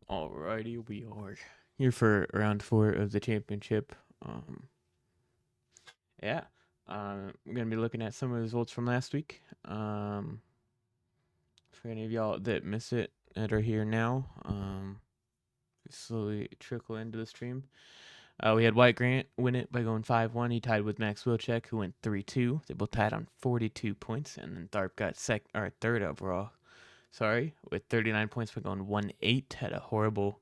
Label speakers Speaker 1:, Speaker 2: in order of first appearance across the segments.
Speaker 1: Alrighty, we are here for round 4 of the championship. Yeah, we're gonna be looking at some of the results from last week. For any of y'all that miss it that are here now, slowly trickle into the stream. We had White Grant win it by going 5-1. He tied with Max Wilczek, who went 3-2. They both tied on 42 points, and then Tharp got third overall. With 39 points by going 1-8. Had a horrible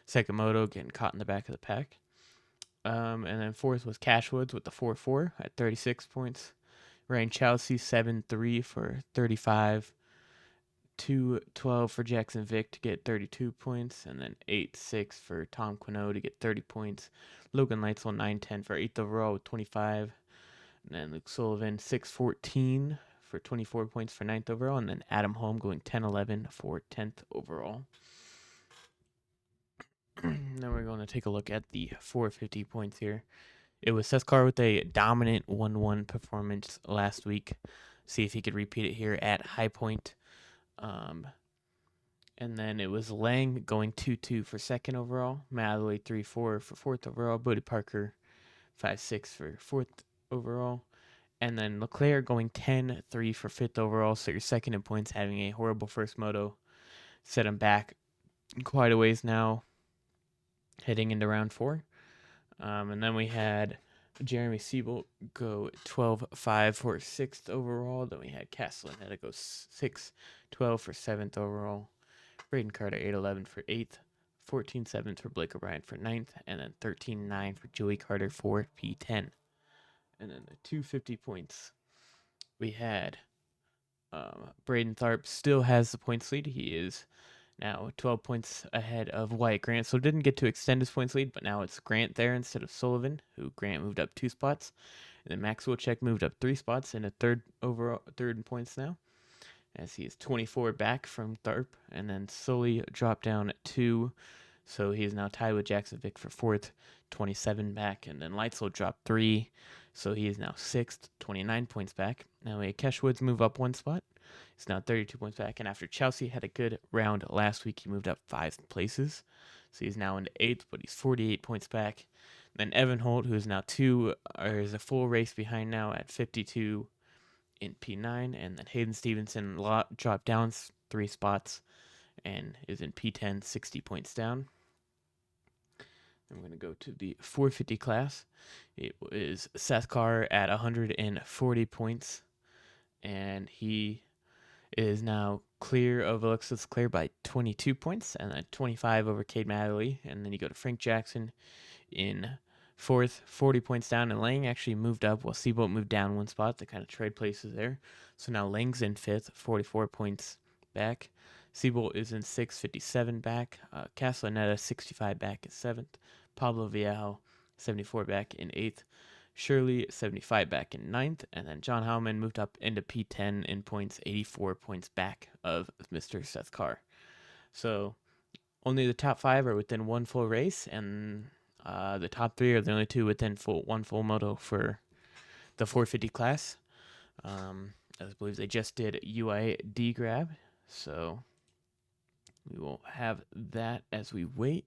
Speaker 1: second moto, getting caught in the back of the pack. And then fourth was Cashwoods with the 4-4 at 36 points. Ryan Chelsea 7-3 for 35. 2-12 for Jackson Vick to get 32 points, and then 8-6 for Tom Quino to get 30 points. Logan Leitzel 9-10 for 8th overall with 25. And then Luke Sullivan 6-14 for 24 points for 9th overall, and then Adam Holm going 10-11 for 10th overall. Now we're going to take a look at the 450 points here. It was Seth Carr with a dominant 1-1 performance last week. See if he could repeat it here at High Point. And then it was Lang going 2-2 for 2nd overall. Matt Alloway 3-4 for 4th overall. Bodie Parker 5-6 for 4th overall. And then Leclerc going 10-3 for 5th overall. So you're second in points, having a horrible first moto. Set him back quite a ways now, heading into round 4. And then we had Jeremy Siebel go 12-5 for 6th overall. Then we had Castellaneta go 6-12 for 7th overall. Braden Carter 8-11 for 8th. 14-7 for Blake O'Brien for 9th. And then 13-9 for Joey Carter for P10. And then the 250 points, we had Braden Tharp still has the points lead. He is now 12 points ahead of Wyatt Grant, so didn't get to extend his points lead, but now it's Grant there instead of Sullivan, who Grant moved up 2 spots. And then Max Wilczek moved up 3 spots and a third in points now, as he is 24 back from Tharp, and then Sully dropped down 2, so he is now tied with Jackson Vick for 4th, 27 back, and then Leitzel dropped 3, so he is now 6th, 29 points back. Now we had Kesh Woods move up 1 spot. He's now 32 points back, and after Chelsea had a good round last week, he moved up 5 places, so he's now into 8th, but he's 48 points back. Then Evan Holt, who is now is a full race behind now at 52 in P9, and then Hayden Stevenson dropped down 3 spots and is in P10, 60 points down. I'm going to go to the 450 class. It was Seth Carr at 140 points, and he is now clear of Alexis Leclerc by 22 points, and then 25 over Cade Madley. And then you go to Frank Jackson in 4th, 40 points down, and Lang actually moved up while Seabolt moved down 1 spot. They kind of trade places there. So now Lang's in 5th, 44 points back. Seabolt is in 6th, 57 back. Castellaneta, 65 back in 7th. Pablo Vial, 74 back in 8th. Shirley, 75 back in 9th. And then John Howman moved up into P10 in points, 84 points back of Mr. Seth Carr. So only the top 5 are within 1 full race, and the top 3 are the only 2 within 1 full moto for the 450 class. I believe they just did UID grab, so we will have that as we wait.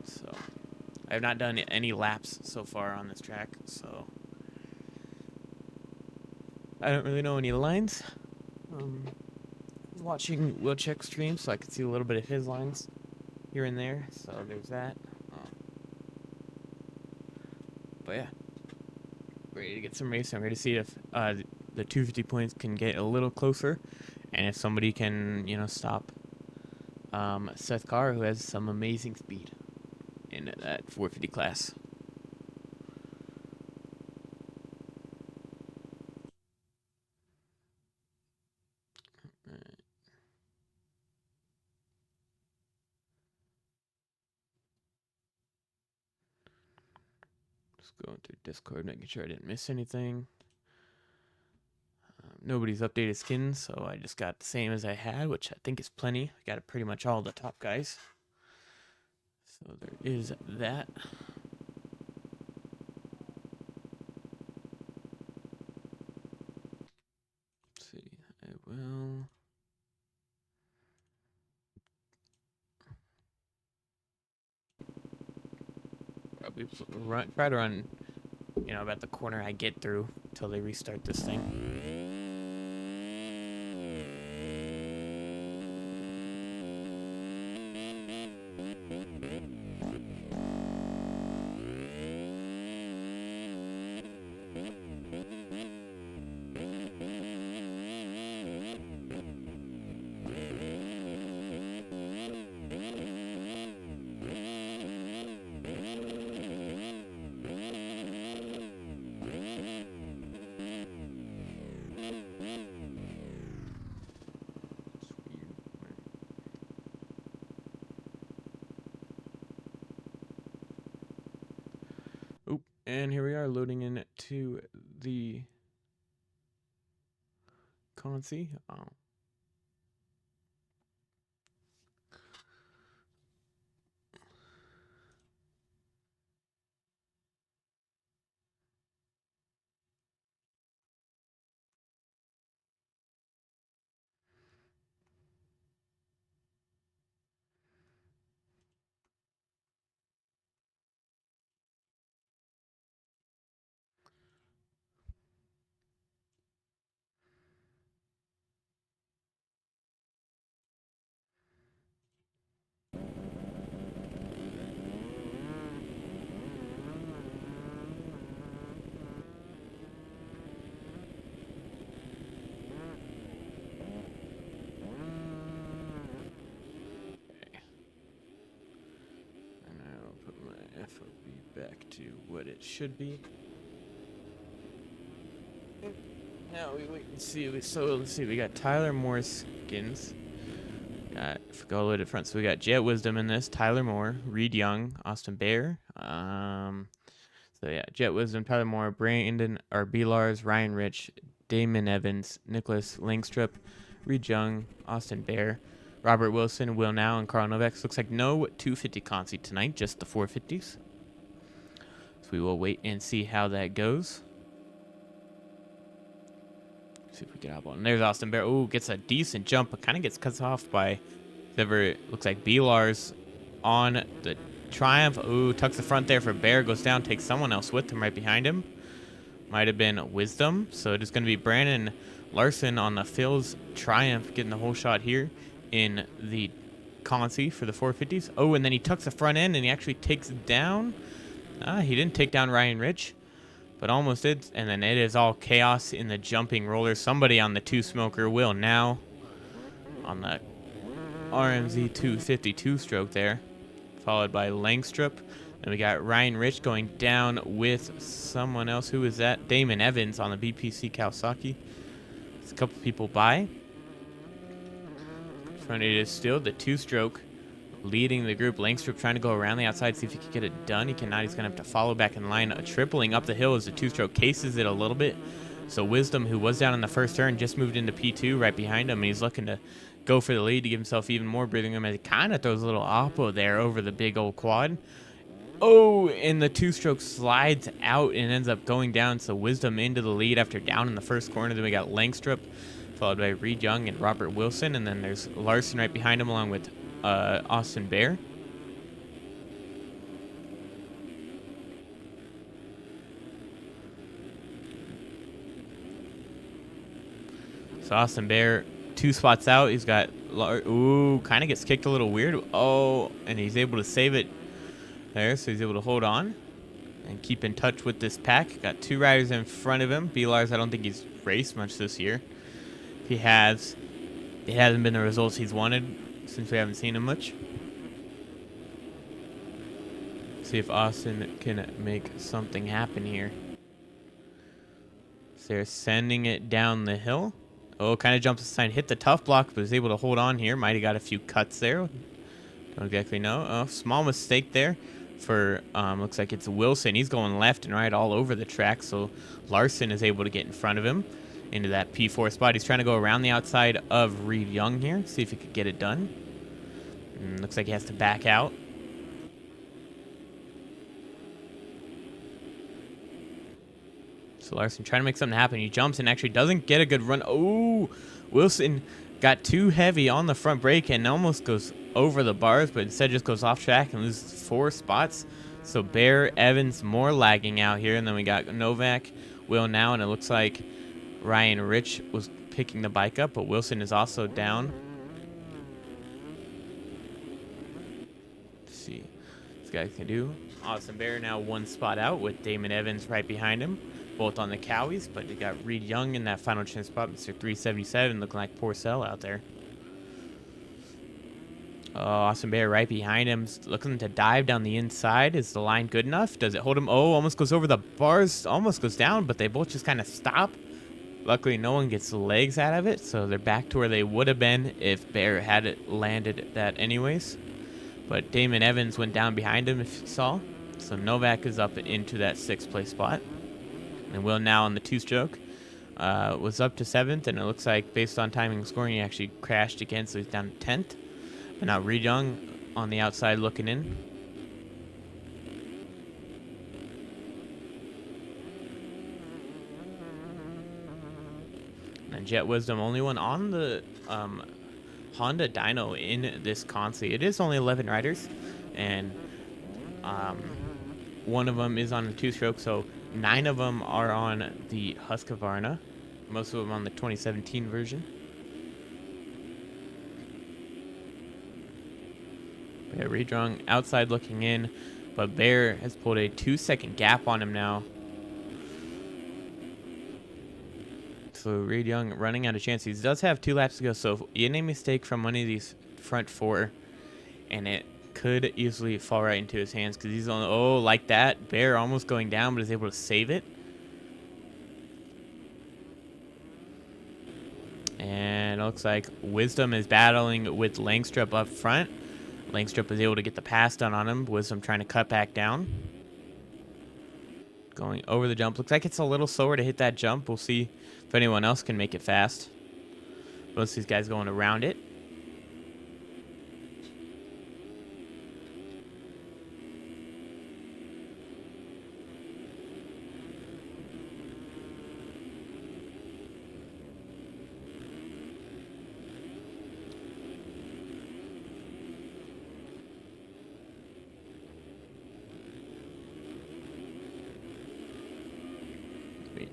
Speaker 1: So I have not done any laps so far on this track, so I don't really know any lines. Watching Wilczek's stream, so I could see a little bit of his lines here and there. So there's that. But yeah, ready to get some racing. I'm ready to see if the 250 points can get a little closer, and if somebody can, stop Seth Carr, who has some amazing speed in that 450 class. Just going through Discord, making sure I didn't miss anything. Nobody's updated skins, so I just got the same as I had, which I think is plenty. I got pretty much all the top guys. So there is that. Let's see, I will. Probably try to run, about the corner I get through until they restart this thing. Oh, and here we are loading into the Consi. FOB back to what it should be. Now we wait and see. So let's see. We got Tyler Moore skins. If we go all the way to the front, so we got Jet Wisdom in this. Tyler Moore, Reed Young, Austin Bear. So yeah, Jet Wisdom, Tyler Moore, Brandon or B. Lars, Ryan Rich, Damon Evans, Nicholas Langstrup, Reed Young, Austin Bear, Robert Wilson, Will Now, and Carl Novak. Looks like no 250 Consi tonight, just the 450s. So we will wait and see how that goes. See if we get out one. There's Austin Bear. Oh, gets a decent jump, but kind of gets cut off by whoever. Looks like B. Lars on the Triumph. Ooh, tucks the front there for Bear. Goes down, takes someone else with him right behind him. Might have been Wisdom. So it is going to be Brandon Larson on the Phil's Triumph getting the whole shot here in the Consi for the 450s. Oh, and then he tucks the front end and he actually takes down. He didn't take down Ryan Rich, but almost did. And then it is all chaos in the jumping roller. Somebody on the two-smoker Will Now on the RMZ 252 stroke there, followed by Langstrup. And we got Ryan Rich going down with someone else. Who is that? Damon Evans on the BPC Kawasaki. There's a couple people by. Front it is still the two-stroke leading the group. Langstrup trying to go around the outside, see if he can get it done. He cannot. He's going to have to follow back in line. Tripling up the hill as the two-stroke cases it a little bit. So Wisdom, who was down in the first turn, just moved into P2 right behind him. And he's looking to go for the lead to give himself even more breathing room as he kind of throws a little oppo there over the big old quad. Oh, and the two-stroke slides out and ends up going down. So Wisdom into the lead after down in the first corner. Then we got Langstrup, followed by Reed Young and Robert Wilson. And then there's Larson right behind him along with Austin Bear. So Austin Bear, 2 spots out. He's got, ooh, kind of gets kicked a little weird. Oh, and he's able to save it there. So he's able to hold on and keep in touch with this pack. Got 2 riders in front of him. B-Lars, I don't think he's raced much this year. If he has, it hasn't been the results he's wanted since we haven't seen him much. See if Austin can make something happen here. So they're sending it down the hill. Oh, kind of jumps aside, hit the tough block, but is able to hold on here. Might have got a few cuts there. Don't exactly know. Oh, small mistake there for, looks like it's Wilson. He's going left and right all over the track, so Larson is able to get in front of him into that P4 spot. He's trying to go around the outside of Reed Young here, see if he could get it done. Looks like he has to back out. So Larson trying to make something happen. He jumps and actually doesn't get a good run. Oh, Wilson got too heavy on the front brake and almost goes over the bars, but instead just goes off track and loses 4 spots. So Bear, Evans, more lagging out here. And then we got Novak, Will now, and it looks like Ryan Rich was picking the bike up, but Wilson is also down. Let's see what this guy can do. Austin Bear now 1 spot out with Damon Evans right behind him. Both on the Cowies, but they got Reed Young in that final chance spot. Mr. 377 looking like Porcel out there. Austin Bear right behind him, looking to dive down the inside. Is the line good enough? Does it hold him? Oh, almost goes over the bars, almost goes down, but they both just kind of stop. Luckily, no one gets legs out of it, so they're back to where they would have been if Bear had it landed that anyways. But Damon Evans went down behind him, if you saw. So Novak is up into that 6th place spot. And Will now on the 2-stroke was up to 7th, and it looks like based on timing and scoring, he actually crashed again, so he's down to 10th. But now Reed Young on the outside looking in. And Jet Wisdom, only one on the Honda Dyno in this console. It is only 11 riders, and one of them is on the 2-stroke, so 9 of them are on the Husqvarna, most of them on the 2017 version. Bear Reed Young outside looking in, but Bear has pulled a 2-second gap on him now. So Reed Young running out of chances. He does have 2 laps to go, so any mistake from one of these front 4, and it could easily fall right into his hands because he's on, oh, like that. Bear almost going down, but is able to save it. And it looks like Wisdom is battling with Langstrup up front. Langstrup is able to get the pass done on him. Wisdom trying to cut back down. Going over the jump. Looks like it's a little slower to hit that jump. We'll see if anyone else can make it fast. Most of these guys going around it.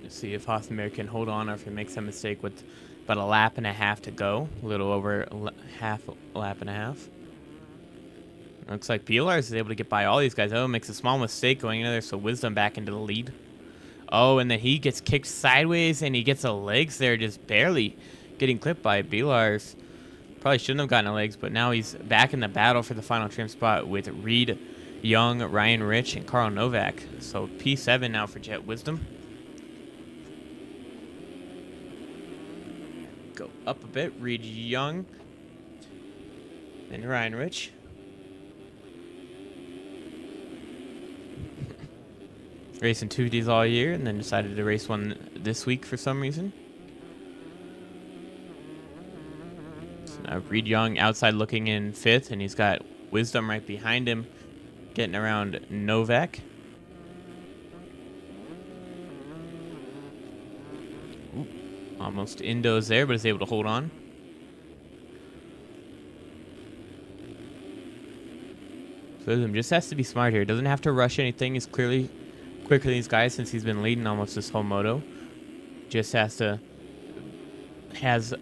Speaker 1: See if Hossenberg can hold on or if he makes a mistake with about a lap and a half to go. A little over a lap and a half. Looks like BLR is able to get by all these guys. Oh, makes a small mistake going in there, so Wisdom back into the lead. Oh, and then he gets kicked sideways and he gets the legs there, just barely getting clipped by BLR's. Probably shouldn't have gotten the legs, but now he's back in the battle for the final trim spot with Reed Young, Ryan Rich, and Carl Novak. So P7 now for Jet Wisdom. Go up a bit, Reed Young and Ryan Rich. Racing 2Ds all year and then decided to race one this week for some reason. So now Reed Young outside looking in 5th, and he's got Wisdom right behind him. getting around Novak. Ooh, almost Indo's there, but is able to hold on. So just has to be smart here. Doesn't have to rush anything. He's clearly quicker than these guys since he's been leading almost this whole moto. Just has a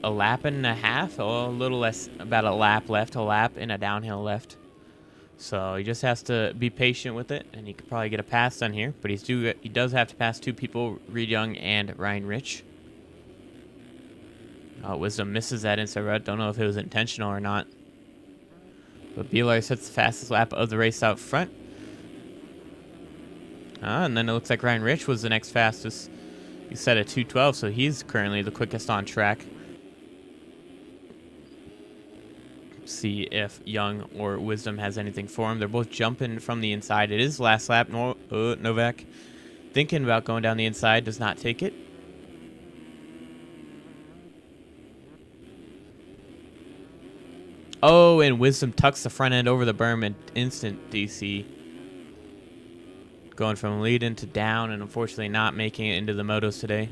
Speaker 1: lap and a half, a little less, about a lap left, a lap and a downhill left. So he just has to be patient with it, and he could probably get a pass done here. But he does have to pass two people, Reed Young and Ryan Rich. Wisdom misses that inside rut. Don't know if it was intentional or not. But Beeler sets the fastest lap of the race out front. And then it looks like Ryan Rich was the next fastest. He set a 2:12, so he's currently the quickest on track. See if Young or Wisdom has anything for him. They're both jumping from the inside. It is last lap. Novak thinking about going down the inside, does not take it. Oh, and Wisdom tucks the front end over the berm and instant DC. Going from lead into down and unfortunately not making it into the motos today.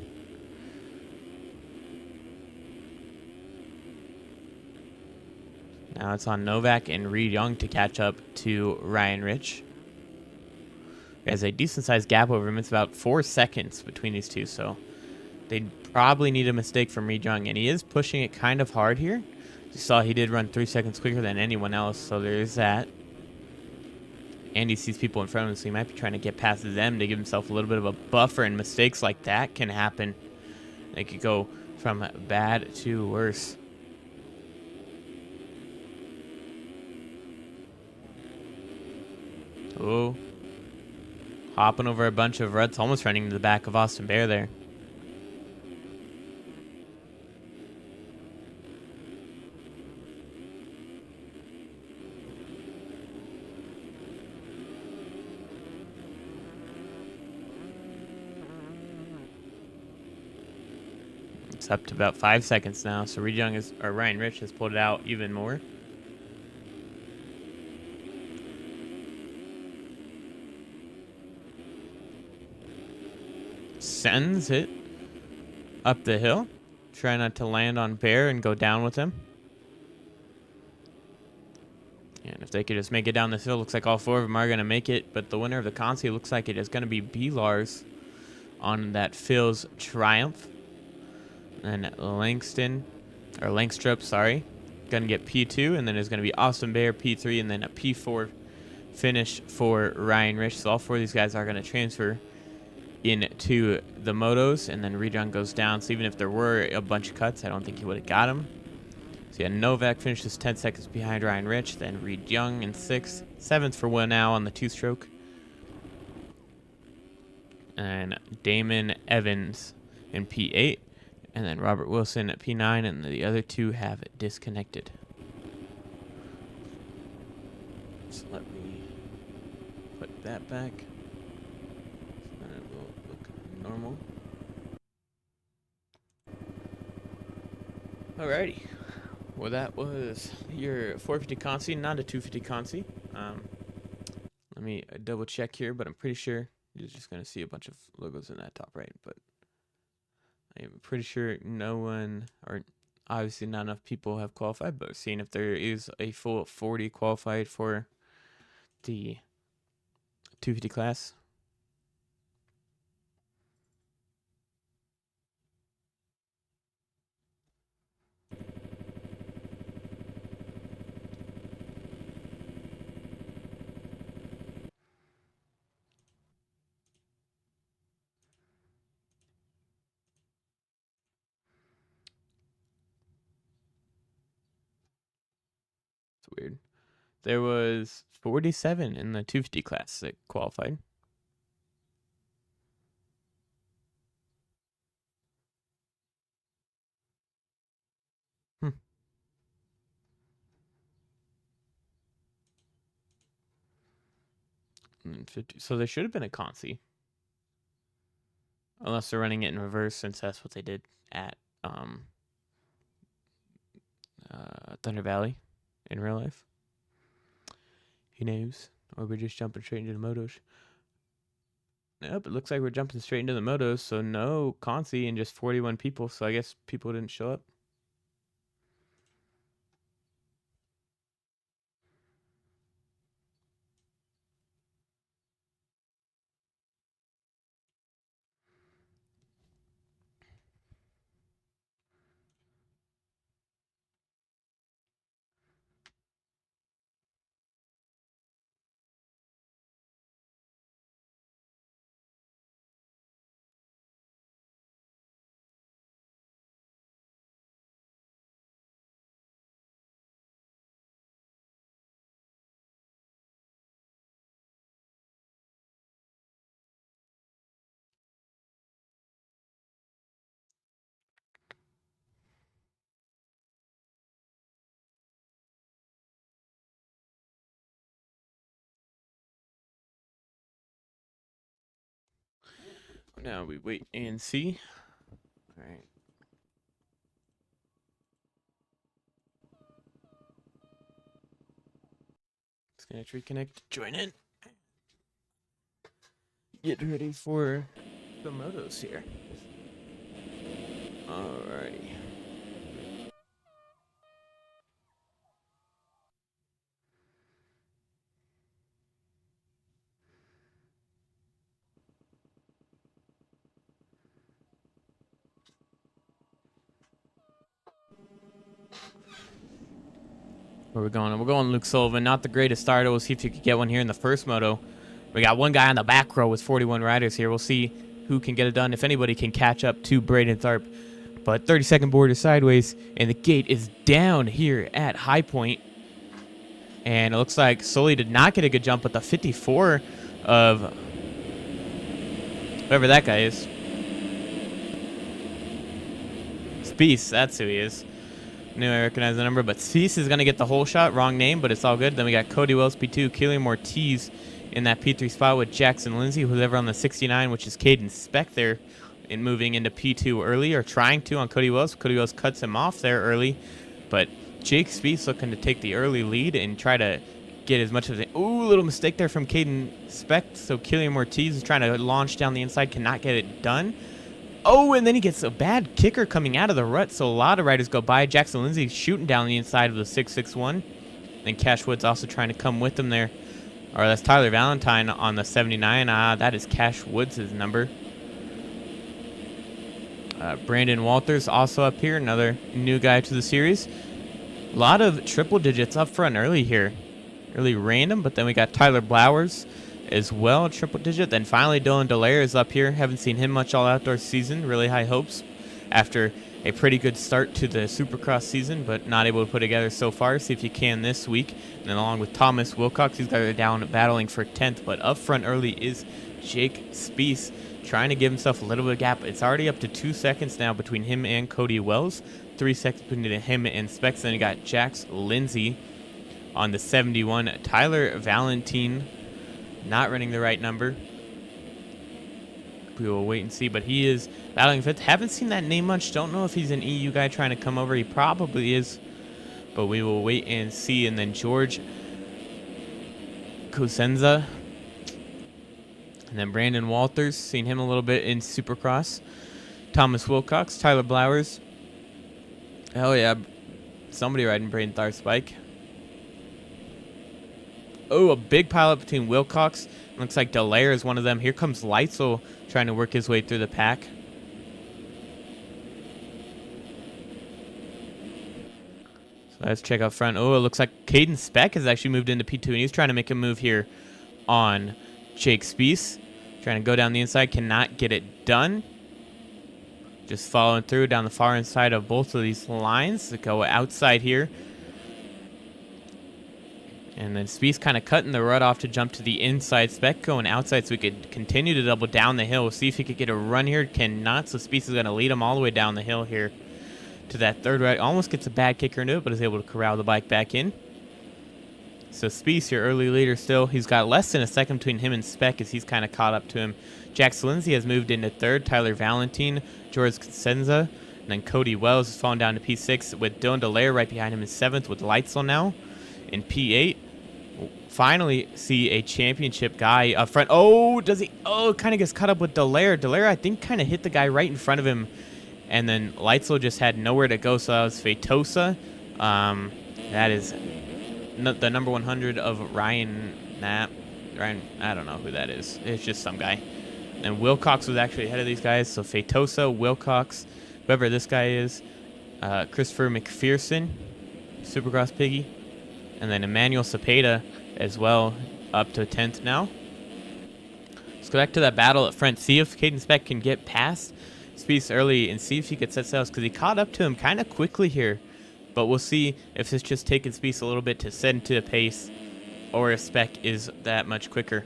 Speaker 1: Now it's on Novak and Reed Young to catch up to Ryan Rich. There's a decent sized gap over him. It's about 4 seconds between these two, so they probably need a mistake from Reed Young, and he is pushing it kind of hard here. You saw he did run 3 seconds quicker than anyone else, so there's that. And he sees people in front of him, so he might be trying to get past them to give himself a little bit of a buffer, and mistakes like that can happen. They could go from bad to worse. Oh. Hopping over a bunch of ruts, almost running into the back of Austin Bear there. It's up to about 5 seconds now, so Ryan Rich has pulled it out even more. Sends it up the hill. Try not to land on Bear and go down with him. And if they could just make it down this hill, looks like all 4 of them are going to make it. But the winner of the Consi looks like it is going to be B-Lars on that Phil's Triumph. And Langstrup, sorry, going to get P2. And then there's going to be Austin Bear, P3, and then a P4 finish for Ryan Rich. So all 4 of these guys are going to transfer into the motos, and then Reed Young goes down. So even if there were a bunch of cuts, I don't think he would have got him. So yeah, Novak finishes 10 seconds behind Ryan Rich, then Reed Young in 6th, 7th for Will now on the 2-stroke, and Damon Evans in P8, and then Robert Wilson at P9, and the other 2 have disconnected. So let me put that back. Normal. Alrighty. Well, that was your 450 Consi, not a 250 Consi. Let me double check here, but I'm pretty sure you're just going to see a bunch of logos in that top right. But I'm pretty sure no one, or obviously not enough people have qualified, but seeing if there is a full 40 qualified for the 250 class. It's weird. There was 47 in the 250 class that qualified. Hmm. 50. So there should have been a Consi. Unless they're running it in reverse, since that's what they did at Thunder Valley in real life. Who knows? Or we're just jumping straight into the motos. Nope, it looks like we're jumping straight into the motos, so no Consi and just 41 people, so I guess people didn't show up. Now we wait and see. All right. It's gonna reconnect. Join in. Get ready for the motos here. Alrighty. Where we're going? We're going Luke Sullivan. Not the greatest start. We'll see if you could get one here in the first moto. We got one guy on the back row with 41 riders here. We'll see who can get it done. If anybody can catch up to Braden Tharp. But 30-second board is sideways, and the gate is down here at High Point. And it looks like Sully did not get a good jump, but the 54 of whoever that guy is. Spieth, that's who he is. Knew I recognize the number, but Spieth is going to get the whole shot. Wrong name, but it's all good. Then we got Cody Wells, P2, Killian Ortiz in that P3 spot with Jackson Lindsay, who's ever on the 69, which is Caden Speck there, in moving into P2 early, or trying to on Cody Wells. Cody Wells cuts him off there early, but Jake Spieth looking to take the early lead and try to get as much of it. Ooh, little mistake there from Caden Speck. So Killian Ortiz is trying to launch down the inside, cannot get it done. Oh, and then he gets a bad kicker coming out of the rut, so a lot of riders go by. Jackson Lindsay shooting down the inside of the 661. And Cash Woods also trying to come with him there. Or that's Tyler Valentine on the 79. That is Cash Woods' number. Brandon Walters also up here, another new guy to the series. A lot of triple digits up front early here. Really random, but then we got Tyler Blowers as well, triple digit. Then finally Dylan Delaire is up here. Haven't seen him much all outdoor season. Really high hopes after a pretty good start to the Supercross season, but not able to put together so far. See if you can this week. And then along with Thomas Wilcox, these guys are down battling for 10th, but up front early is Jake Spieth, trying to give himself a little bit of gap. It's already up to 2 seconds now between him and Cody Wells. 3 seconds between him and Specs. Then you got Jax Lindsay on the 71. Tyler Valentine not running the right number. We will wait and see, but he is battling fifth. Haven't seen that name much. Don't know if he's an EU guy trying to come over. He probably is, but we will wait and see. And then George Cosenza. And then Brandon Walters, seen him a little bit in Supercross. Thomas Wilcox, Tyler Blowers. Oh yeah, somebody riding Braden Tharp's bike. Oh, a big pileup between Wilcox. Looks like Delaire is one of them. Here comes Leitzel trying to work his way through the pack. So let's check out front. Oh, it looks like Caden Speck has actually moved into P2, and he's trying to make a move here on Jake Spieth. Trying to go down the inside, cannot get it done. Just following through down the far inside of both of these lines to go outside here. And then Spieth kind of cutting the rut off to jump to the inside. Speck going outside so we could continue to double down the hill. We'll see if he could get a run here. Cannot, so Spieth is going to lead him all the way down the hill here to that third right. Almost gets a bad kicker into it, but is able to corral the bike back in. So Spieth, your early leader still. He's got less than a second between him and Speck as he's kind of caught up to him. Jax Lindsay has moved into third. Tyler Valentine, George Cosenza, and then Cody Wells has fallen down to P6 with Dylan Delaire right behind him in seventh with Leitzel now in P8. finally see a championship guy up front. Oh, does he? Oh, kind of gets caught up with Dallaire. Dallaire, I think, kind of hit the guy right in front of him. And then Leitzel just had nowhere to go, so that was Feitosa. That is the number 100 of Ryan, I don't know who that is. It's just some guy. And Wilcox was actually ahead of these guys, so Feitosa, Wilcox, whoever this guy is, Christopher McPherson, Supercross Piggy, and then Emmanuel Cepeda as well, up to 10th now. Let's go back to that battle up front, see if Caden Speck can get past Spieth early and see if he could set sails, because he caught up to him kind of quickly here. But we'll see if it's just taking Spieth a little bit to set into the pace, or if Speck is that much quicker.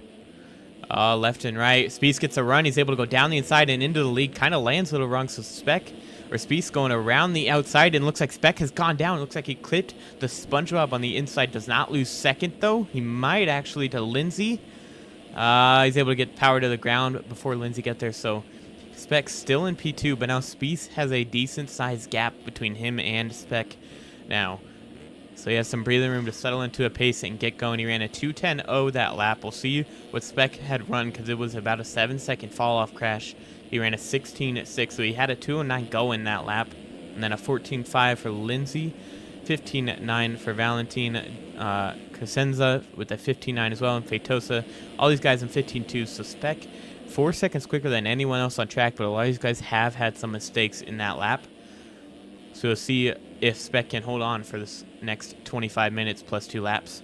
Speaker 1: Left and right. Spieth gets a run. He's able to go down the inside and into the lead. Kind of lands a little wrong, so Spieth's going around the outside, and looks like Speck has gone down. It looks like he clipped the SpongeBob on the inside. Does not lose second, though. He might actually to Lindsay. He's able to get power to the ground before Lindsay get there, so Speck's still in P2, but now Spieth has a decent-sized gap between him and Speck now. So he has some breathing room to settle into a pace and get going. He ran a 2:10.0 that lap. We'll see what Speck had run, because it was about a 7-second fall-off crash. He ran a 16.6, so he had a 2:09 go in that lap. And then a 14.5 for Lindsay, 15.9 for Valentin Cosenza with a 15.9 as well, and Feitosa. All these guys in 15.2, so Speck 4 seconds quicker than anyone else on track, but a lot of these guys have had some mistakes in that lap. So we'll see if Speck can hold on for this next 25 minutes plus 2 laps.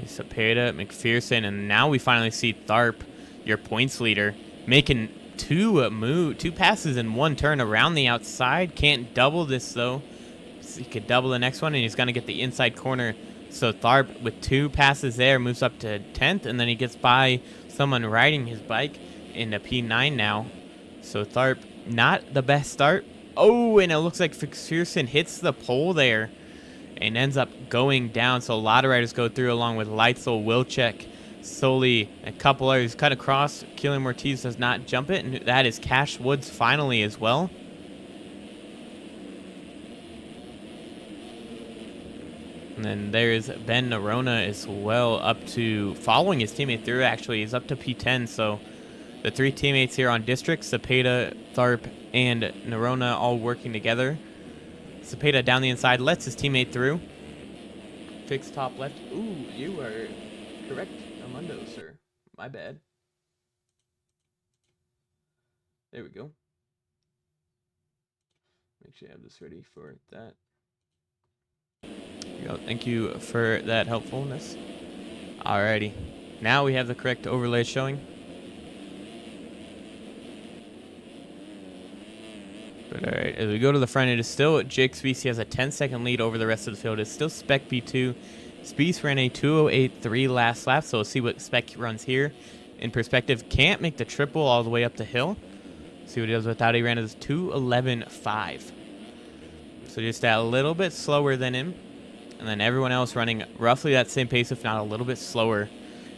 Speaker 1: Cepeda, McPherson, and now we finally see Tharp, your points leader, making two passes in one turn around the outside. Can't double this, though. He could double the next one, and he's going to get the inside corner. So Tharp, with 2 passes there, moves up to 10th, and then he gets by someone riding his bike into P9 now. So Tharp, not the best start. Oh, and it looks like McPherson hits the pole there and ends up going down. So a lot of riders go through, along with Leitzel, Wilczek, Soli, a couple others. Cut across. Keelan Ortiz does not jump it, and that is Cash Woods finally as well. And then there's Ben Nerona as well, up to, following his teammate through, actually. He's up to P10, so the 3 teammates here on District, Cepeda, Tharp, and Nerona all working together. Cepeda down the inside, lets his teammate through. Fixed top left. Ooh, you are correct, Armando, sir. My bad. There we go. Make sure I have this ready for that. Thank you for that helpfulness. Alrighty. Now we have the correct overlay showing. But alright, as we go to the front, it is still Jake Spieth. He has a 10-second lead over the rest of the field. It's still Speck P2. Spieth ran a 2:08.3 last lap, so we'll see what Speck runs here. In perspective, can't make the triple all the way up the hill. See what he does without. He ran his 2:11.5. So just a little bit slower than him. And then everyone else running roughly that same pace, if not a little bit slower,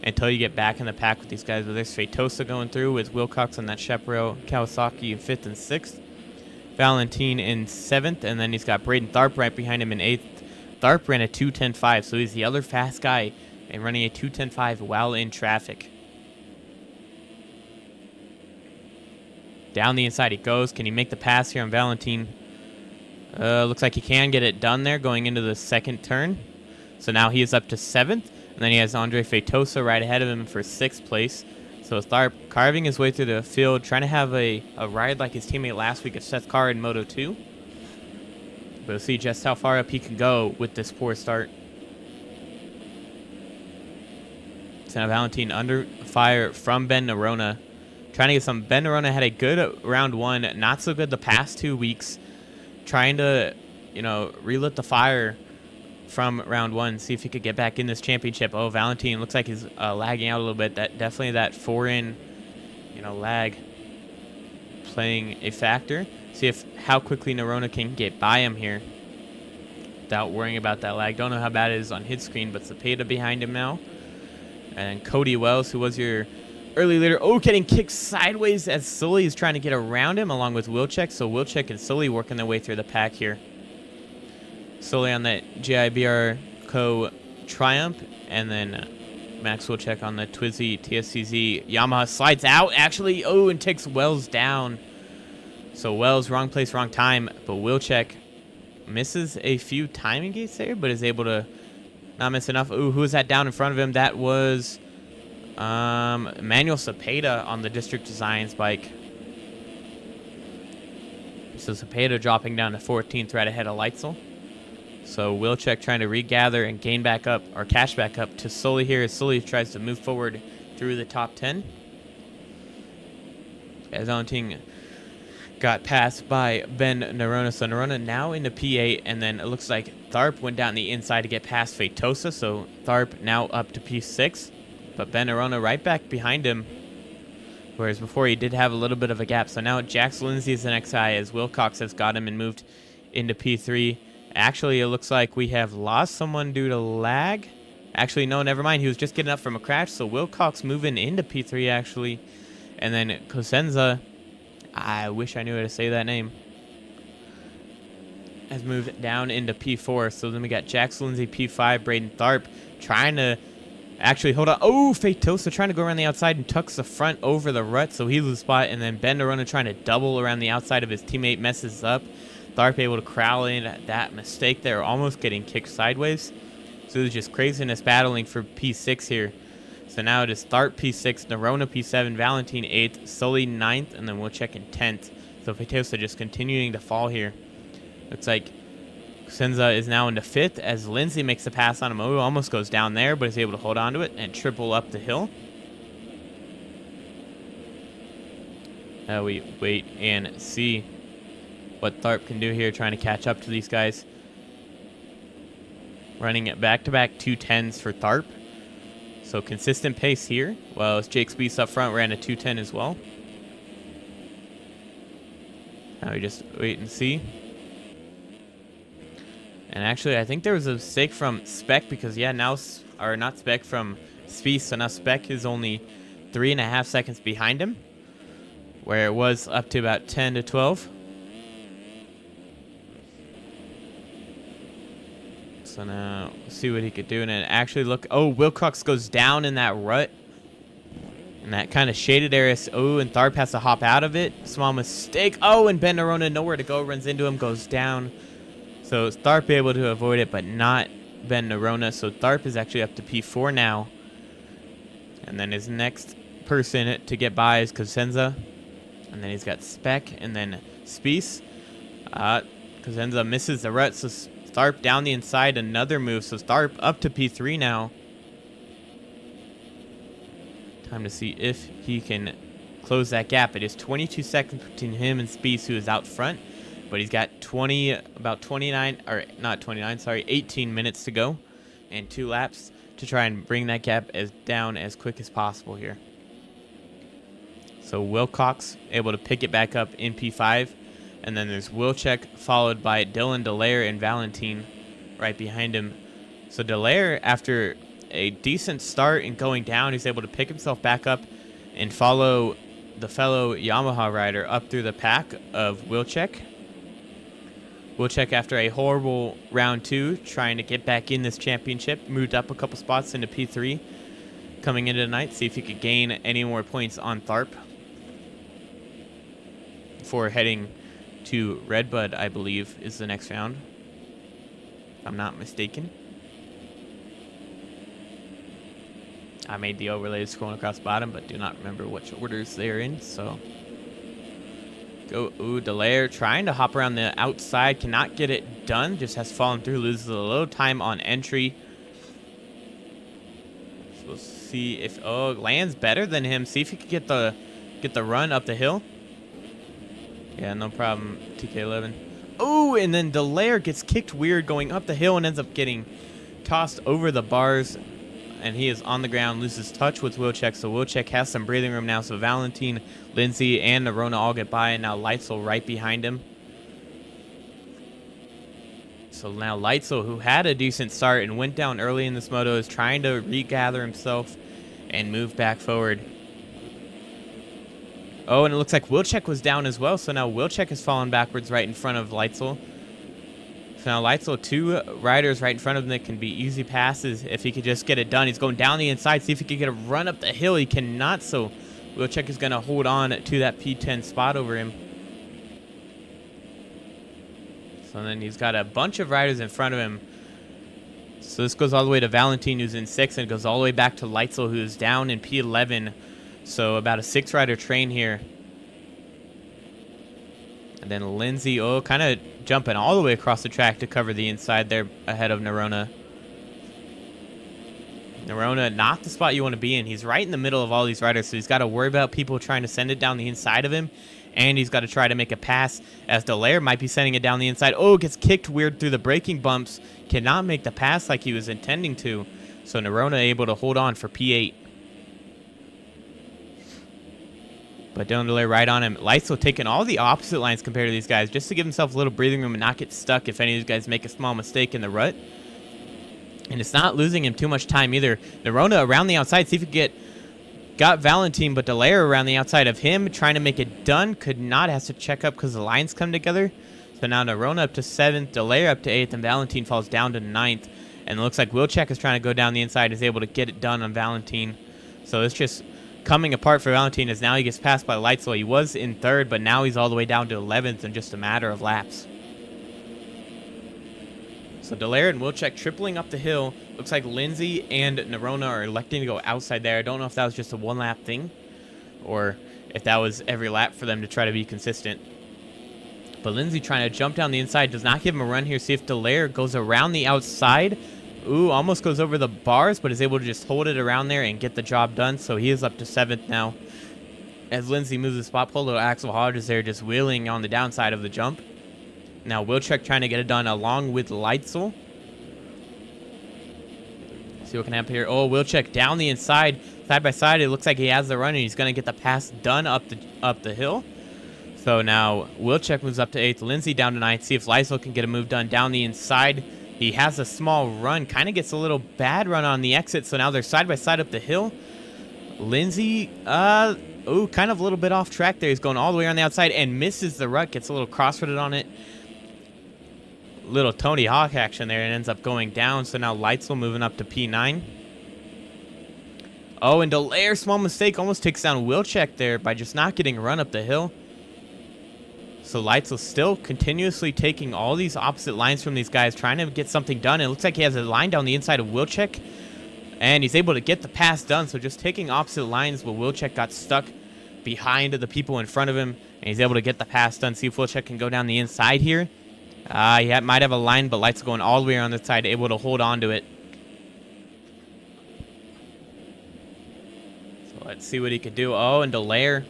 Speaker 1: until you get back in the pack with these guys. But there's Feitosa going through with Wilcox on that Chaparral, Kawasaki in 5th and 6th. Valentin in 7th, and then he's got Braden Tharp right behind him in 8th. Tharp ran a 2:10.5, so he's the other fast guy and running a 2:10.5 while in traffic. Down the inside he goes. Can he make the pass here on Valentin? Looks like he can get it done there going into the second turn. So now he is up to 7th, and then he has Andre Feitosa right ahead of him for 6th place. So Tharp carving his way through the field, trying to have a ride like his teammate last week at Seth Carr in Moto 2. But we'll see just how far up he can go with this poor start. So now Valentin under fire from Ben Nerona. Trying to get some. Ben Nerona had a good round 1, not so good the past 2 weeks. Trying to, relit the fire from round 1, see if he could get back in this championship. Oh, Valentin looks like he's lagging out a little bit. Definitely that 4-in, lag playing a factor. See how quickly Nerona can get by him here without worrying about that lag. Don't know how bad it is on his screen, but Cepeda behind him now. And Cody Wells, who was your early leader. Oh, getting kicked sideways as Sully is trying to get around him along with Wilczek. So Wilczek and Sully working their way through the pack here. Sully on that GIBR Co. Triumph, and then Max Wilczek on the Twizy TSCZ. Yamaha slides out, actually. Oh, and takes Wells down. So Wells, wrong place, wrong time. But Wilczek misses a few timing gates there, but is able to not miss enough. Ooh, who was that down in front of him? That was Manuel Cepeda on the District Designs bike. So Cepeda dropping down to 14th right ahead of Leitzel. So Wilczek trying to regather and gain back up, or cash back up to Sully here as Sully tries to move forward through the top 10. As Valentin got passed by Ben Nerona. So Nerona now into P8, and then it looks like Tharp went down the inside to get past Feitosa. So Tharp now up to P6, but Ben Nerona right back behind him. Whereas before he did have a little bit of a gap. So now Jax Lindsay is the next guy as Wilcox has got him and moved into P3. Actually, it looks like we have lost someone due to lag. Actually, no, never mind. He was just getting up from a crash. So Wilcox moving into P3, actually. And then Cosenza, I wish I knew how to say that name, has moved down into P4. So then we got Jax Lindsay, P5, Braden Tharp trying to actually hold on. Oh, Feitosa trying to go around the outside and tucks the front over the rut. So he loses spot. And then Ben Nerona trying to double around the outside of his teammate, messes up. Tharp able to corral in that mistake there, almost getting kicked sideways. So it was just craziness battling for P6 here. So now it is Tharp P6, Nerona P7, Valentin 8th, Sully 9th, and then Wilczek in 10th. So Feitosa just continuing to fall here. Looks like Senza is now into 5th as Lindsay makes the pass on him. Oh, almost goes down there, but is able to hold on to it and triple up the hill. Now we wait and see what Tharp can do here, trying to catch up to these guys. Running it back-to-back 210s for Tharp. So consistent pace here. Well, as Jake Spees up front ran a 210 as well. Now we just wait and see. And actually, I think there was a mistake from Spec because, yeah, now, or not Spec, from Spees. So now Spec is only 3.5 seconds behind him, where it was up to about 10 to 12. So now, see what he could do. And then actually look, oh, Wilcox goes down in that rut. And that kind of shaded area. Oh, and Tharp has to hop out of it. Small mistake. Oh, and Ben Nerona, nowhere to go, runs into him, goes down. So Tharp able to avoid it, but not Ben Nerona. So Tharp is actually up to P4 now. And then his next person to get by is Cosenza. And then he's got Spec and then Spees. Cosenza misses the rut, so Tharp down the inside, another move. So Tharp up to P3 now. Time to see if he can close that gap. It is 22 seconds between him and Spees, who is out front. But he's got 18 minutes to go and 2 laps to try and bring that gap down as quick as possible here. So Wilcox able to pick it back up in P5. And then there's Wilczek, followed by Dylan Dallaire and Valentin right behind him. So Dallaire, after a decent start and going down, he's able to pick himself back up and follow the fellow Yamaha rider up through the pack of Wilczek. Wilczek, after a horrible round 2, trying to get back in this championship, moved up a couple spots into P3 coming into tonight. See if he could gain any more points on Tharp before heading to Redbud, I believe, is the next round, if I'm not mistaken. I made the overlay scrolling across the bottom, but do not remember which orders they're in, so. Go, ooh, Dallaire trying to hop around the outside, cannot get it done, just has fallen through, loses a little time on entry. So we'll see if, oh, lands better than him. See if he could get the run up the hill. Yeah, no problem, TK11. Oh, and then Dallaire gets kicked weird going up the hill and ends up getting tossed over the bars. And he is on the ground, loses touch with Wilczek. So Wilczek has some breathing room now. So Valentin, Lindsay, and Nerona all get by. And now Leitzel right behind him. So now Leitzel, who had a decent start and went down early in this moto, is trying to regather himself and move back forward. Oh, and it looks like Wilczek was down as well. So now Wilczek is falling backwards right in front of Leitzel. So now Leitzel, 2 riders right in front of him that can be easy passes if he could just get it done. He's going down the inside, see if he can get a run up the hill. He cannot, so Wilczek is going to hold on to that P10 spot over him. So then he's got a bunch of riders in front of him. So this goes all the way to Valentin, who's in 6th, and it goes all the way back to Leitzel, who's down in P11. So about a 6-rider train here. And then Lindsay, kind of jumping all the way across the track to cover the inside there ahead of Nerona. Nerona, not the spot you want to be in. He's right in the middle of all these riders, so he's got to worry about people trying to send it down the inside of him. And he's got to try to make a pass, as Dallaire might be sending it down the inside. Oh, gets kicked weird through the braking bumps. Cannot make the pass like he was intending to. So Nerona able to hold on for P8. But Dylan Dallaire right on him. Leitzel taking all the opposite lines compared to these guys, just to give himself a little breathing room and not get stuck if any of these guys make a small mistake in the rut. And it's not losing him too much time either. Nerona around the outside, see if he could got Valentin, but Dallaire around the outside of him, trying to make it done. Could not, has to check up because the lines come together. So now Nerona up to 7th, Dallaire up to 8th, and Valentin falls down to 9th. And it looks like Wilczek is trying to go down the inside, is able to get it done on Valentin. So it's just coming apart for Valentin as now he gets passed by Leitzel. He was in 3rd, but now he's all the way down to 11th in just a matter of laps. So Dallaire and Wilczek tripling up the hill. Looks like Lindsay and Nerona are electing to go outside there. I don't know if that was just a one-lap thing or if that was every lap for them to try to be consistent. But Lindsay trying to jump down the inside. Does not give him a run here. See if Dallaire goes around the outside. Ooh, almost goes over the bars, but is able to just hold it around there and get the job done. So he is up to 7th now. As Lindsay moves the spot pull, little Axel Hodge is there just wheeling on the downside of the jump. Now Wilczek trying to get it done along with Leitzel. See what can happen here. Oh, Wilczek down the inside, side by side. It looks like he has the run, and he's going to get the pass done up the hill. So now Wilczek moves up to 8th. Lindsay down to 9th. See if Leitzel can get a move done down the inside. He has a small run. Kind of gets a little bad run on the exit. So now they're side by side up the hill. Lindsay, kind of a little bit off track there. He's going all the way on the outside and misses the rut. Gets a little cross-footed on it. Little Tony Hawk action there and ends up going down. So now Leitzel moving up to P9. Oh, and Dallaire, small mistake, almost takes down Wilczek there by just not getting a run up the hill. So Leitzel still continuously taking all these opposite lines from these guys, trying to get something done. It looks like he has a line down the inside of Wilczek, and he's able to get the pass done. So just taking opposite lines while Wilczek got stuck behind the people in front of him, and he's able to get the pass done. See if Wilczek can go down the inside here. He might have a line, but Leitzel going all the way around the side, able to hold on to it. So let's see what he could do. Oh, and Dallaire,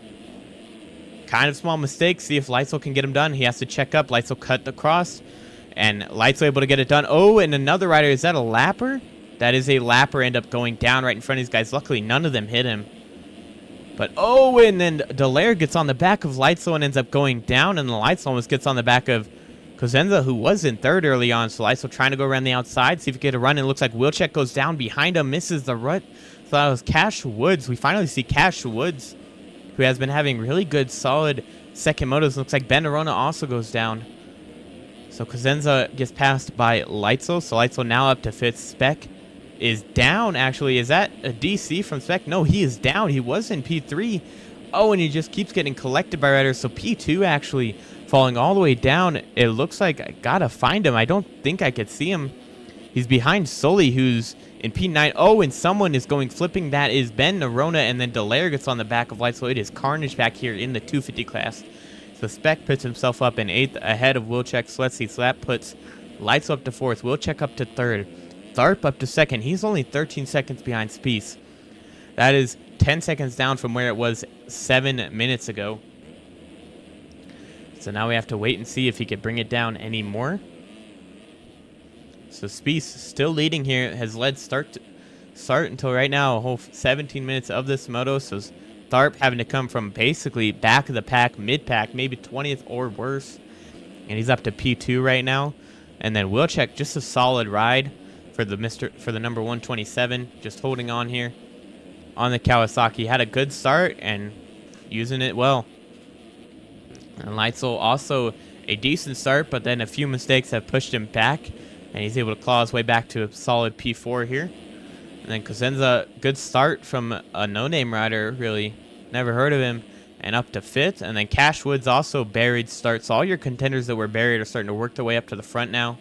Speaker 1: kind of small mistake. See if Leitzel can get him done. He has to check up. Leitzel cut the cross, and Leitzel able to get it done. Oh, and another rider. Is that a lapper? That is a lapper. End up going down right in front of these guys. Luckily, none of them hit him. But, and then Dallaire gets on the back of Leitzel and ends up going down, and the Leitzel almost gets on the back of Cosenza, who was in 3rd early on. So Leitzel trying to go around the outside, see if he can get a run. And it looks like Wilczek goes down behind him, misses the rut. So that was Cash Woods. We finally see Cash Woods, who has been having really good, solid second motos. Looks like Ben Nerona also goes down. So Cosenza gets passed by Leitzel. So Leitzel now up to 5th. Spec is down, actually. Is that a DC from Spec? No, he is down. He was in P3. Oh, and he just keeps getting collected by riders. So P2 actually falling all the way down. It looks like I gotta find him. I don't think I could see him. He's behind Sully, who's in P9. Oh, and someone is going flipping. That is Ben Nerona, and then Dallaire gets on the back of Leitzel. It is carnage back here in the 250 class. So Spec puts himself up in 8th ahead of Wilczek. So let's see. So that puts Leitzel up to 4th. Wilczek up to 3rd. Tharp up to 2nd. He's only 13 seconds behind Spieth. That is 10 seconds down from where it was 7 minutes ago. So now we have to wait and see if he could bring it down anymore. So Spieth still leading here, has led start until right now, a whole 17 minutes of this moto. So Tharp having to come from basically back of the pack, mid-pack, maybe 20th or worse. And he's up to P2 right now. And then Wilczek, just a solid ride for the number 127, just holding on here on the Kawasaki. Had a good start and using it well. And Leitzel also a decent start, but then a few mistakes have pushed him back, and he's able to claw his way back to a solid P4 here. And then Cosenza, good start from a no-name rider, really. Never heard of him. And up to 5th. And then Cashwood's also buried starts. So all your contenders that were buried are starting to work their way up to the front now.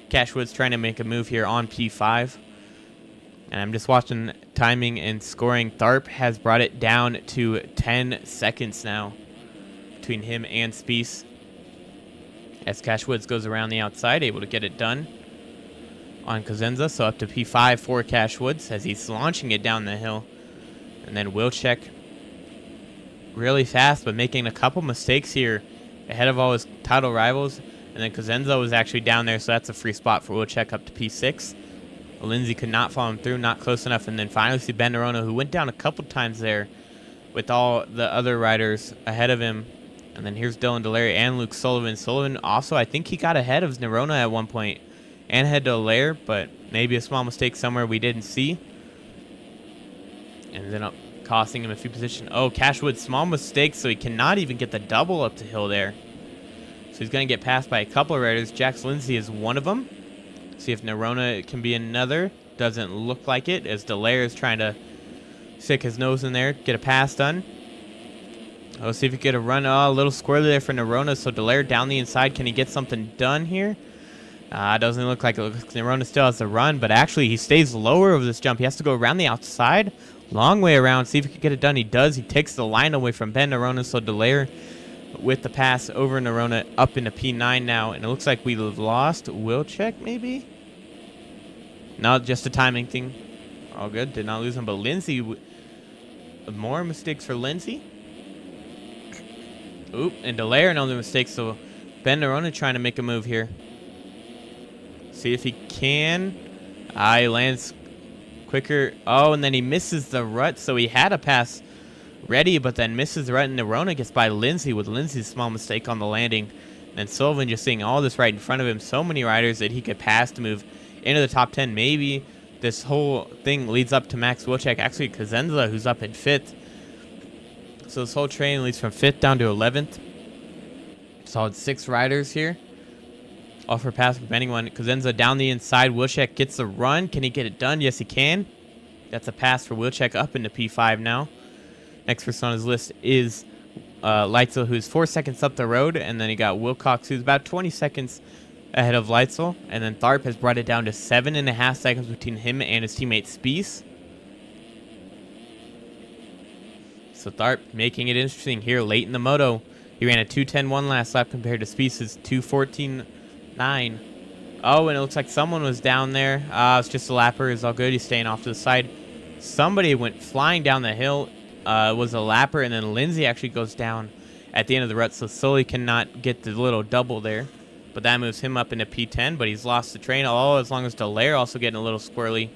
Speaker 1: Cashwood's trying to make a move here on P5. And I'm just watching timing and scoring. Tharp has brought it down to 10 seconds now between him and Spieth. As Cashwoods goes around the outside, able to get it done on Cosenza. So up to P5 for Cashwoods as he's launching it down the hill. And then Wilczek really fast, but making a couple mistakes here ahead of all his title rivals. And then Cosenza was actually down there, so that's a free spot for Wilczek up to P6. Lindsay could not follow him through, not close enough. And then finally see Ben Nerona, who went down a couple times there with all the other riders ahead of him. And then here's Dylan Delaire and Luke Sullivan. Sullivan also, I think he got ahead of Nerona at one point and had Delaire, but maybe a small mistake somewhere we didn't see. And then costing him a few positions. Oh, Cashwood, small mistake, so he cannot even get the double up the hill there. So he's going to get passed by a couple of riders. Jax Lindsay is one of them. See if Nerona can be another. Doesn't look like it, as Delaire is trying to stick his nose in there, get a pass done. Let's see if he can get a run. Oh, a little squirrely there for Nerona. So Delaire down the inside. Can he get something done here? Doesn't look like it. Looks like Nerona still has the run, but actually he stays lower over this jump. He has to go around the outside. Long way around. See if he can get it done. He does. He takes the line away from Ben Nerona. So Delaire with the pass over Nerona up into P9 now. And it looks like we lost Wilczek maybe? No, just a timing thing. All good. Did not lose him. But Lindsay, more mistakes for Lindsay. Oop, and Delaire another mistake. So Ben Nerona trying to make a move here. See if he can. He lands quicker. Oh, and then he misses the rut. So he had a pass ready, but then misses the rut. And Nerona gets by Lindsay with Lindsay's small mistake on the landing. And Sullivan just seeing all this right in front of him. So many riders that he could pass to move into the top 10. Maybe this whole thing leads up to Max Wilczek. Actually, Cosenza, who's up in 5th. So this whole train leads from 5th down to 11th. Solid 6 riders here. All for pass from anyone. Cosenza down the inside. Wilczek gets the run. Can he get it done? Yes, he can. That's a pass for Wilczek up into P5 now. Next person on his list is Leitzel, who's 4 seconds up the road. And then he got Wilcox, who's about 20 seconds ahead of Leitzel. And then Tharp has brought it down to 7.5 seconds between him and his teammate Spieth. So Tharp making it interesting here late in the moto. He ran a 2:10.1 last lap compared to Spieth's 2:14.9. Oh, and it looks like someone was down there. It's just a lapper. It's all good. He's staying off to the side. Somebody went flying down the hill. It was a lapper, and then Lindsay actually goes down at the end of the rut, so Sully cannot get the little double there. But that moves him up into P10, but he's lost the train. Oh, as long as Delaire also getting a little squirrely.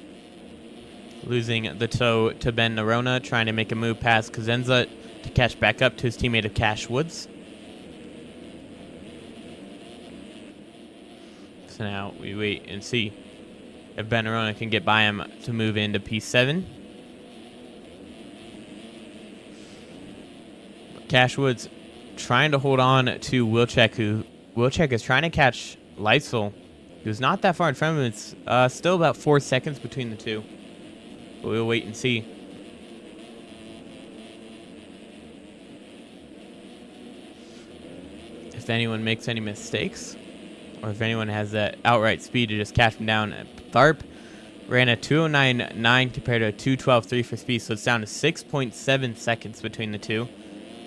Speaker 1: Losing the toe to Ben Nerona, trying to make a move past Cosenza to catch back up to his teammate of Cashwoods. So now we wait and see if Ben Nerona can get by him to move into P7. Cashwoods trying to hold on to Wilczek, who Wilczek is trying to catch Leitzel, who's not that far in front of him. It's still about 4 seconds between the two. But we'll wait and see. If anyone makes any mistakes, or if anyone has that outright speed to just catch him down. Tharp ran a 2:09.9 compared to a 2:12.3 for speed, so it's down to 6.7 seconds between the two.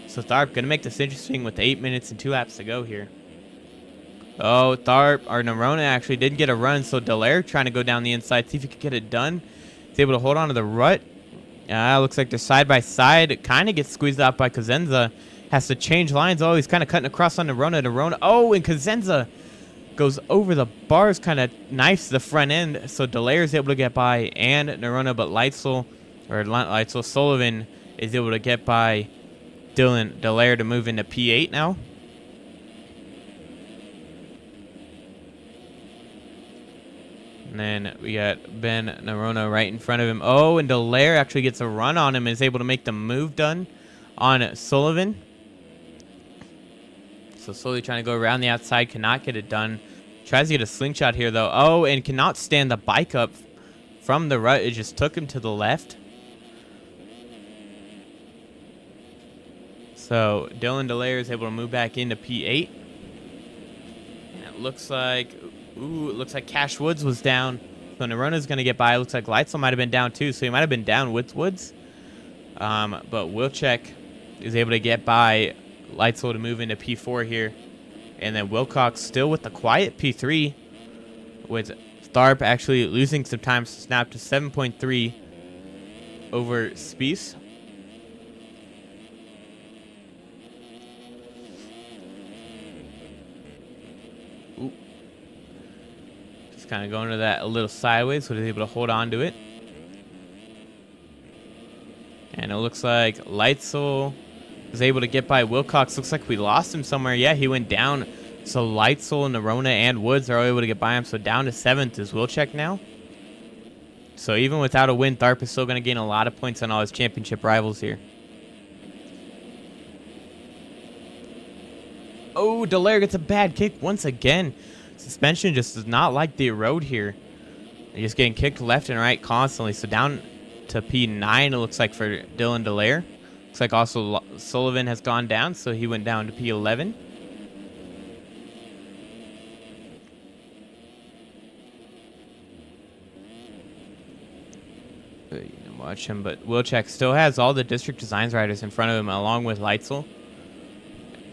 Speaker 1: So Tharp going to make this interesting with 8 minutes and 2 laps to go here. Oh, Nerona actually did get a run, so Delaire trying to go down the inside, see if he could get it done. He's able to hold on to the rut. Looks like they're side by side. It kind of gets squeezed out by Cosenza. Has to change lines. Oh, he's kind of cutting across on Nerona. Oh, and Cosenza goes over the bars, kind of knifes the front end. So Delaire is able to get by and Nerona, but Leitzel Sullivan is able to get by Dylan Delaire to move into P8 now. And then we got Ben Nerona right in front of him. Oh, and Delaire actually gets a run on him and is able to make the move done on Sullivan. So slowly trying to go around the outside. Cannot get it done. Tries to get a slingshot here, though. Oh, and cannot stand the bike up from the rut. It just took him to the left. So Dylan Delaire is able to move back into P8. And it looks like, ooh, it looks like Cash Woods was down. So Nerona's going to get by. It looks like Leitzel might have been down too. So he might have been down with Woods. But Wilczek is able to get by Leitzel to move into P4 here. And then Wilcox still with the quiet P3. With Tharp actually losing some time to snap to 7.3 over Spieth. Ooh. Just kind of going to that a little sideways, so he's able to hold on to it. And it looks like Leitzel was able to get by Wilcox. Looks like we lost him somewhere. Yeah, he went down. So Leitzel, Nerona, and Woods are all able to get by him. So down to 7th is Wilczek now. So even without a win, Tharp is still going to gain a lot of points on all his championship rivals here. Oh, Delaire gets a bad kick once again. Suspension just does not like the road here. They're just getting kicked left and right constantly. So down to P9, it looks like, for Dylan Delaire. Looks like also Sullivan has gone down, so he went down to P11. Watch him, but Wilczek still has all the District Designs riders in front of him, along with Leitzel.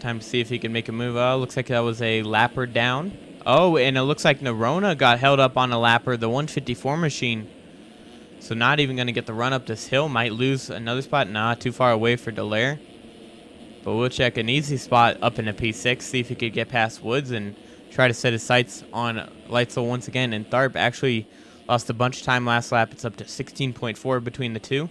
Speaker 1: Time to see if he can make a move. Looks like that was a lapper down. Oh, and it looks like Nerona got held up on a lapper, the 154 machine. So not even going to get the run up this hill. Might lose another spot. Nah, too far away for Delaire. But Wilczek an easy spot up into P6. See if he could get past Woods and try to set his sights on Leitzel once again. And Tharp actually lost a bunch of time last lap. It's up to 16.4 between the two.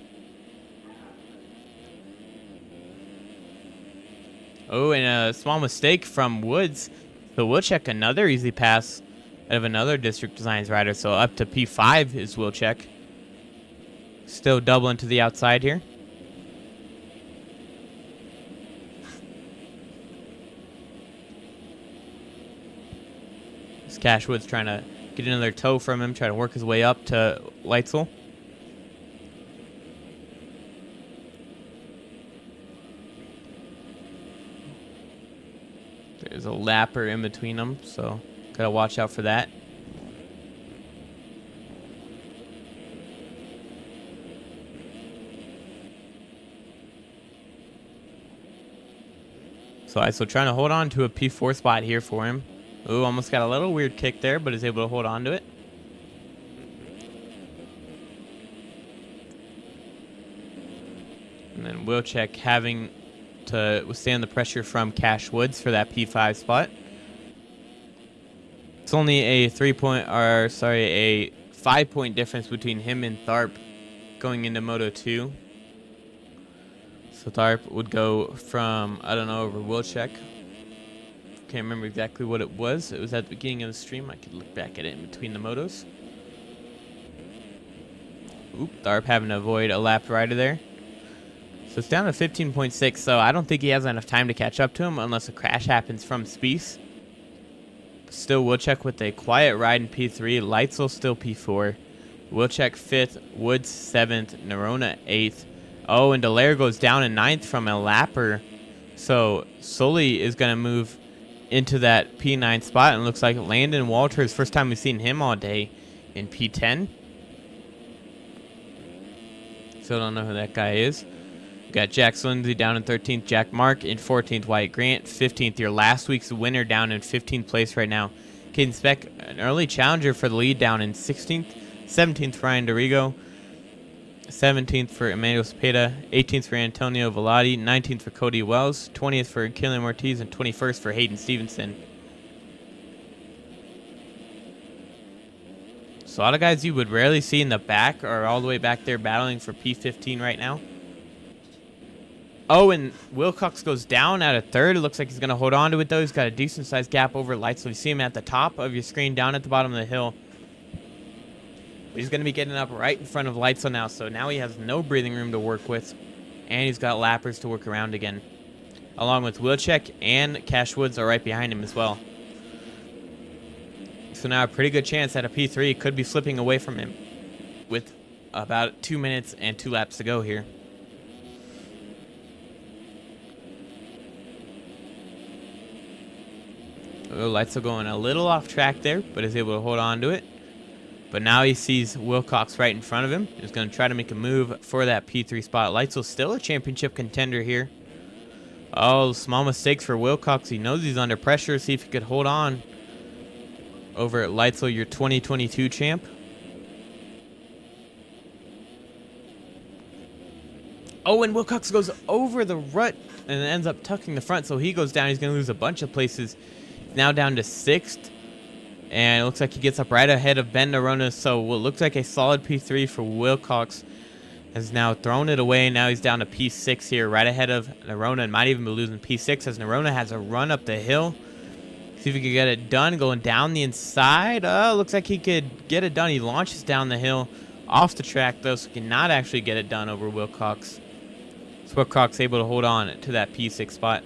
Speaker 1: Oh, and a small mistake from Woods. So Wilczek another easy pass out of another District Designs rider. So up to P5 is Wilczek. Still doubling to the outside here. This Cash Woods trying to get another toe from him, try to work his way up to Leitzel. There's a lapper in between them, so gotta watch out for that. So Leitzel trying to hold on to a P4 spot here for him. Ooh, almost got a little weird kick there, but is able to hold on to it. And then Wilczek having to withstand the pressure from Cash Woods for that P5 spot. It's only a 5-point difference between him and Tharp going into Moto 2. So Tharp would go from, I don't know, over Wilczek. Can't remember exactly what it was. It was at the beginning of the stream. I could look back at it in between the motos. Oop, Tharp having to avoid a lap rider there. So it's down to 15.6, so I don't think he has enough time to catch up to him unless a crash happens from Spieth. Still Wilczek with a quiet ride in P3. Leitzel still P4. Wilczek 5th. Woods 7th. Nerona 8th. Oh, and Delaire goes down in 9th from a lapper. So Sully is going to move into that P9 spot, and it looks like Landon Walters, first time we've seen him all day, in P10. Still don't know who that guy is. We got Jack Lindsay down in 13th, Jack Mark in 14th, Wyatt Grant 15th, your last week's winner down in 15th place right now. Caden Speck, an early challenger for the lead, down in 16th, 17th for Ryan Dorigo, 17th for Emmanuel Cepeda, 18th for Antonio Velati, 19th for Cody Wells, 20th for Killian Ortiz, and 21st for Hayden Stevenson. So a lot of guys you would rarely see in the back are all the way back there battling for P15 right now. Oh, and Wilcox goes down at a third. It looks like he's going to hold on to it, though. He's got a decent-sized gap over Lights. So you see him at the top of your screen, down at the bottom of the hill. He's going to be getting up right in front of Leitzel now, so now he has no breathing room to work with. and he's got lappers to work around again. Along with Wilczek and Cash Woods are right behind him as well. So now a pretty good chance that a P3 could be slipping away from him with about 2 minutes and 2 laps to go here. Lights are going a little off track there, but is able to hold on to it. But now he sees Wilcox right in front of him. He's going to try to make a move for that P3 spot. Leitzel still a championship contender here. Oh, small mistakes for Wilcox. He knows he's under pressure. See if he could hold on over at Leitzel, your 2022 champ. Oh, and Wilcox goes over the rut and ends up tucking the front, so he goes down. He's going to lose a bunch of places. Now down to 6th, and it looks like he gets up right ahead of Ben Nerona. So what looks like a solid P3 for Wilcox has now thrown it away. Now he's down to P6 here, right ahead of Nerona, and might even be losing P6 as Nerona has a run up the hill. See if he can get it done, going down the inside. Looks like he could get it done. He launches down the hill off the track though, so cannot actually get it done over Wilcox. So Wilcox able to hold on to that P6 spot.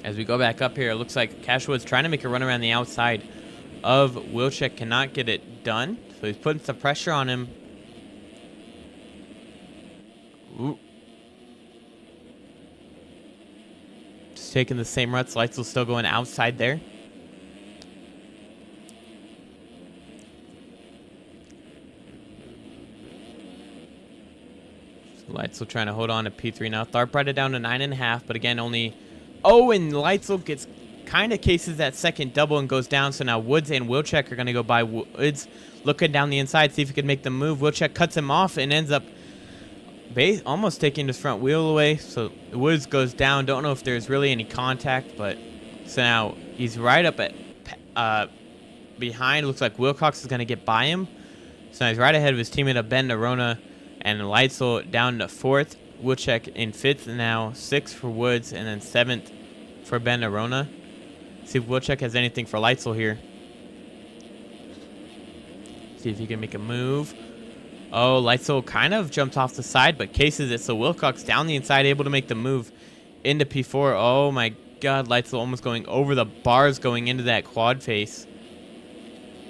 Speaker 1: As we go back up here, it looks like Cashwood's trying to make a run around the outside of Wilczek, cannot get it done. So he's putting some pressure on him. Ooh. Just taking the same ruts. Leitzel still going outside there. So Leitzel trying to hold on to P3 now. Tharp brought it down to 9.5, but again, only... Oh, and Leitzel gets kind of cases that second double and goes down. So now Woods and Wilczek are going to go by. Woods looking down the inside, see if he can make the move. Wilczek cuts him off and ends up almost taking his front wheel away. So Woods goes down. Don't know if there's really any contact, but so now he's right up at behind. Looks like Wilcox is going to get by him. So now he's right ahead of his teammate Ben Nerona, and Leitzel down to 4th. Wilczek in 5th now, 6th for Woods, and then 7th for Ben Nerona. See if Wilczek has anything for Leitzel here. See if he can make a move. Oh, Leitzel kind of jumps off the side, but cases it. So Wilcox down the inside, able to make the move into P4. Oh my God, Leitzel almost going over the bars going into that quad face.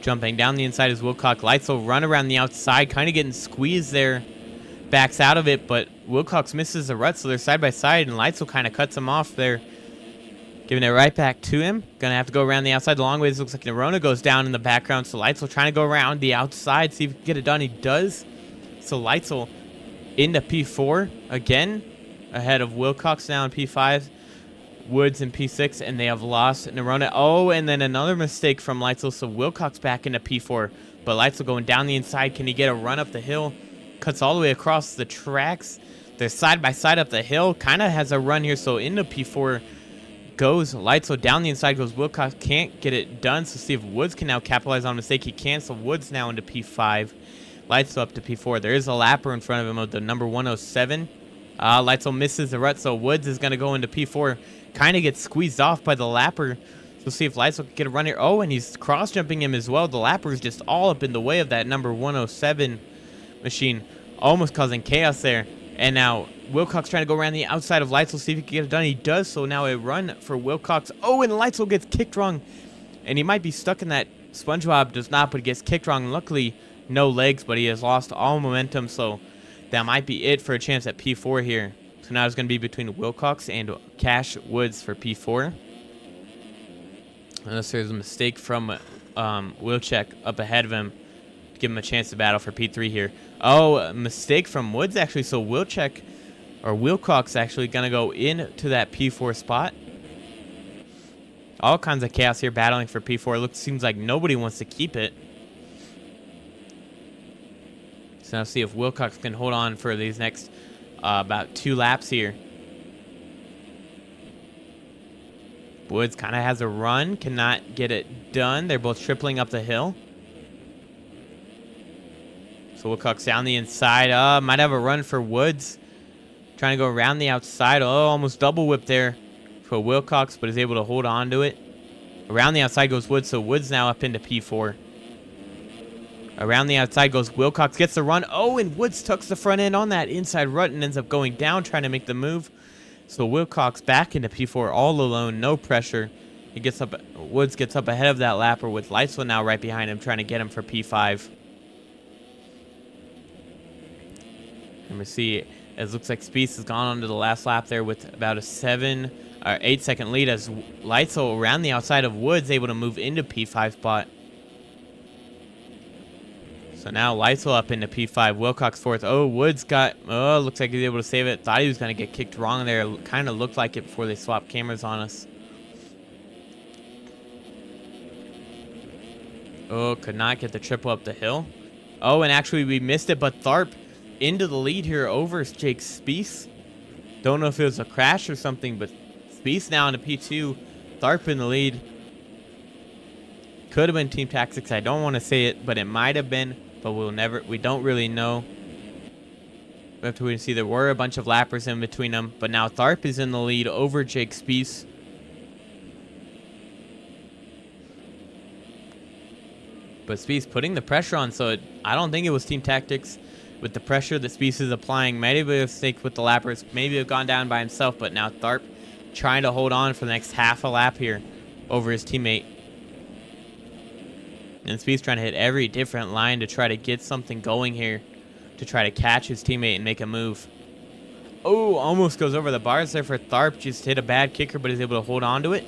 Speaker 1: Jumping down the inside is Wilcox. Leitzel run around the outside, kind of getting squeezed there. Backs out of it, but Wilcox misses the rut, so they're side by side, and Leitzel kind of cuts him off there, giving it right back to him. Gonna have to go around the outside the long way. This looks like Nerona goes down in the background, so Leitzel trying to go around the outside, see if he can get it done. He does. So Leitzel into P4 again, ahead of Wilcox now in P5, Woods in P6, and they have lost Nerona. Oh, and then another mistake from Leitzel, so Wilcox back into P4, but Leitzel going down the inside. Can he get a run up the hill? Cuts all the way across the tracks. They're side by side up the hill. Kind of has a run here, so into P4 goes Leitzel. Down the inside goes Wilcox. Can't get it done, so see if Woods can now capitalize on a mistake. He can, so Woods now into P5. Leitzel up to P4. There is a lapper in front of him of the number 107. Leitzel misses the rut, so Woods is going to go into P4. Kind of gets squeezed off by the lapper. So see if Leitzel can get a run here. Oh, and he's cross-jumping him as well. The lapper is just all up in the way of that number 107 machine, almost causing chaos there. And now Wilcox trying to go around the outside of Leitzel, see if he can get it done. He does, so now a run for Wilcox. Oh, and Leitzel gets kicked wrong, and he might be stuck in that. SpongeBob does not, but he gets kicked wrong. Luckily, no legs, but he has lost all momentum, so that might be it for a chance at P4 here. So now it's going to be between Wilcox and Cash Woods for P4. Unless there's a mistake from Wilczek up ahead of him, give him a chance to battle for P3 here. Oh, a mistake from Woods actually. So Wilcox actually gonna go into that P4 spot. All kinds of chaos here battling for P4. Seems like nobody wants to keep it. So now see if Wilcox can hold on for these next about 2 laps here. Woods kind of has a run, cannot get it done. They're both tripling up the hill. So Wilcox down the inside. Might have a run for Woods. Trying to go around the outside. Oh, almost double whip there for Wilcox, but is able to hold on to it. Around the outside goes Woods, so Woods now up into P4. Around the outside goes Wilcox, gets the run. Oh, and Woods tucks the front end on that inside rut and ends up going down, trying to make the move. So Wilcox back into P4 all alone, no pressure. He gets up. Woods gets up ahead of that lapper with Lightsville now right behind him, trying to get him for P5. And we see it looks like Spieth has gone on to the last lap there with about a 7 or 8 second lead as Lightsville around the outside of Woods able to move into P5 spot. So now Lightsville up into P5, Wilcox fourth. Oh, Woods looks like he's able to save it. Thought he was going to get kicked wrong there. Kind of looked like it before they swapped cameras on us. Oh, could not get the triple up the hill. Oh, and actually we missed it, but Tharp into the lead here over Jake Spieth. Don't know if it was a crash or something, but Spieth now into P2. Tharp in the lead. Could have been team tactics. I don't want to say it, but it might have been. But we don't really know. We have to wait and see. There were a bunch of lappers in between them, but now Tharp is in the lead over Jake Spieth. But Spieth putting the pressure on, so I don't think it was team tactics. With the pressure that Spieth is applying, maybe a mistake with the lappers, maybe have gone down by himself, but now Tharp trying to hold on for the next half a lap here over his teammate. And Spieth's trying to hit every different line to try to get something going here, to try to catch his teammate and make a move. Oh, almost goes over the bars there for Tharp. Just hit a bad kicker, but is able to hold on to it.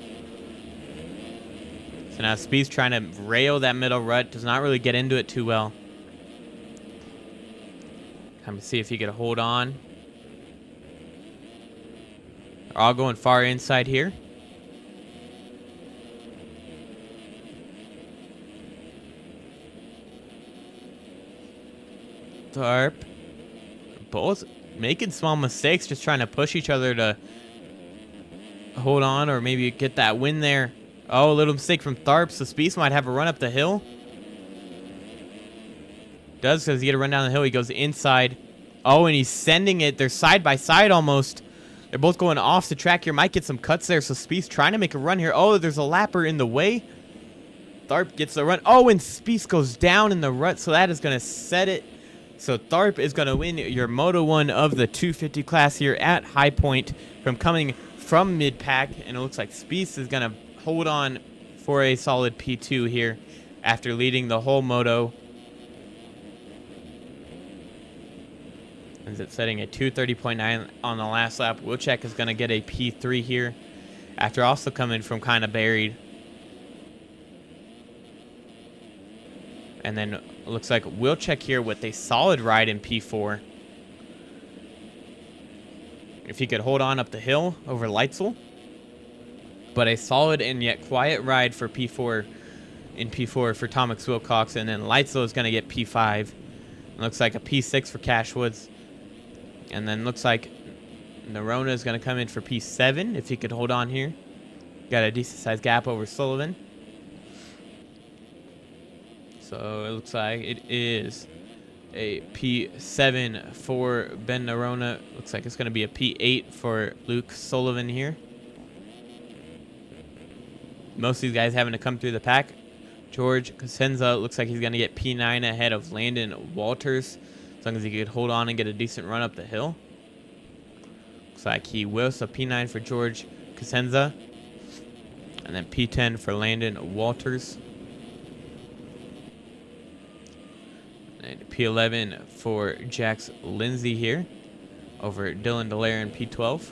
Speaker 1: So now Spieth's trying to rail that middle rut. Does not really get into it too well. Time to see if he can hold on. They're all going far inside here. Tharp. Both making small mistakes, just trying to push each other to hold on or maybe get that win there. Oh, a little mistake from Tharp, so Spieth might have a run up the hill. Does, because he get a run down the hill. He goes inside. Oh, and he's sending it. They're side by side almost. They're both going off the track here. Might get some cuts there, so Spieth trying to make a run here. Oh, there's a lapper in the way. Tharp gets the run. Oh, and Spieth goes down in the rut, so that is going to set it. So Tharp is going to win your Moto 1 of the 250 class here at High Point from coming from mid-pack. And it looks like Spieth is going to hold on for a solid P2 here after leading the whole Moto. Ends up setting a 2:30.9 on the last lap. Wilczek is going to get a P3 here after also coming from kind of buried. And then it looks like Wilczek here with a solid ride in P4. If he could hold on up the hill over Lightsville. But a solid and yet quiet ride for P4 in P4 for Thomas Wilcox. And then Lightsville is going to get P5. It looks like a P6 for Cash Woods. And then looks like Nerona is going to come in for P7 if he could hold on here. Got a decent sized gap over Sullivan. So it looks like it is a P7 for Ben Nerona. Looks like it's going to be a P8 for Luke Sullivan here. Most of these guys having to come through the pack. George Cosenza looks like he's going to get P9 ahead of Landon Walters. As long as he could hold on and get a decent run up the hill. Looks like he will. So P9 for George Cosenza. And then P10 for Landon Walters. And P11 for Jax Lindsay here over Dylan Dallaire in P12.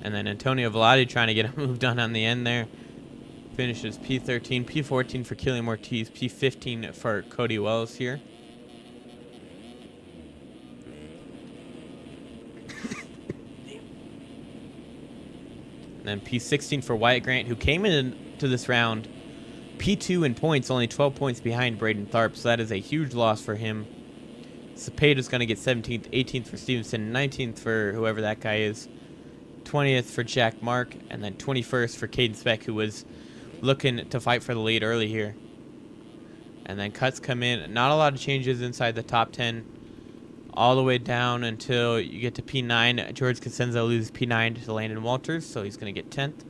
Speaker 1: And then Antonio Velati trying to get a move done on the end there. Finishes P13, P14 for Killian Ortiz, P15 for Cody Wells here. And then P16 for Wyatt Grant, who came into this round P2 in points, only 12 points behind Braden Tharp, so that is a huge loss for him. Cepeda's going to get 17th, 18th for Stevenson, 19th for whoever that guy is, 20th for Jack Mark, and then 21st for Caden Speck, who was looking to fight for the lead early here. And then cuts come in. Not a lot of changes inside the top 10. All the way down until you get to P9. George Cosenza loses P9 to Landon Walters, so he's going to get 10th.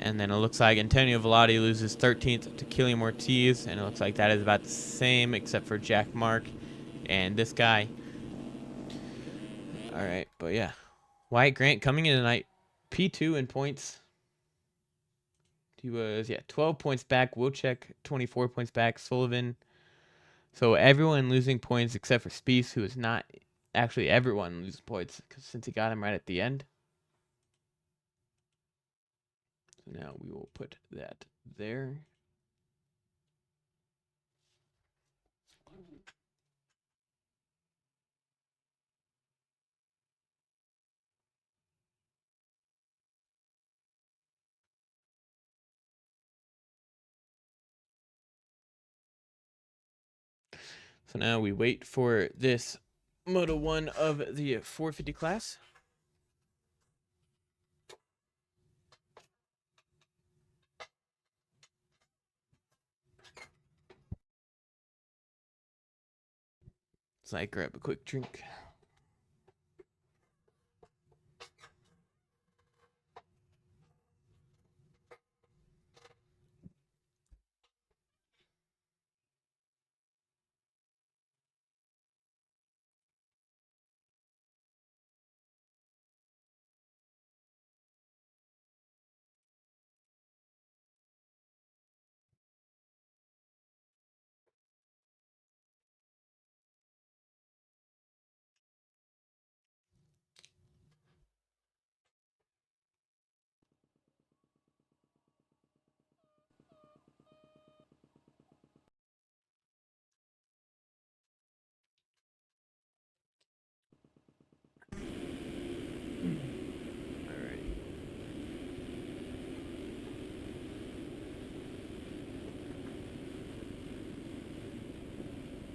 Speaker 1: And then it looks like Antonio Vellotti loses 13th to Killian Ortiz, and it looks like that is about the same except for Jack Mark and this guy. All right, but yeah. Wyatt Grant coming in tonight, P2 in points. He was, 12 points back. Wilczek, 24 points back. Sullivan. So everyone losing points except for Spieth, who is not actually everyone losing points since he got him right at the end. So now we will put that there. So now we wait for this Moto 1 of the 450 class. So I grab a quick drink.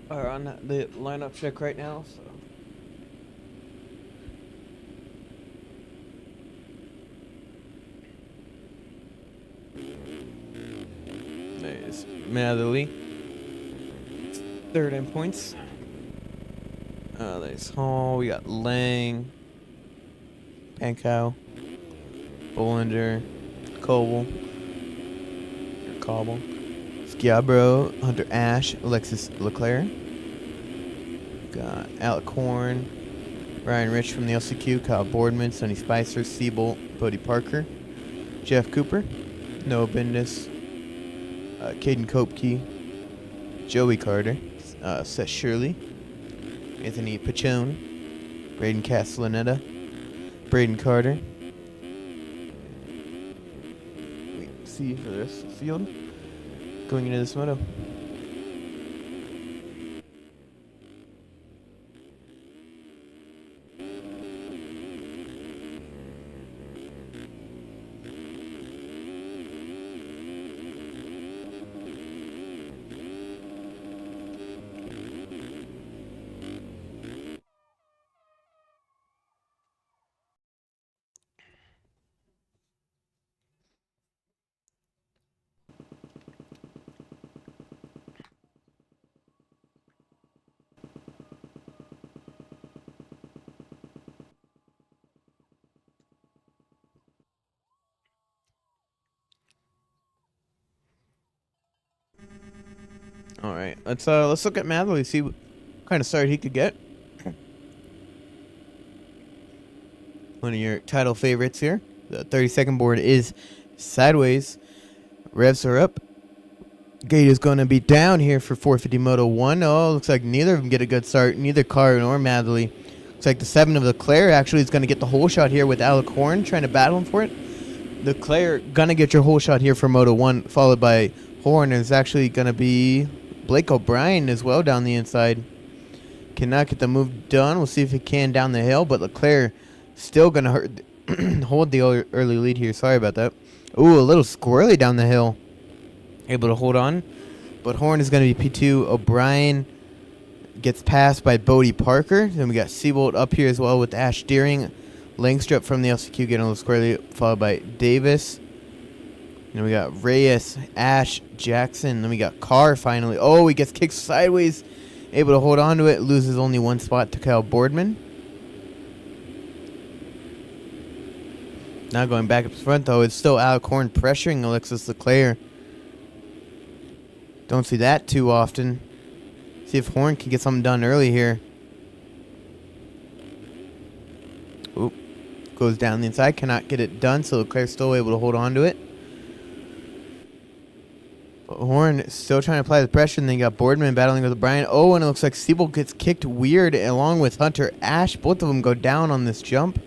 Speaker 1: Are on the lineup check right now, so there's Matherly, third in points. There's Hall. We got Lang, Pankow, Bollinger, Cobble, Schiabro, Hunter Ash, Alexis Leclerc. Got Alec Horn, Ryan Rich from the LCQ, Kyle Boardman, Sonny Spicer, Siebold, Bodie Parker, Jeff Cooper, Noah Bendis, Caden Kopke, Joey Carter, Seth Shirley, Anthony Pachone, Braden Castellaneta, Braden Carter. Wait, see for the rest of the field going into this moto. All right, let's look at Matherly, see what kind of start he could get. One of your title favorites here. The 32nd board is sideways. Revs are up. Gate is going to be down here for 450 Moto 1. Oh, looks like neither of them get a good start. Neither Carr nor Matherly. Looks like the 7 of Leclerc actually is going to get the whole shot here with Alec Horn trying to battle him for it. Leclerc going to get your whole shot here for Moto 1, followed by Horn. Is actually going to be Blake O'Brien as well down the inside. Cannot get the move done. We'll see if he can down the hill, but Leclerc still going to hold the early lead here. Sorry about that. Ooh, a little squirrely down the hill. Able to hold on. But Horn is going to be P2. O'Brien gets passed by Bodie Parker. Then we got Siebold up here as well with Ash Deering. Langstrup from the LCQ getting a little squirrely, followed by Davis. Then we got Reyes, Ash, Jackson. Then we got Carr finally. Oh, he gets kicked sideways. Able to hold on to it. Loses only one spot to Kyle Boardman.
Speaker 2: Now going back up front, though, it's still Alcorn pressuring Alexis Leclerc. Don't see that too often. See if Horn can get something done early here. Oop. Goes down the inside. Cannot get it done, so Leclerc's still able to hold on to it. But Horn still trying to apply the pressure, and then you got Boardman battling with O'Brien. Oh, and it looks like Siebel gets kicked weird along with Hunter Ash. Both of them go down on this jump.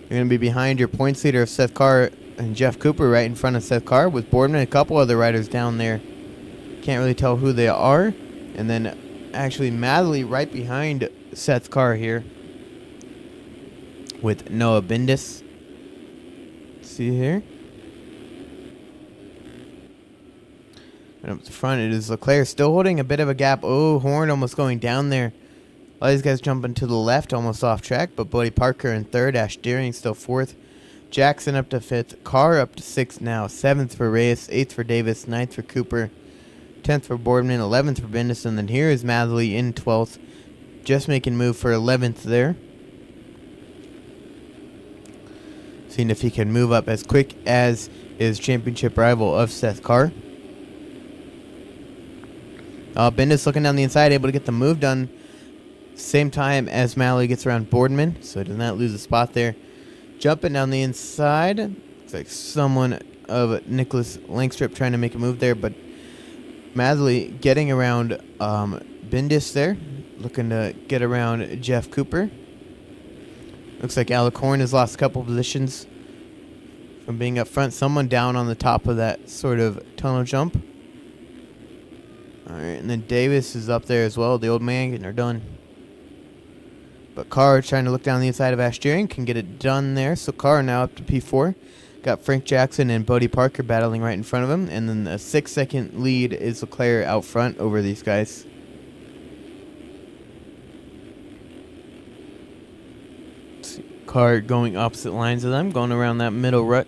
Speaker 2: You're going to be behind your points leader of Seth Carr and Jeff Cooper, right in front of Seth Carr, with Boardman and a couple other riders down there. Can't really tell who they are. And then actually Madley right behind Seth Carr here with Noah Bindis. See here. And up the front, it is Leclerc still holding a bit of a gap. Oh, Horn almost going down there. All these guys jumping to the left, almost off track. But Bodie Parker in third. Ash Deering still fourth. Jackson up to fifth. Carr up to sixth now. Seventh for Reyes. Eighth for Davis. Ninth for Cooper. 10th for Boardman. 11th for Bindis. And then here is Madley in 12th. Just making move for 11th there. Seeing if he can move up as quick as his championship rival of Seth Carr. Bindis looking down the inside, able to get the move done. Same time as Madley gets around Boardman, so he does not lose a spot there. Jumping down the inside. Looks like someone of Nicholas Langstrip trying to make a move there, but Madley getting around Bindis there. Looking to get around Jeff Cooper. Looks like Alicorn has lost a couple positions from being up front. Someone down on the top of that sort of tunnel jump. Alright, and then Davis is up there as well. The old man getting her done. But Carr trying to look down the inside of Ash Deering. Can get it done there. So Carr now up to P4. Got Frank Jackson and Bodie Parker battling right in front of him. And then the 6-second lead is Leclerc out front over these guys. Carr going opposite lines of them. Going around that middle rut.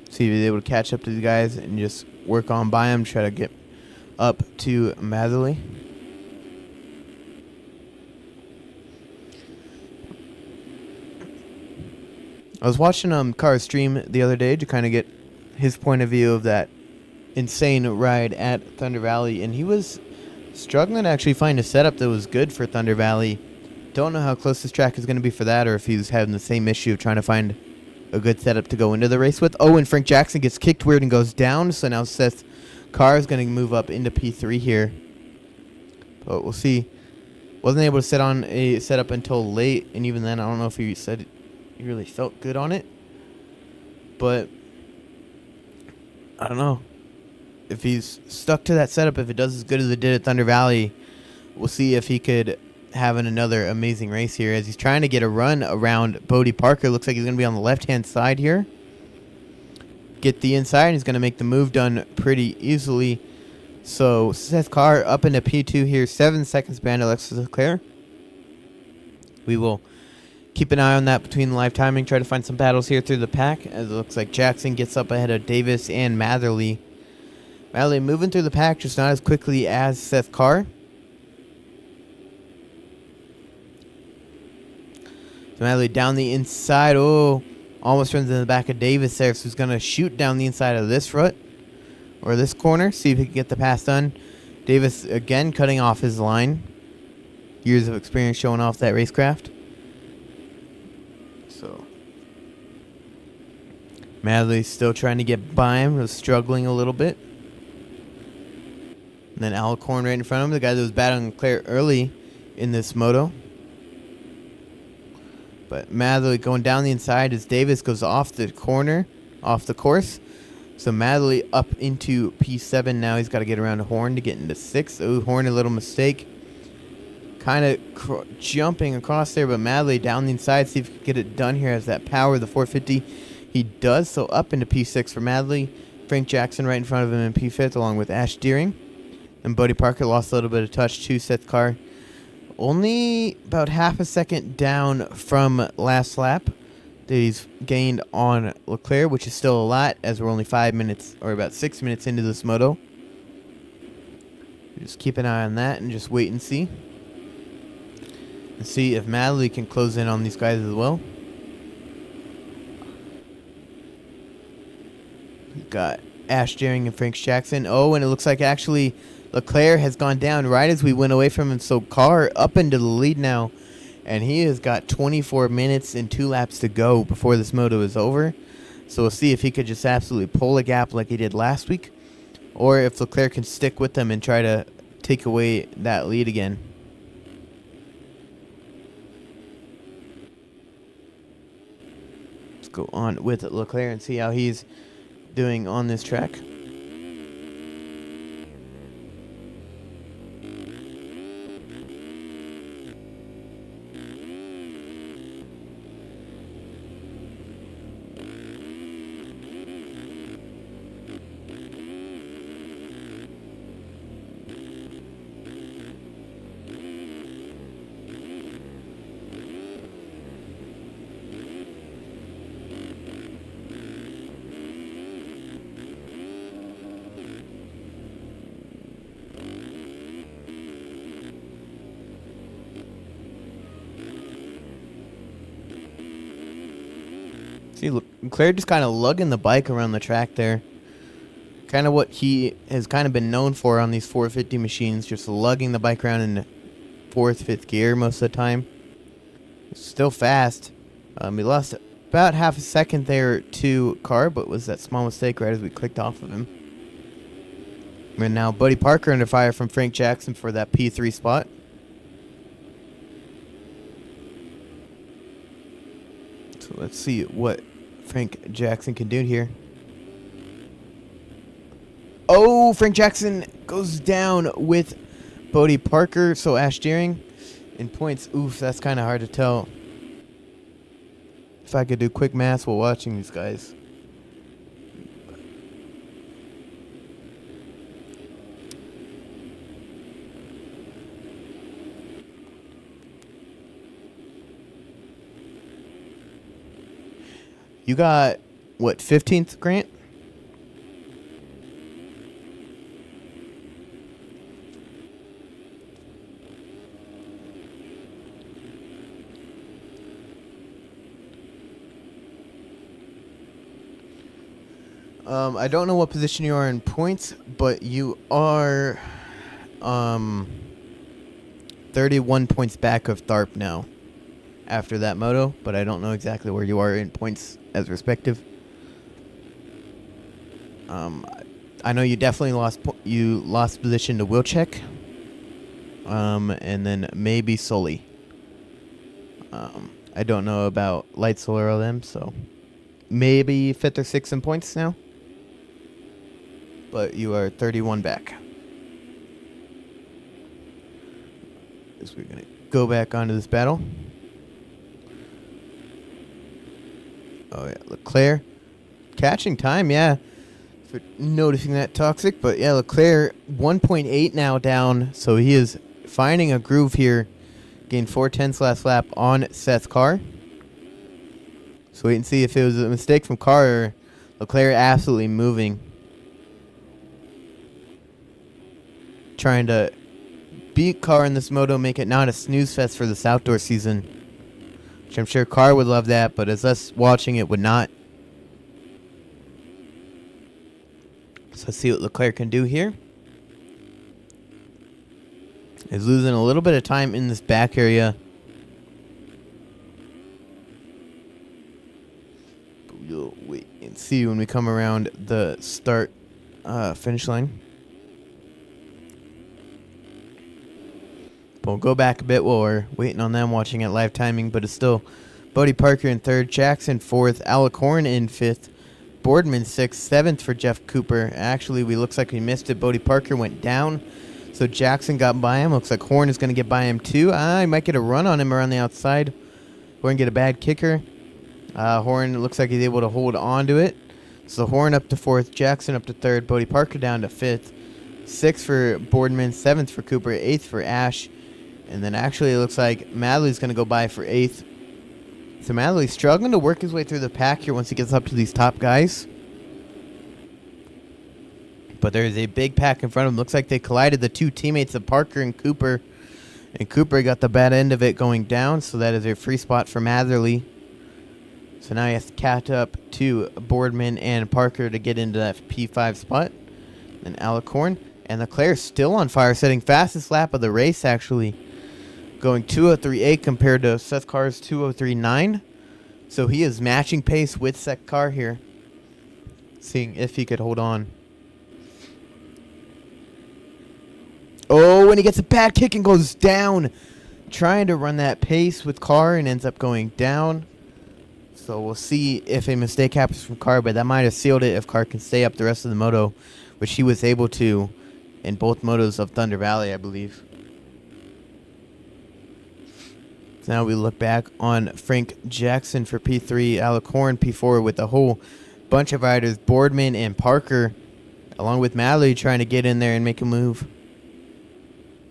Speaker 2: See if he's able to catch up to these guys and just work on by him. Try to get up to Madley. I was watching Carr's stream the other day to kind of get his point of view of that insane ride at Thunder Valley, and he was struggling to actually find a setup that was good for Thunder Valley. Don't know how close this track is going to be for that, or if he was having the same issue of trying to find a good setup to go into the race with. Oh, and Frank Jackson gets kicked weird and goes down, so now Seth Carr is going to move up into P3 here. But we'll see. Wasn't able to set on a setup until late, and even then, I don't know if he said he really felt good on it. But I don't know. If he's stuck to that setup, if it does as good as it did at Thunder Valley, we'll see if he could have another amazing race here as he's trying to get a run around Bodie Parker. Looks like he's going to be on the left-hand side here. Get the inside, and he's going to make the move done pretty easily. So Seth Carr up into P2 here. 7 seconds behind Alexis Leclerc. We will keep an eye on that between the live timing. Try to find some battles here through the pack as it looks like Jackson gets up ahead of Davis and Matherly. Matherly moving through the pack, just not as quickly as Seth Carr. So Matherly down the inside. Oh, almost runs in the back of Davis there. So he's going to shoot down the inside of this rut or this corner. See if he can get the pass done. Davis again cutting off his line. Years of experience showing off that racecraft. So Matherly still trying to get by him. Was struggling a little bit. And then Alicorn right in front of him. The guy that was battling Leclerc early in this moto. But Matherly going down the inside as Davis goes off the corner, off the course. So Matherly up into P7 now. He's got to get around Horn to get into 6th. Oh, Horn, a little mistake. Kind of jumping across there, but Matherly down the inside. See if he can get it done here. Has that power, the 450. He does, so up into P6 for Matherly. Frank Jackson right in front of him in P5th along with Ash Deering. And Bodie Parker lost a little bit of touch to Seth Carr. Only about half a second down from last lap that he's gained on Leclerc, which is still a lot as we're only 5 minutes or about 6 minutes into this moto. Just keep an eye on that and just wait and see. And see if Madley can close in on these guys as well. We've got Ash Daring and Frank Jackson. Oh, and it looks like actually Leclerc has gone down right as we went away from him. So Carr up into the lead now. And he has got 24 minutes and 2 laps to go before this moto is over. So we'll see if he could just absolutely pull a gap like he did last week. Or if Leclerc can stick with them and try to take away that lead again. Let's go on with Leclerc and see how he's doing on this track. See, Leclerc just kind of lugging the bike around the track there. Kind of what he has kind of been known for on these 450 machines, just lugging the bike around in 4th, 5th gear most of the time. Still fast. He lost about half a second there to Carr, but was that small mistake right as we clicked off of him. And now Buddy Parker under fire from Frank Jackson for that P3 spot. So let's see what Frank Jackson can do here. Oh, Frank Jackson goes down with Bodie Parker. So Ash Deering in points. Oof, that's kind of hard to tell. If I could do quick math while watching these guys. You got, what, 15th, Grant? I don't know what position you are in points, but you are 31 points back of Tharp now after that moto, but I don't know exactly where you are in points as respective. I know you definitely lost position to Wilczek, and then maybe Sully. I don't know about Light Solar or them, so maybe 5th or 6th in points now. But you are 31 back. As we're going to go back onto this battle. Oh, yeah, Leclerc. Catching time, yeah. For noticing that toxic. But, yeah, Leclerc 1.8 now down. So he is finding a groove here. Gained 4/10 last lap on Seth's car. So wait and see if it was a mistake from Carr or Leclerc absolutely moving. Trying to beat Carr in this moto, make it not a snooze fest for this outdoor season. Which I'm sure Carr would love that, but as us watching it would not. So let's see what Leclerc can do here. He's losing a little bit of time in this back area. But we'll wait and see when we come around the start finish line. We'll go back a bit while we're waiting on them, watching at live timing, but it's still Bodie Parker in 3rd, Jackson 4th, Alec Horn in 5th, Boardman 6th, 7th for Jeff Cooper. Actually, looks like we missed it. Bodie Parker went down, so Jackson got by him. Looks like Horn is going to get by him too. He might get a run on him around the outside. Horn get a bad kicker. Horn looks like he's able to hold on to it. So Horn up to 4th, Jackson up to 3rd, Bodie Parker down to 5th, 6th for Boardman, 7th for Cooper, 8th for Ash. And then actually it looks like Madley's going to go by for 8th. So Madley's struggling to work his way through the pack here once he gets up to these top guys. But there's a big pack in front of him. Looks like they collided, the two teammates of Parker and Cooper. And Cooper got the bad end of it going down, so that is a free spot for Matherly. So now he has to catch up to Boardman and Parker to get into that P5 spot. And Alicorn and Leclerc still on fire, setting fastest lap of the race, actually. Going 2:03.8 compared to Seth Carr's 2:03.9. So he is matching pace with Seth Carr here. Seeing if he could hold on. Oh, and he gets a bad kick and goes down. Trying to run that pace with Carr and ends up going down. So we'll see if a mistake happens from Carr, but that might have sealed it if Carr can stay up the rest of the moto, which he was able to in both motos of Thunder Valley, I believe. So now we look back on Frank Jackson for P3, Alicorn P4 with a whole bunch of riders, Boardman and Parker, along with Mallory trying to get in there and make a move.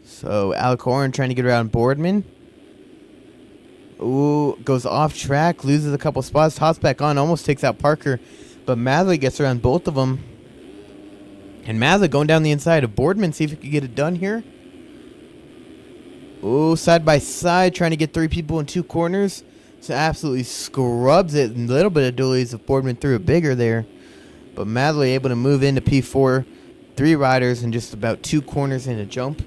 Speaker 2: So Alicorn trying to get around Boardman. Ooh, goes off track, loses a couple spots, hops back on, almost takes out Parker, but Matherly gets around both of them. And Matherly going down the inside of Boardman, see if he can get it done here. Ooh, side by side, trying to get three people in two corners. So absolutely scrubs it. A little bit of dualies if Boardman threw it bigger there. But Matherly able to move into P4. Three riders in just about two corners in a jump.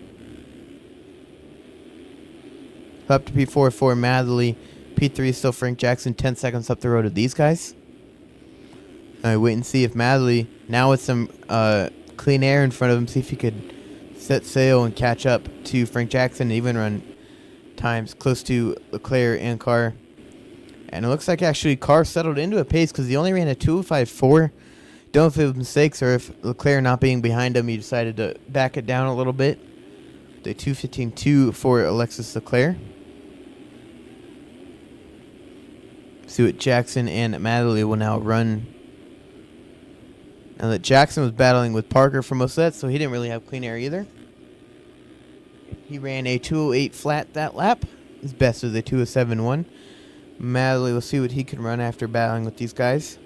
Speaker 2: Up to P4 for Matherly. P3 is still Frank Jackson, 10 seconds up the road of these guys. All right, wait and see if Matherly, now with some clean air in front of him, see if he could set sail and catch up to Frank Jackson and even run times close to Leclerc and Carr. And it looks like actually Carr settled into a pace because he only ran a 2:05.4. Don't know if it was mistakes or if Leclerc not being behind him, he decided to back it down a little bit. The 2:15.2 for Alexis Leclerc. See what Jackson and Matherly will now run. Now that Jackson was battling with Parker for most of that, so he didn't really have clean air either. He ran a 2:08 flat that lap. His best was a 2:07.1. Matherly, we'll see what he can run after battling with these guys.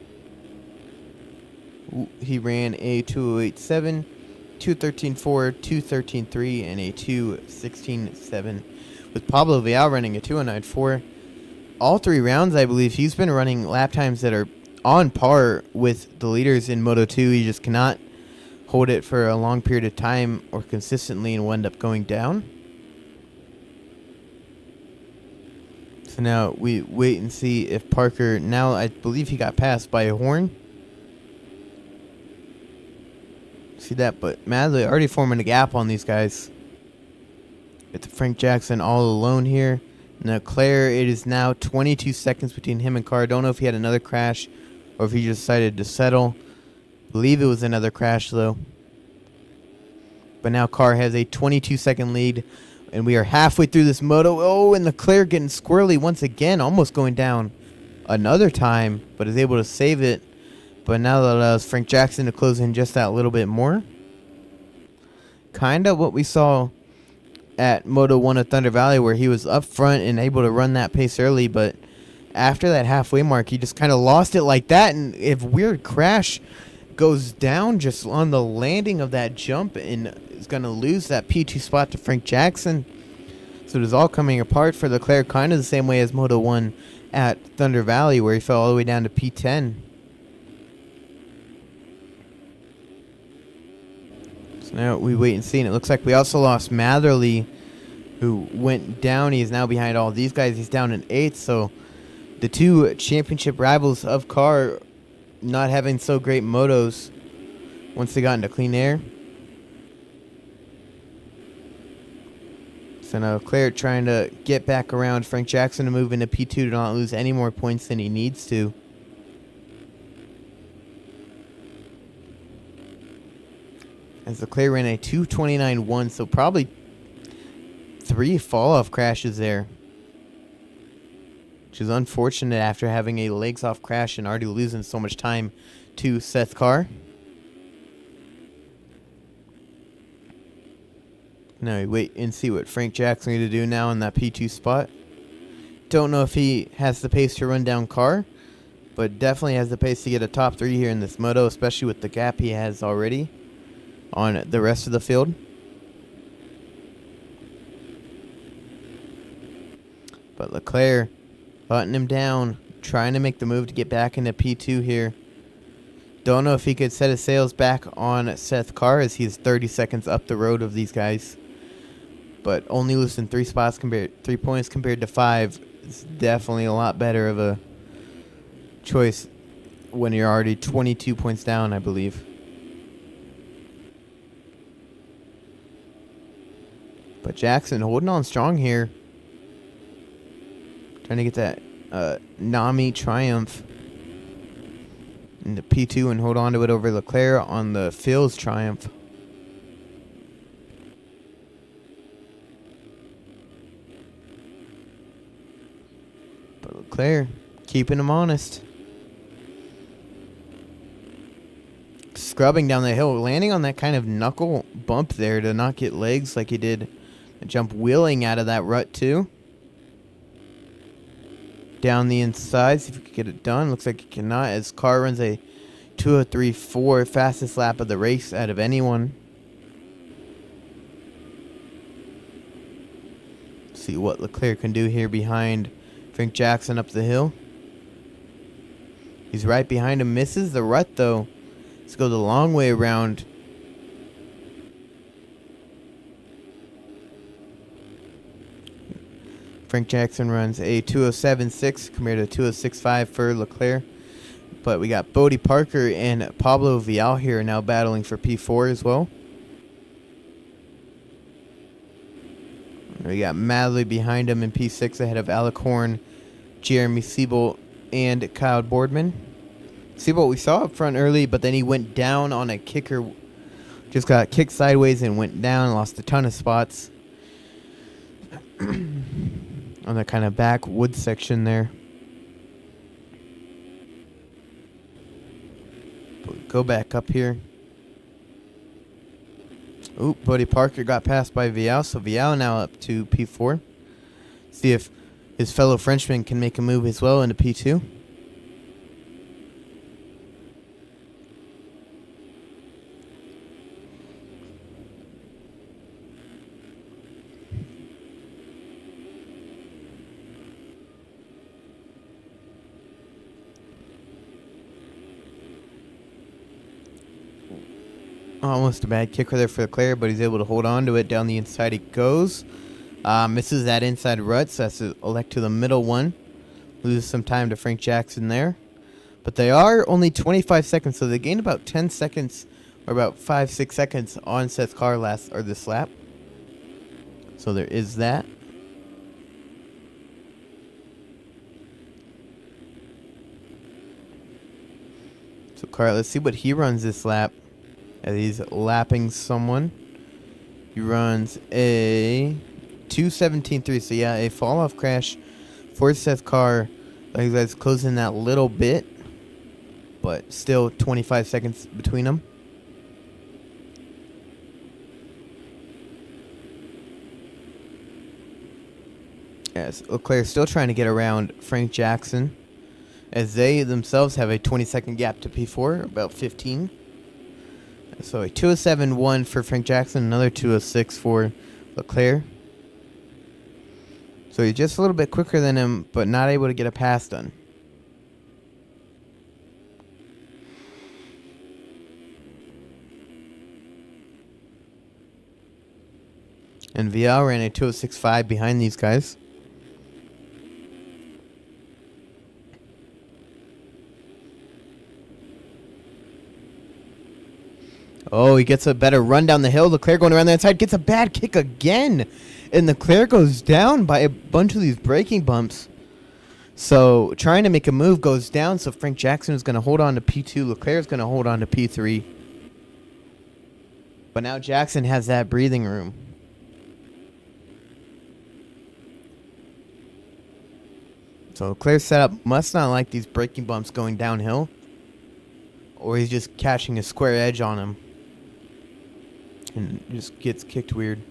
Speaker 2: Ooh, he ran a 2:08.7, 2:13.4, 2:13.3, and a 2:16.7. With Pablo Vial running a 2:09.4. All three rounds, I believe, he's been running lap times that are on par with the leaders in Moto 2. He just cannot hold it for a long period of time or consistently and will end up going down. So now we wait and see if Parker, now I believe he got passed by a horn. See that, but Matherly already forming a gap on these guys. It's Frank Jackson all alone here. Now Leclerc, it is now 22 seconds between him and Carr. Don't know if he had another crash or if he just decided to settle. Believe it was another crash though. But now Carr has a 22-second lead, and we are halfway through this moto. Oh, and Leclerc getting squirrely once again, almost going down another time, but is able to save it. But now that allows Frank Jackson to close in just that little bit more. Kind of what we saw at Moto 1 at Thunder Valley, where he was up front and able to run that pace early, but after that halfway mark, he just kind of lost it like that, and if weird crash goes down just on the landing of that jump and is going to lose that P2 spot to Frank Jackson. So it is all coming apart for Leclerc, kind of the same way as Moto 1 at Thunder Valley, where he fell all the way down to P10. So now we wait and see, and it looks like we also lost Matherly, who went down. He is now behind all these guys. He's down in 8th, so the two championship rivals of Carr not having so great motos once they got into clean air. So now Leclerc trying to get back around Frank Jackson to move into P2 to not lose any more points than he needs to. As Leclerc ran a 2:29.1, so probably 3 fall-off crashes there, which is unfortunate after having a legs-off crash and already losing so much time to Seth Carr. Now we wait and see what Frank Jackson going to do now in that P2 spot. Don't know if he has the pace to run down Carr, but definitely has the pace to get a top 3 here in this moto, especially with the gap he has already on the rest of the field. But Leclerc hunting him down, trying to make the move to get back into P2 here. Don't know if he could set his sails back on Seth Carr as he's 30 seconds up the road of these guys. But only losing 3 points compared to 5 is definitely a lot better of a choice when you're already 22 points down, I believe. But Jackson holding on strong here. Trying to get that Nami triumph into P2 and hold on to it over Leclerc on the Phil's triumph. But Leclerc keeping him honest. Scrubbing down the hill, landing on that kind of knuckle bump there to not get legs like he did. A jump wheeling out of that rut too. Down the inside, see if we can get it done. Looks like he cannot as Carr runs a 2:03.4, fastest lap of the race out of anyone. See what Leclerc can do here behind Frank Jackson up the hill. He's right behind him, misses the rut though. Let's go the long way around. Frank Jackson runs a 2:07.6 compared to 2:06.5 for Leclerc. But we got Bodie Parker and Pablo Vial here now battling for P4 as well. We got Madley behind him in P6 ahead of Alec Horn, Jeremy Siebold, and Kyle Boardman. Siebold we saw up front early, but then he went down on a kicker. Just got kicked sideways and went down, lost a ton of spots. On the kind of back wood section there. Go back up here. Oop, Bodie Parker got passed by Vial, so Vial now up to P4. See if his fellow Frenchman can make a move as well into P2. Almost a bad kicker there for Leclerc, but he's able to hold on to it. Down the inside he goes. Misses that inside rut, so has to elect to the middle one. Loses some time to Frank Jackson there. But they are only 25 seconds, so they gained about 10 seconds, or about 5-6 seconds on Seth Carr this lap. So there is that. So Carr, let's see what he runs this lap. As he's lapping someone. He runs a 2:17.3. So yeah, a fall off crash for Seth Carr. Like you guys closing that little bit, but still 25 seconds between them. Yes, Leclerc still trying to get around Frank Jackson, as they themselves have a 20-second gap to P4, about 15. So a 2:07.1 for Frank Jackson, another 2:06 for Leclerc. So he's just a little bit quicker than him, but not able to get a pass done. And Vial ran a 2:06.5 behind these guys. Oh, he gets a better run down the hill. Leclerc going around the inside. Gets a bad kick again. And Leclerc goes down by a bunch of these braking bumps. So trying to make a move goes down. So Frank Jackson is going to hold on to P2. Leclerc is going to hold on to P3. But now Jackson has that breathing room. So Leclerc's setup must not like these braking bumps going downhill. Or he's just catching a square edge on him. And just gets kicked weird.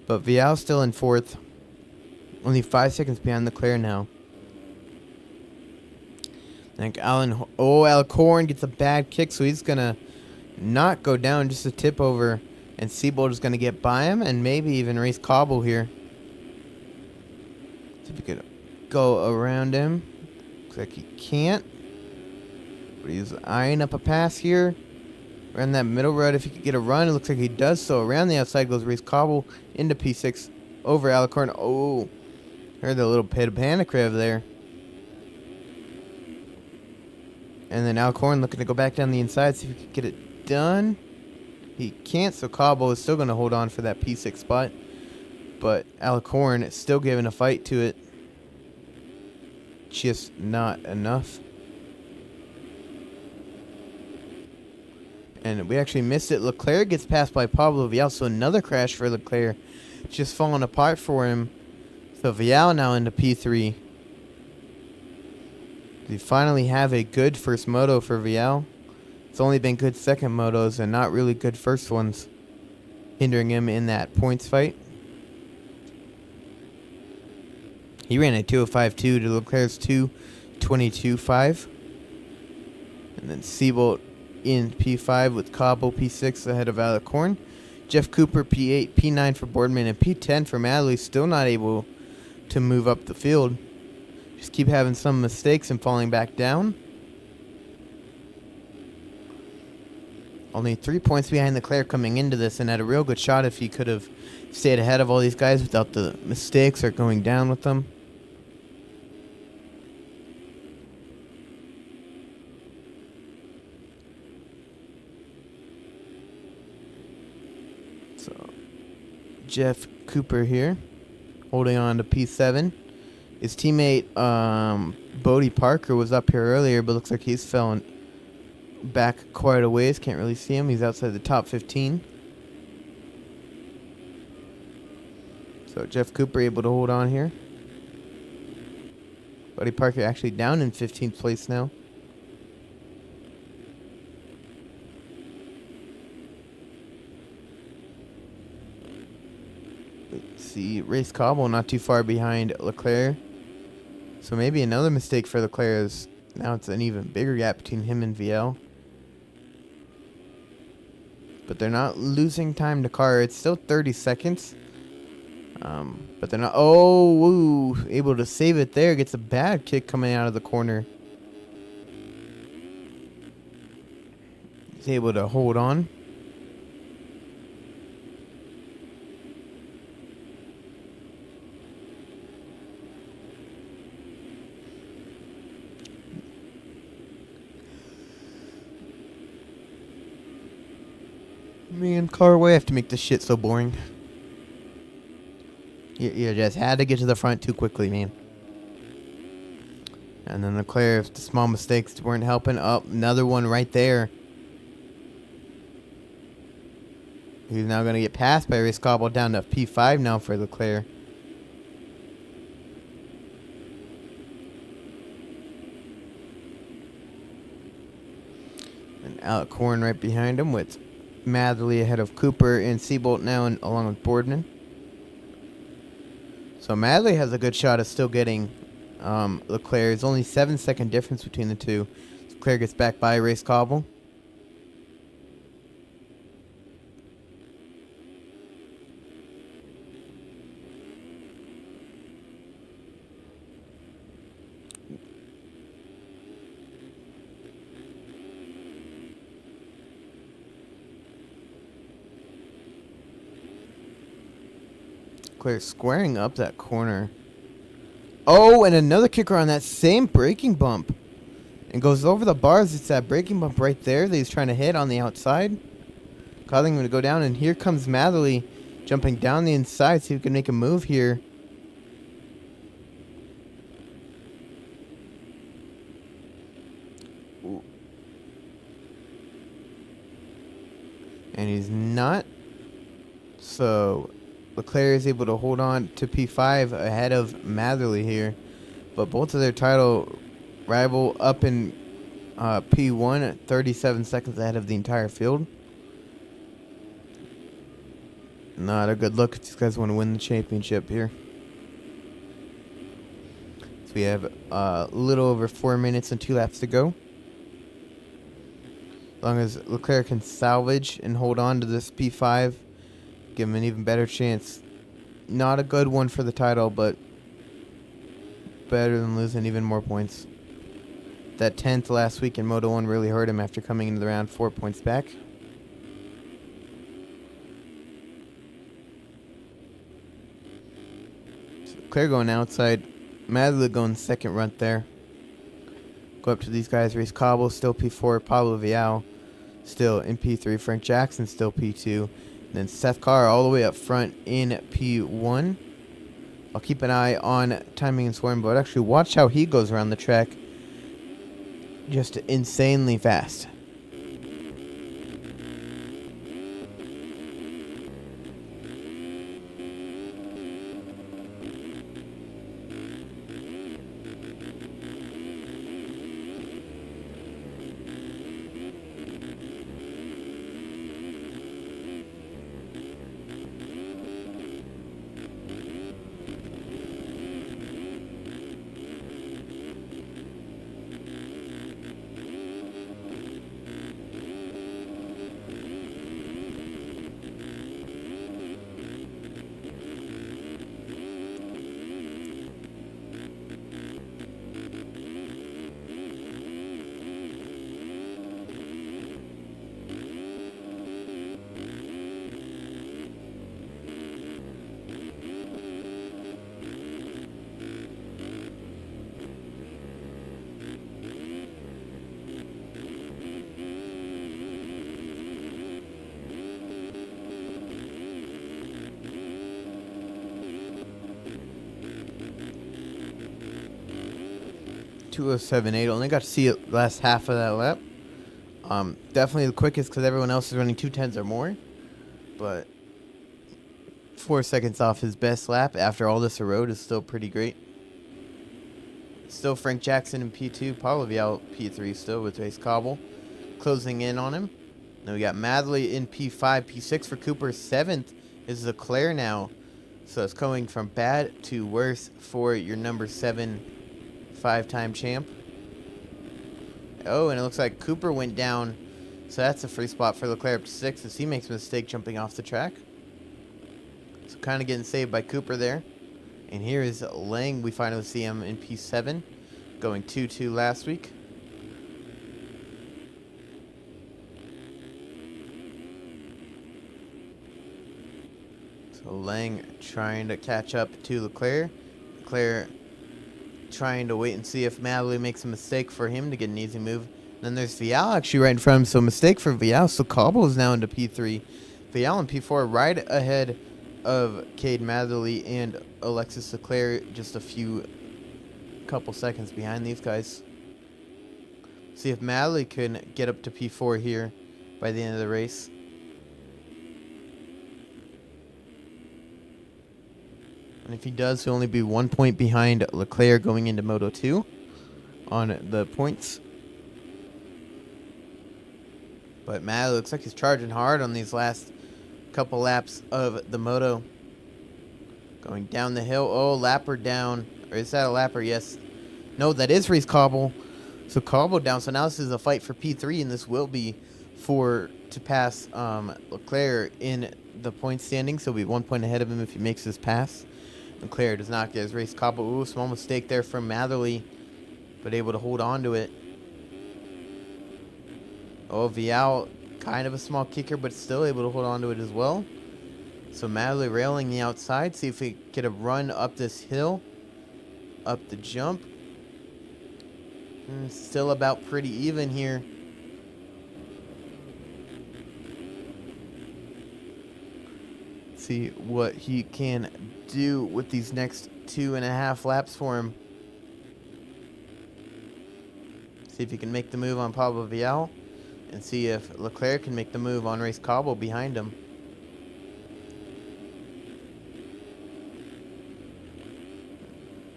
Speaker 2: But Vial's still in 4th. Only 5 seconds behind Leclerc now. I think Alec Horn gets a bad kick, so he's going to not go down, just a tip over. And Siebold is going to get by him and maybe even race Cobble here. See if we can go around him. Looks like he can't. But he's eyeing up a pass here. Around that middle road, if he could get a run, it looks like he does so. Around the outside goes Race Cobble into P6 over Alicorn. Oh, heard the little pit of panic rev there. And then Alicorn looking to go back down the inside, see if he can get it done. He can't, so Cobble is still going to hold on for that P6 spot. But Alicorn is still giving a fight to it. Just not enough. And we actually missed it. Leclerc gets passed by Pablo Vial, so another crash for Leclerc. Just falling apart for him. So Vial now into P3. We finally have a good first moto for Vial. It's only been good second motos and not really good first ones, hindering him in that points fight. He ran a 2:05.2 to Leclerc's 2:22.5. And then Seabolt in P5 with Cobble P6 ahead of Alicorn. Jeff Cooper P8, P9 for Boardman, and P10 for Madley, still not able to move up the field. Just keep having some mistakes and falling back down. Only 3 points behind Leclerc coming into this, and had a real good shot if he could have stayed ahead of all these guys without the mistakes or going down with them. So, Jeff Cooper here, holding on to P7. His teammate, Bodie Parker, was up here earlier, but looks like he's fallen back quite a ways. Can't really see him. He's outside the top 15. So Jeff Cooper able to hold on here. Bodie Parker actually down in 15th place now. Let's see. Race Cobble not too far behind Leclerc. So maybe another mistake for Leclerc is now it's an even bigger gap between him and VL. But they're not losing time to car. It's still 30 seconds. But they're not... Oh, woo, able to save it there. Gets a bad kick coming out of the corner. He's able to hold on. Me and Carway have to make this shit so boring. You just had to get to the front too quickly, man. And then Leclerc, if the small mistakes weren't helping, up another one right there. He's now going to get passed by Race Cobble down to P5 now for Leclerc. And Alicorn right behind him with Matherly ahead of Cooper and Seabolt now, and along with Boardman. So Madley has a good shot of still getting Leclerc. There's only 7-second difference between the two. Leclerc gets back by Race Cobble. Leclerc squaring up that corner. Oh, and another kicker on that same braking bump. And goes over the bars. It's that braking bump right there that he's trying to hit on the outside, causing him to go down. And here comes Matherly jumping down the inside, so he can make a move here. Ooh. And he's not. So Leclerc is able to hold on to P5 ahead of Matherly here. But both of their title rival up in P1 at 37 seconds ahead of the entire field. Not a good look if these guys want to win the championship here. So we have a little over 4 minutes and 2 laps to go. As long as Leclerc can salvage and hold on to this P5, give him an even better chance. Not a good one for the title, but better than losing even more points. That 10th last week in Moto 1 really hurt him after coming into the round 4 points back. So Claire going outside. Madly going second run there. Go up to these guys. Race Cobble, still P4. Pablo Vial, still in P3. Frank Jackson, still P2. And then Seth Carr all the way up front in P1. I'll keep an eye on timing and scoring, but actually watch how he goes around the track. Just insanely fast. .207.8. Only got to see it last half of that lap. Definitely the quickest because everyone else is running 2:10s or more. But 4 seconds off his best lap after all this road is still pretty great. Still Frank Jackson in P2. Pablo Vial P3 still with Race Cobble. Closing in on him. Then we got Madley in P5. P6 for Cooper. 7th is Leclerc now. So it's going from bad to worse for your number 7 5-time champ. Oh, and it looks like Cooper went down. So that's a free spot for Leclerc up to 6 as he makes a mistake jumping off the track. So kind of getting saved by Cooper there. And here is Lang. We finally see him in P7. Going 2-2 last week. So Lang trying to catch up to Leclerc. Leclerc trying to wait and see if Madley makes a mistake for him to get an easy move. Then there's Vial actually right in front of him, so mistake for Vial. So Cobble is now into P3. Vial in P4 right ahead of Cade Madley and Alexis Leclerc, just a couple seconds behind these guys. See if Madley can get up to P4 here by the end of the race. And if he does, he'll only be 1 point behind Leclerc going into Moto 2 on the points. But Madley looks like he's charging hard on these last couple laps of the Moto. Going down the hill. Oh, lapper down. Or is that a lapper? Yes. No, that is Reese Cobble. So Cobble down. So now this is a fight for P3, and this will be to pass Leclerc in the point standing. So he'll be 1 point ahead of him if he makes this pass. Leclerc does not get his race. Cobble, ooh, small mistake there from Madley, but able to hold on to it. Oh, Vial, kind of a small kicker, but still able to hold on to it as well. So Madley railing the outside. See if we get a run up this hill, up the jump. Still about pretty even here. See what he can do with these next 2.5 laps for him. See if he can make the move on Pablo Vial, and see if Leclerc can make the move on Race Cobble behind him.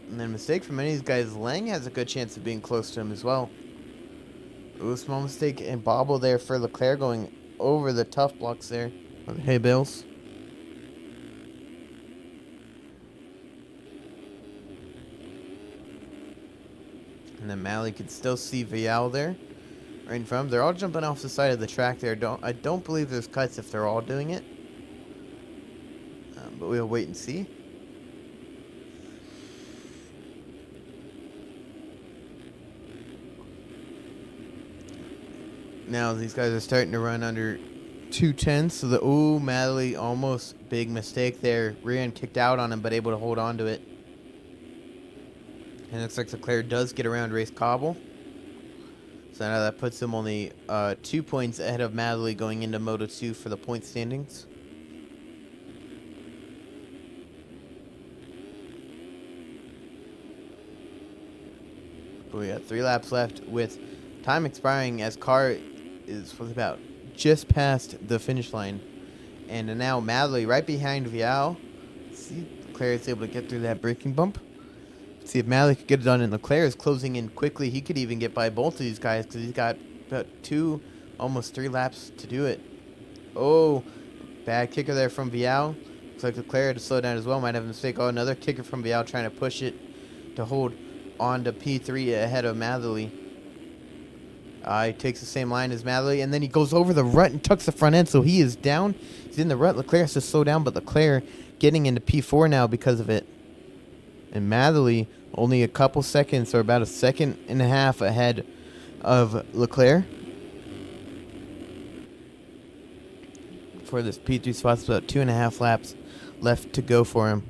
Speaker 2: And then mistake from many of these guys. Lang has a good chance of being close to him as well. Ooh, small mistake and bobble there for Leclerc going over the tough blocks there. Hey, Bills. And then Madley can still see Vial there, right in front of him. They're all jumping off the side of the track there. I don't believe there's cuts if they're all doing it. But we'll wait and see. Now these guys are starting to run under 210. So the Madley almost big mistake there. Rear end kicked out on him, but able to hold on to it. And it looks like Leclerc does get around Race Cobble. So now that puts him only 2 points ahead of Madley going into Moto 2 for the point standings. But we got 3 laps left with time expiring as car is about just past the finish line. And now Madley right behind Vial. See if Leclerc is able to get through that braking bump. See if Madley could get it done, and Leclerc is closing in quickly. He could even get by both of these guys because he's got about 2, almost 3 laps to do it. Oh, bad kicker there from Vial. Looks like Leclerc had to slow down as well. Might have a mistake. Oh, another kicker from Vial trying to push it to hold on to P3 ahead of Madley. He takes the same line as Madley, and then he goes over the rut and tucks the front end, so he is down. He's in the rut. Leclerc has to slow down, but Leclerc getting into P4 now because of it. And Madley only a couple seconds, or about a second and a half ahead of Leclerc. For this P3 spot, about 2.5 laps left to go for him.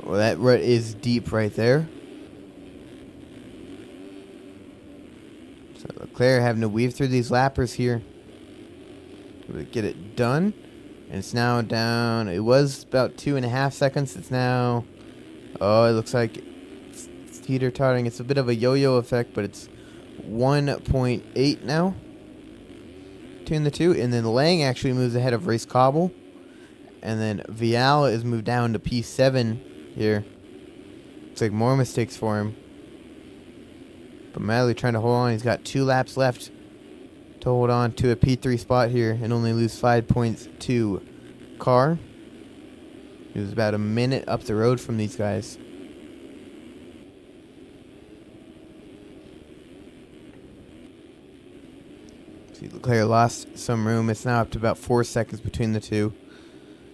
Speaker 2: Well, that rut is deep right there. So Leclerc having to weave through these lappers here to get it done. And it's now down. It was about 2.5 seconds. It's now, it looks like it's teeter-tottering. It's a bit of a yo-yo effect, but it's 1.8 now between the two. And then Lang actually moves ahead of Race Cobble. And then Vial is moved down to P7 here. Looks like more mistakes for him. But Madley trying to hold on. He's got 2 laps left to hold on to a P3 spot here and only lose 5 points to Carr. He was about a minute up the road from these guys. See, Leclerc lost some room. It's now up to about 4 seconds between the two.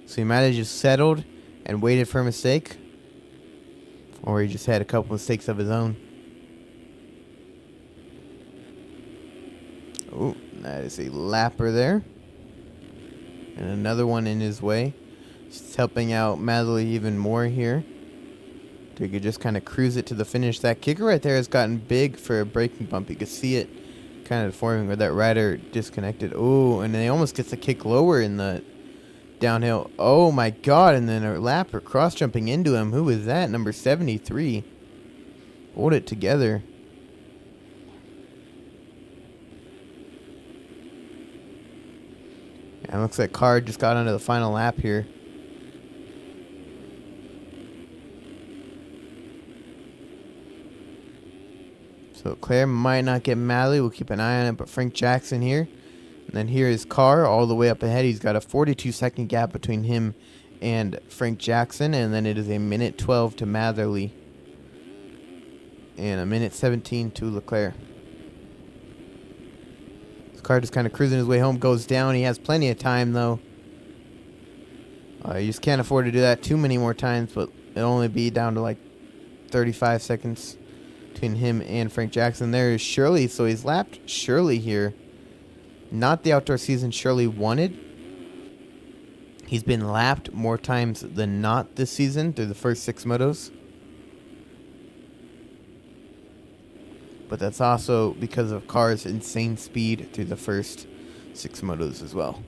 Speaker 2: So he might have just settled and waited for a mistake, or he just had a couple mistakes of his own. Oh, that is a lapper there. And another one in his way. Just helping out Madley even more here. So he could just kind of cruise it to the finish. That kicker right there has gotten big for a braking bump. You could see it kind of forming where that rider disconnected. Oh, and then he almost gets the kick lower in the downhill. Oh my god, and then a lapper cross jumping into him. Who is that? Number 73. Hold it together. And it looks like Carr just got onto the final lap here. So Claire might not get Madley. We'll keep an eye on it. But Frank Jackson here. And then here is Carr all the way up ahead. He's got a 42-second gap between him and Frank Jackson. And then it is a minute 12 to Madley. And a minute 17 to Leclerc. Carr just kind of cruising his way home. Goes down. He has plenty of time, though. You just can't afford to do that too many more times. But it'll only be down to like 35 seconds between him and Frank Jackson. There is Shirley. So he's lapped Shirley here. Not the outdoor season Shirley wanted. He's been lapped more times than not this season through the first 6 motos. But that's also because of Carr's insane speed through the first 6 motos as well.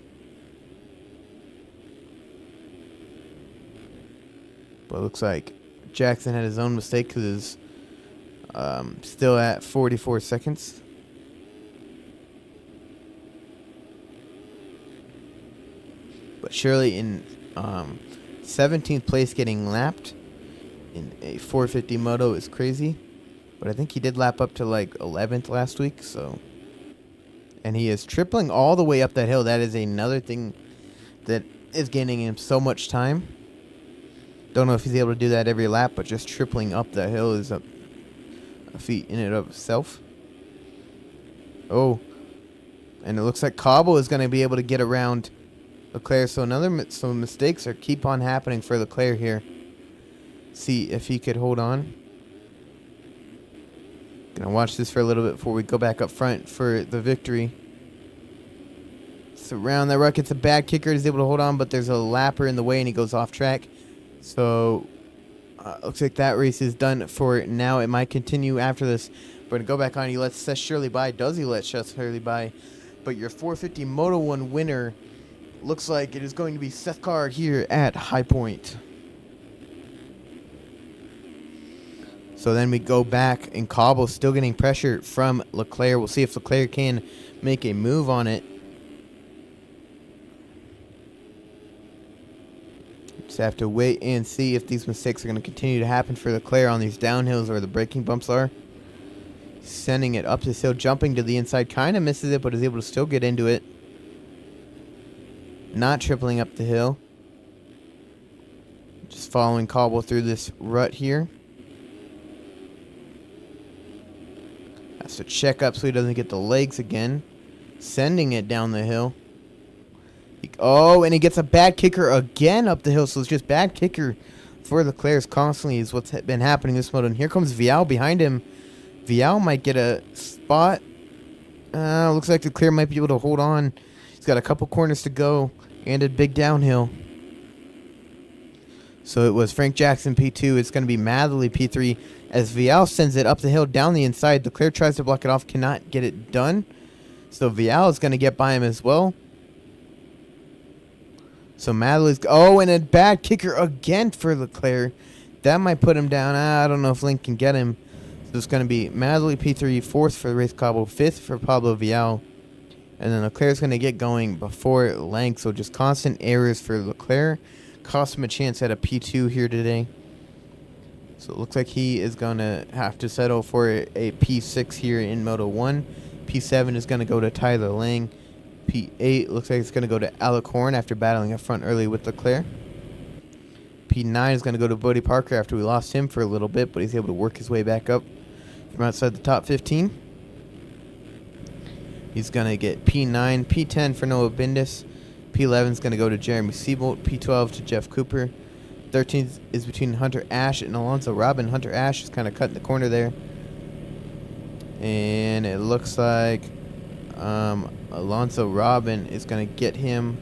Speaker 2: But it looks like Jackson had his own mistake because he's still at 44 seconds. But Shirley in 17th place getting lapped in a 450 moto is crazy. But I think he did lap up to like 11th last week. So, and he is tripling all the way up that hill. That is another thing that is gaining him so much time. Don't know if he's able to do that every lap, but just tripling up that hill is a feat in and of itself. Oh, and it looks like Cobble is going to be able to get around Leclerc. So some mistakes are keep on happening for Leclerc here. see if he could hold on. Gonna watch this for a little bit before we go back up front for the victory. Surround that rock, gets a bad kicker, is able to hold on, but there's a lapper in the way and he goes off track. So looks like that race is done for now. It might continue after this. We're gonna go back on. He lets Seth Shirley by. Does he let Seth Shirley by? But your 450 Moto 1 winner looks like it is going to be Seth Carr here at High Point. So then we go back, and Cobble still getting pressure from Leclerc. We'll see if Leclerc can make a move on it. Just have to wait and see if these mistakes are going to continue to happen for Leclerc on these downhills or the braking bumps are. Sending it up this hill, jumping to the inside, kind of misses it, but is able to still get into it. Not tripling up the hill. Just following Cobble through this rut here. Has to check up so he doesn't get the legs again. Sending it down the hill. Oh, and he gets a bad kicker again up the hill. So it's just bad kicker for Leclerc constantly is what's been happening this moto. And here comes Vial behind him. Vial might get a spot. Looks like Leclerc might be able to hold on. He's got a couple corners to go and a big downhill. So it was Frank Jackson P2. It's going to be Matherly P3 as Vial sends it up the hill down the inside. Leclerc tries to block it off, cannot get it done. So Vial is going to get by him as well. So Matherly's... Oh, and a bad kicker again for Leclerc. That might put him down. I don't know if Link can get him. So it's going to be Matherly P3, 4th for Race Cobble, 5th for Pablo Vial. And then Leclerc's going to get going before Lank. So just constant errors for Leclerc. Cost him a chance at a P2 here today. So it looks like he is going to have to settle for a P6 here in Moto 1. P7 is going to go to Tyler Lang. P8 looks like it's going to go to Alec Horn after battling up front early with Leclerc. P9 is going to go to Bodie Parker after we lost him for a little bit, but he's able to work his way back up from outside the top 15. He's going to get P9, P10 for Noah Bindis. P11 is going to go to Jeremy Siebold. P12 to Jeff Cooper. 13 is between Hunter Ash and Alonso Robin. Hunter Ash is kind of cutting the corner there. And it looks like Alonso Robin is going to get him.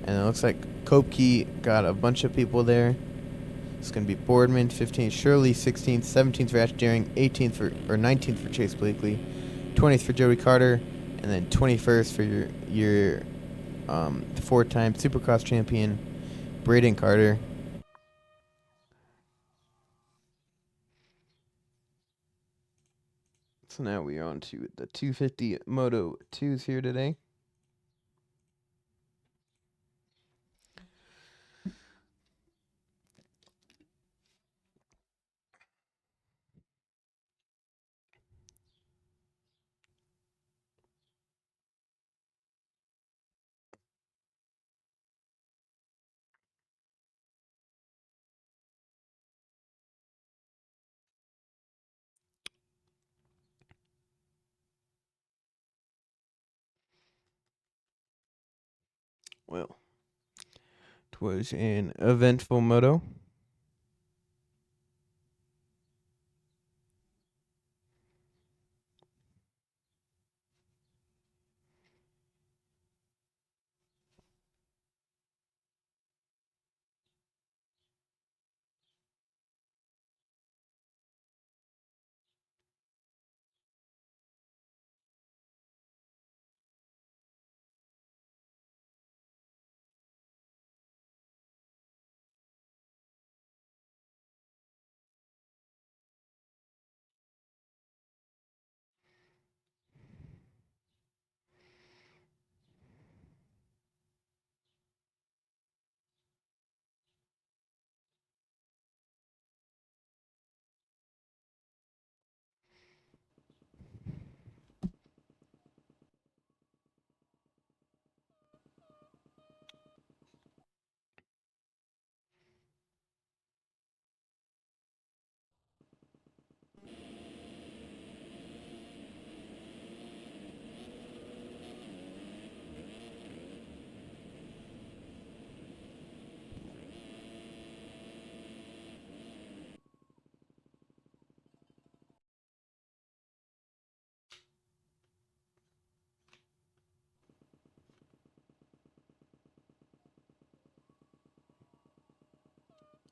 Speaker 2: And it looks like Kopke got a bunch of people there. It's going to be Boardman, 15th Shirley, 16th, 17th for Ash Daring, 18th for, or 19th for Chase Blakely, 20th for Jody Carter, and then 21st for your 4-time Supercross champion, Braden Carter. So now we are on to the 250 Moto 2s here today. Well, it was an eventful moto.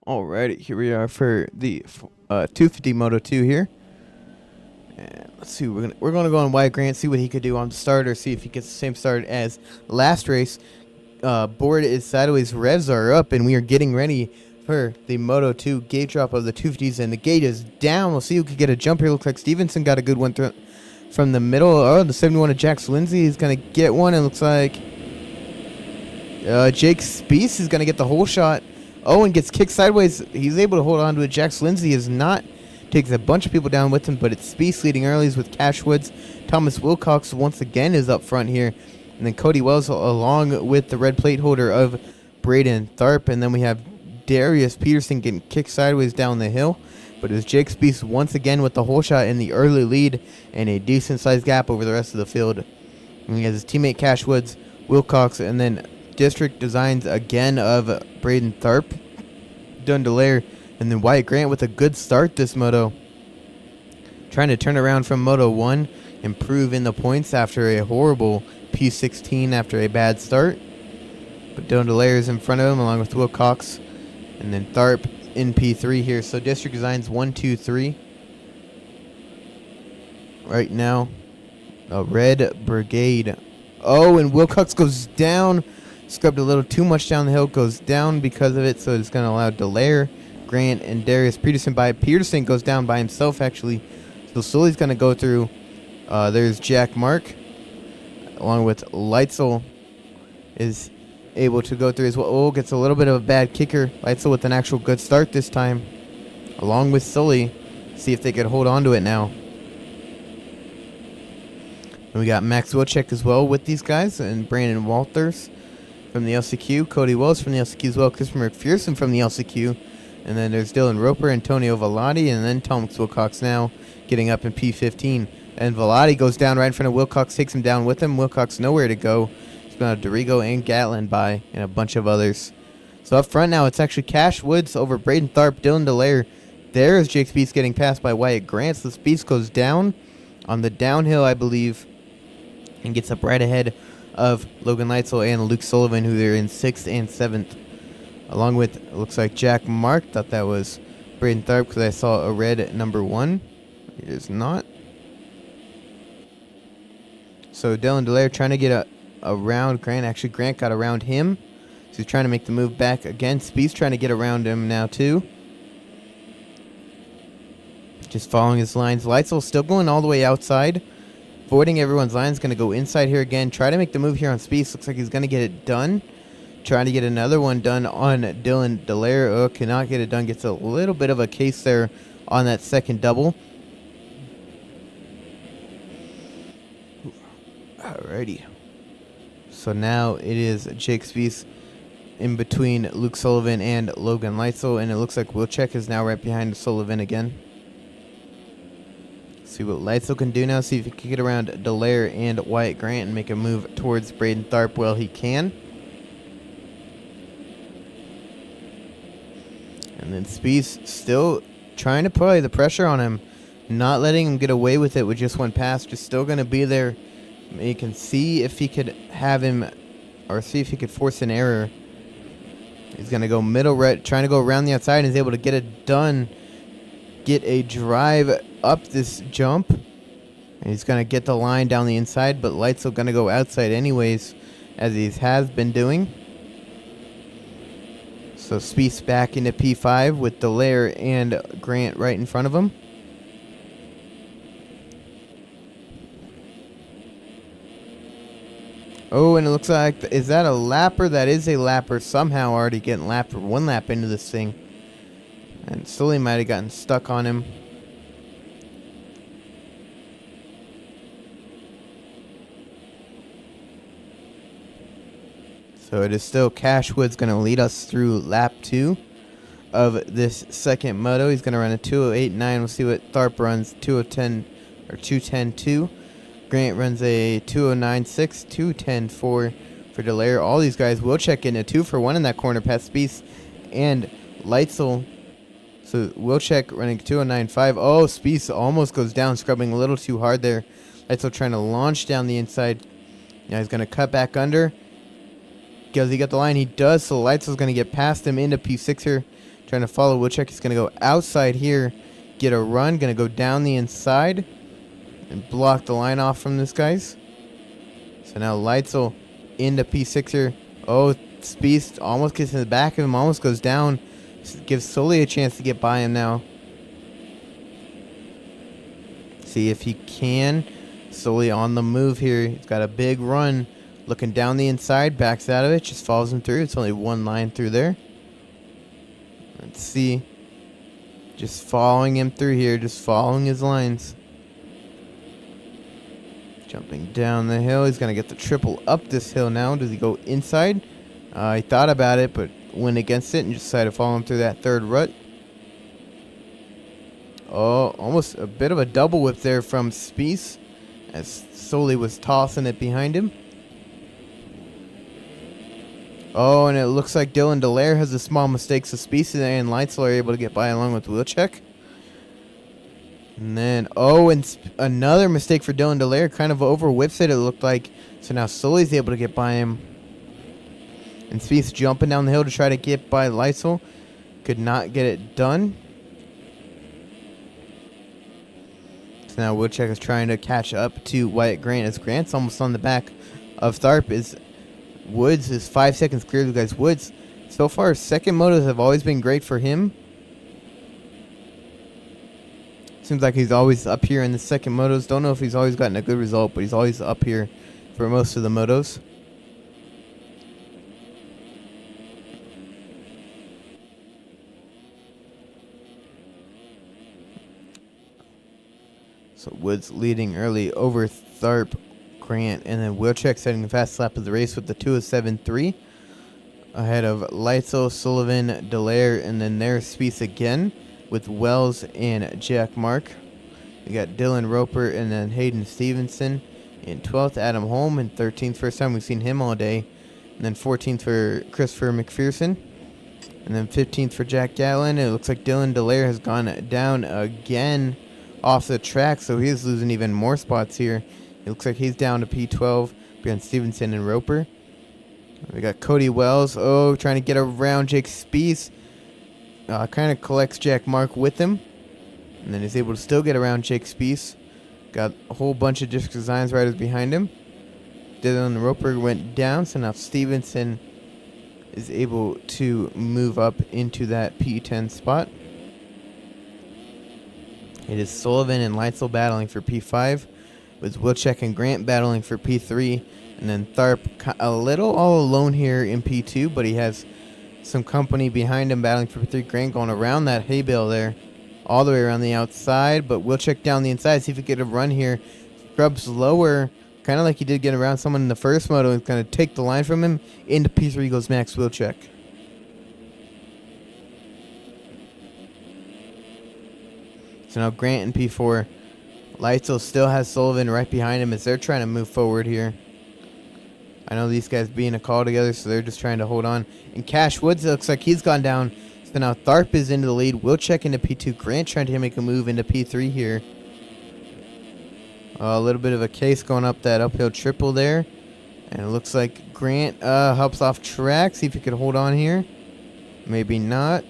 Speaker 2: Alrighty, here we are for the 250 Moto 2 here. And let's see, we're gonna go on Wyatt Grant, see what he could do on the start, or see if he gets the same start as last race. Board is sideways, revs are up, and we are getting ready for the Moto 2 gate drop of the 250s, and the gate is down. We'll see who could get a jump here. Looks like Stevenson got a good one from the middle. Oh, the 71 of Jax Lindsay is gonna get one. It looks like Jake Spieth is gonna get the whole shot. Owen gets kicked sideways. He's able to hold on to it. Jax Lindsay is not. Takes a bunch of people down with him, but it's Spieth leading earlies with Cash Woods. Thomas Wilcox once again is up front here. And then Cody Wells along with the red plate holder of Braden Tharp. And then we have Darius Peterson getting kicked sideways down the hill. But it was Jake Spieth once again with the whole shot in the early lead and a decent-sized gap over the rest of the field. And he has his teammate Cash Woods, Wilcox, and then District Designs again of Braden Tharp, Dundelaire, and then Wyatt Grant with a good start this moto. Trying to turn around from Moto 1, improve in the points after a horrible P16 after a bad start. But Dundelaire is in front of him along with Wilcox, and then Tharp in P3 here. So District Designs 1, 2, 3. Right now, a Red Brigade. Oh, and Wilcox goes down. Scrubbed a little too much down the hill, goes down because of it, so it's going to allow Delaire, Grant, and Darius Peterson by. Peterson goes down by himself, actually. So Sully's going to go through. There's Jack Mark, along with Leitzel, is able to go through as well. Oh, gets a little bit of a bad kicker. Leitzel with an actual good start this time, along with Sully. See if they could hold on to it now. And we got Max Wilczek as well with these guys, and Brandon Walters from the LCQ, Cody Wells from the LCQ as well, Christopher McPherson from the LCQ, and then there's Dylan Roper, Antonio Velati, and then Thomas Wilcox now getting up in P15. And Velati goes down right in front of Wilcox, takes him down with him. Wilcox nowhere to go. He's got Dorigo and Gatlin by, and a bunch of others. So up front now, it's actually Cash Woods over Braden Tharp, Dylan Delaire. There's Jake Spieth getting passed by Wyatt Grant. So Spieth goes down on the downhill, I believe, and gets up right ahead of Logan Leitzel and Luke Sullivan, who they're in 6th and 7th. Along with, it looks like Jack Mark. Thought that was Braden Tharp because I saw a red number 1. It is not. So Dylan Delaire trying to get around Grant. Actually, Grant got around him. So he's trying to make the move back again. Spieth's trying to get around him now, too. Just following his lines. Leitzel still going all the way outside. Avoiding everyone's lines. Going to go inside here again. Try to make the move here on Spieth. Looks like he's going to get it done. Trying to get another one done on Dylan Delaire. Oh, cannot get it done. Gets a little bit of a case there on that second double. Alrighty. So now it is Jake Spieth in between Luke Sullivan and Logan Leitzel. And it looks like Wilczek is now right behind Sullivan again. See what Leitzel can do now. See if he can get around Delaire and Wyatt Grant and make a move towards Braden Tharp. Well, he can. And then Spieth still trying to put the pressure on him. Not letting him get away with it with just one pass. Just still going to be there. You can see if he could have him, or see if he could force an error. He's going to go middle right, trying to go around the outside, and he's able to get it done. Get a drive up this jump. And he's going to get the line down the inside, but Leitzel going to go outside anyways, as he has been doing. So Spieth's back into P5 with Delaire and Grant right in front of him. Oh, and it looks like, is that a lapper? That is a lapper. Somehow already getting lapped for one lap into this thing. And Sully might have gotten stuck on him. So it is still Cash Woods going to lead us through lap 2 of this second moto. He's going to run a 2:08.9. We'll see what Tharp runs, 2:10 or 2:10.2. Grant runs a 2:09.6, 2:10.4 for Delaire. All these guys will check in a 2 for 1 in that corner past Spieth and Leitzel. So Wilczek running 2:09.5. Oh, Spieth almost goes down, scrubbing a little too hard there. Leitzel trying to launch down the inside. Now he's going to cut back under. Does he get the line? He does. So Leitzel's going to get past him into P6 here. Trying to follow Wilczek. He's going to go outside here, get a run. Going to go down the inside and block the line off from this guys. So now Leitzel into P6er. Oh, Spieth almost gets in the back of him, almost goes down. Gives Sully a chance to get by him now. See if he can. Sully on the move here. He's got a big run. Looking down the inside, backs out of it, just follows him through. It's only one line through there. Let's see. Just following him through here, just following his lines. Jumping down the hill. He's going to get the triple up this hill now. Does he go inside? He thought about it, but went against it and just decided to follow him through that third rut. Oh, almost a bit of a double whip there from Spieth as Sully was tossing it behind him. Oh, and it looks like Dylan Delaire has a small mistake, so Spieth and Leitzel are able to get by along with Wilczek. And then, oh, and another mistake for Dylan Delaire, kind of over whips it looked like. So now Sully's able to get by him. And Spieth's jumping down the hill to try to get by Leitzel. Could not get it done. So now Wilczek is trying to catch up to Wyatt Grant as Grant's almost on the back of Tharp. Woods is 5 seconds clear of the guys. Woods, so far, second motos have always been great for him. Seems like he's always up here in the second motos. Don't know if he's always gotten a good result, but he's always up here for most of the motos. So Woods leading early over Tharp, Grant, and then Wilczek setting the fast lap of the race with the 2:07.3 ahead of Leitzel, Sullivan, Delaire, and then there's Spieth again with Wells and Jack Mark. We got Dylan Roper and then Hayden Stevenson in 12th, Adam Holm in 13th. First time we've seen him all day. And then 14th for Christopher McPherson. And then 15th for Jack Gatlin. It looks like Dylan Delaire has gone down again off the track, so he's losing even more spots here. It looks like he's down to P12 behind Stevenson and Roper. We got Cody Wells, trying to get around Jake Spieth. Kind of collects Jack Mark with him. And then he's able to still get around Jake Spieth. Got a whole bunch of Disc Designs riders behind him. Dylan Roper went down, so now Stevenson is able to move up into that P10 spot. It is Sullivan and Leitzel battling for P5, with Wilczek and Grant battling for P3, and then Tharp a little all alone here in P2, but he has some company behind him battling for P3. Grant going around that hay bale there, all the way around the outside, but Wilczek down the inside, see if he can get a run here. Scrubs lower, kind of like he did get around someone in the first moto, and kind of take the line from him. Into P3 goes Max Wilczek. So now Grant in P4. Leitzel still has Sullivan right behind him as they're trying to move forward here. I know these guys being a call together, so they're just trying to hold on. And Cash Woods looks like he's gone down. So now Tharp is into the lead. Wilczek into P2. Grant trying to make a move into P3 here. A little bit of a case going up that uphill triple there. And it looks like Grant helps off track. See if he could hold on here. Maybe not.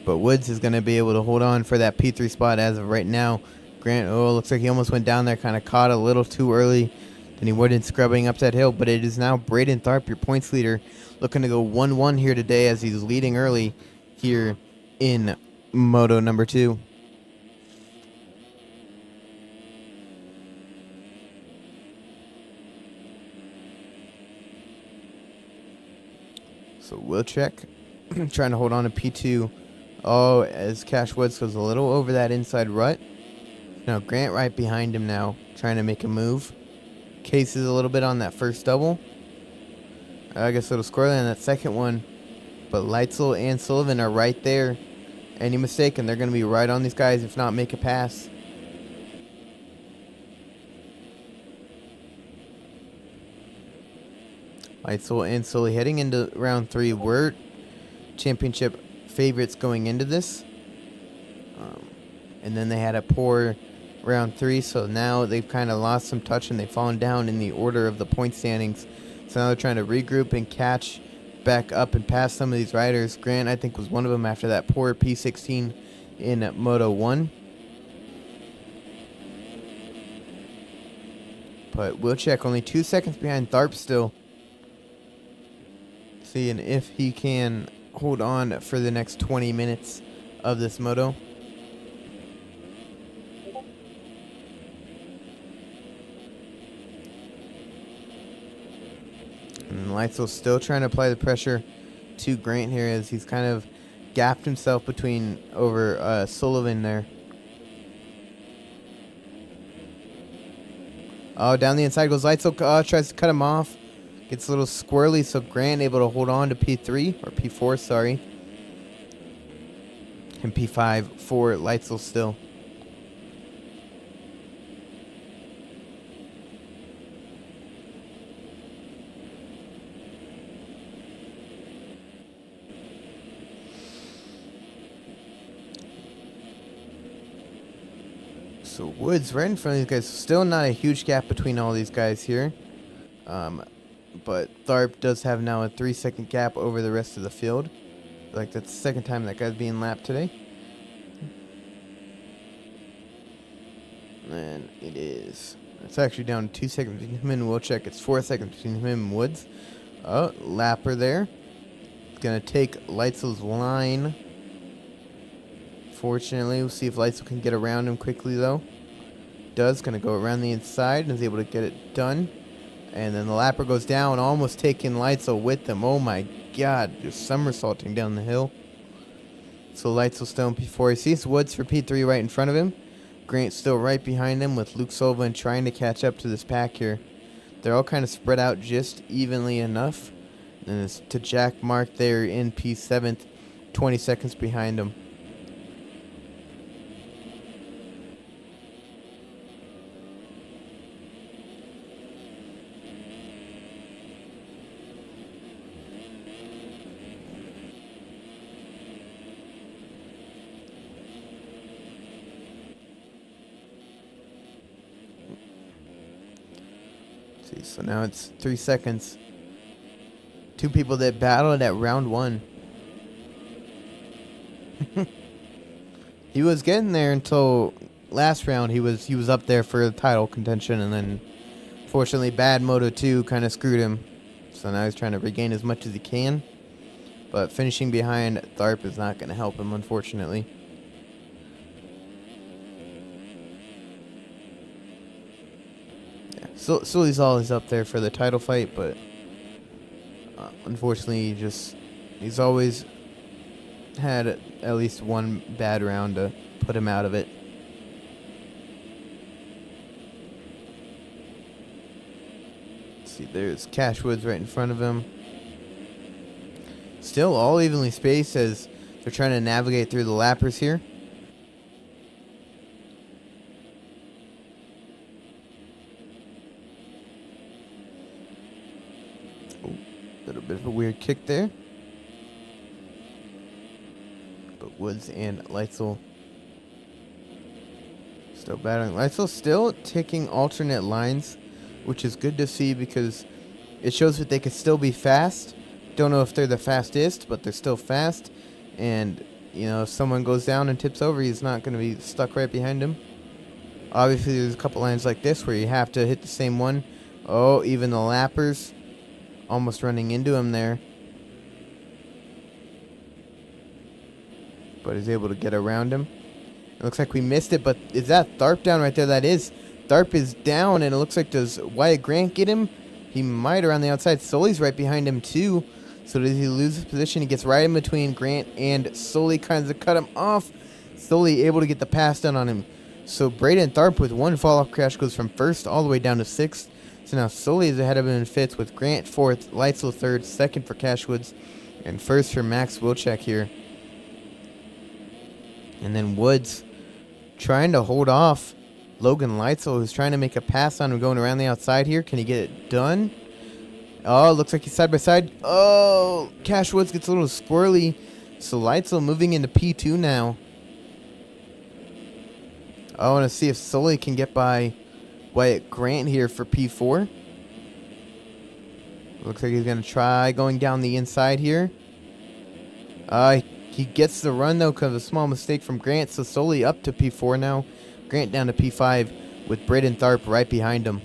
Speaker 2: But Woods is going to be able to hold on for that P3 spot as of right now. Grant, looks like he almost went down there, kind of caught a little too early than he would in scrubbing up that hill. But it is now Braden Tharp, your points leader, looking to go 1-1 here today as he's leading early here in Moto number 2. So Wilczek trying to hold on to P2. As Cash Woods goes a little over that inside rut. Now Grant right behind him now, trying to make a move. Cases a little bit on that first double. I guess it'll score on that second one. But Leitzel and Sullivan are right there. Any mistake, and they're going to be right on these guys, if not make a pass. Leitzel and Sully heading into round 3. We're championship favorites going into this. And then they had a poor round 3, so now they've kind of lost some touch and they've fallen down in the order of the point standings. So now they're trying to regroup and catch back up and pass some of these riders. Grant, I think, was one of them after that poor P16 in Moto 1. But we'll check. Only 2 seconds behind Tharp still. Seeing if he can hold on for the next 20 minutes of this moto. And Leitzel still trying to apply the pressure to Grant here as he's kind of gapped himself between over Sullivan there. Oh, down the inside goes Leitzel. Tries to cut him off. Gets a little squirrely, so Grant able to hold on to P3, or P4, sorry. And P5 for Leitzel still. So Woods right in front of these guys. Still not a huge gap between all these guys here. But Tharp does have now a 3-second gap over the rest of the field. Like that's the second time that guy's being lapped today. And it is. It's actually down 2 seconds between him and Wilczek. It's 4 seconds between him and Woods. Oh, lapper there. Gonna take Leitzel's line. Fortunately, we'll see if Leitzel can get around him quickly though. Does. Gonna go around the inside and is able to get it done. And then the lapper goes down, almost taking Leitzel with him. Oh my god, just somersaulting down the hill. So Leitzel still in P4. He sees Woods for P3 right in front of him. Grant still right behind him with Luke Sullivan trying to catch up to this pack here. They're all kind of spread out just evenly enough. And it's to Jack Mark there in P7th, 20 seconds behind him. See, so now it's 3 seconds. Two people that battled at round 1. He was getting there until last round. He was up there for the title contention, and then fortunately bad Moto 2 kind of screwed him. So now he's trying to regain as much as he can. But finishing behind Tharp is not going to help him, unfortunately. So he's always up there for the title fight, but unfortunately, he's always had at least one bad round to put him out of it. Let's see, there's Cash Woods right in front of him. Still all evenly spaced as they're trying to navigate through the lappers here. Little bit of a weird kick there. But Woods and Leitzel still battling. Leitzel still taking alternate lines, which is good to see because it shows that they could still be fast. Don't know if they're the fastest, but they're still fast. And, you know, if someone goes down and tips over, he's not going to be stuck right behind him. Obviously, there's a couple lines like this where you have to hit the same one. Oh, even the lappers almost running into him there. But he's able to get around him. It looks like we missed it, but is that Tharp down right there? That is. Tharp is down, and it looks like, does Wyatt Grant get him? He might around the outside. Sully's right behind him, too. So does he lose his position? He gets right in between Grant and Sully, kind of cut him off. Sully able to get the pass done on him. So Braden Tharp with one fall-off crash goes from first all the way down to 6th. So now Sully is ahead of him in 5th with Grant 4th, Leitzel 3rd, 2nd for Cashwoods, and 1st for Max Wilczek here. And then Woods trying to hold off Logan Leitzel, who's trying to make a pass on him going around the outside here. Can he get it done? Oh, looks like he's side by side. Oh, Cashwoods gets a little squirrely. So Leitzel moving into P2 now. I want to see if Sully can get by Wyatt Grant here for P4. Looks like he's going to try going down the inside here. He gets the run, though, because of a small mistake from Grant. So Sully up to P4 now. Grant down to P5 with Britt and Tharp right behind him.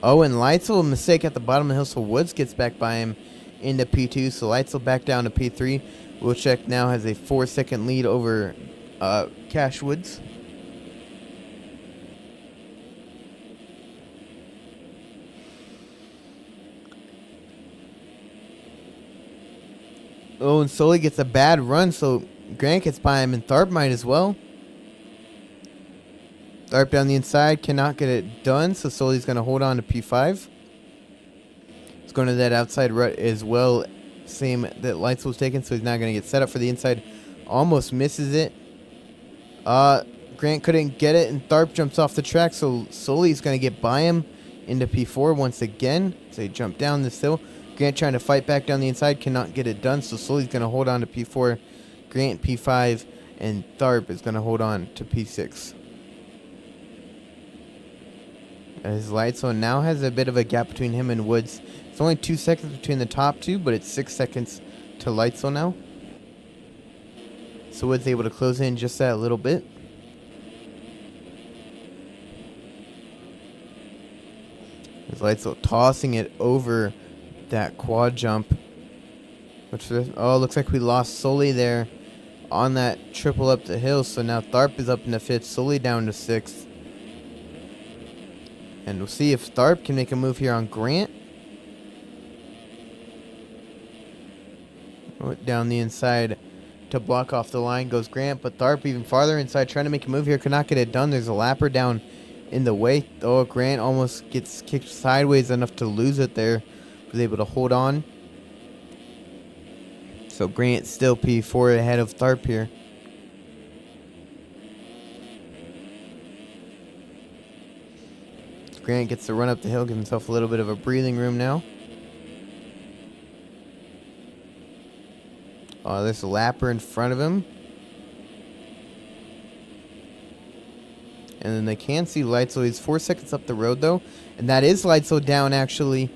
Speaker 2: Oh, and Leitzel, mistake at the bottom of the hill, so Woods gets back by him into P2. So Leitzel back down to P3. Wilczek now has a 4-second lead over Cash Woods. Oh, and Sully gets a bad run, so Grant gets by him, and Tharp might as well. Tharp down the inside, cannot get it done, so Sully's going to hold on to P5. He's going to that outside rut as well, same that Leitzel was taking, so he's not going to get set up for the inside. Almost misses it. Grant couldn't get it, and Tharp jumps off the track, so Sully's going to get by him into P4 once again. So he jumped down this hill. Grant trying to fight back down the inside, cannot get it done, so Sully's going to hold on to P4. Grant P5, and Tharp is going to hold on to P6. As Leitzel now has a bit of a gap between him and Woods. It's only 2 seconds between the top two, but it's 6 seconds to Leitzel now. So Woods able to close in just that little bit. As Leitzel tossing it over that quad jump. Which, looks like we lost Sully there on that triple up the hill. So now Tharp is up into 5th, Sully down to 6th. And we'll see if Tharp can make a move here on Grant. Down the inside to block off the line goes Grant, but Tharp even farther inside trying to make a move here. Could not get it done. There's a lapper down in the way. Oh, Grant almost gets kicked sideways enough to lose it there. Was able to hold on. So Grant still P4 ahead of Tharp here. Grant gets to run up the hill, give himself a little bit of a breathing room now. There's a lapper in front of him. And then they can see Leitzel. He's 4 seconds up the road, though. And that is Leitzel down, actually.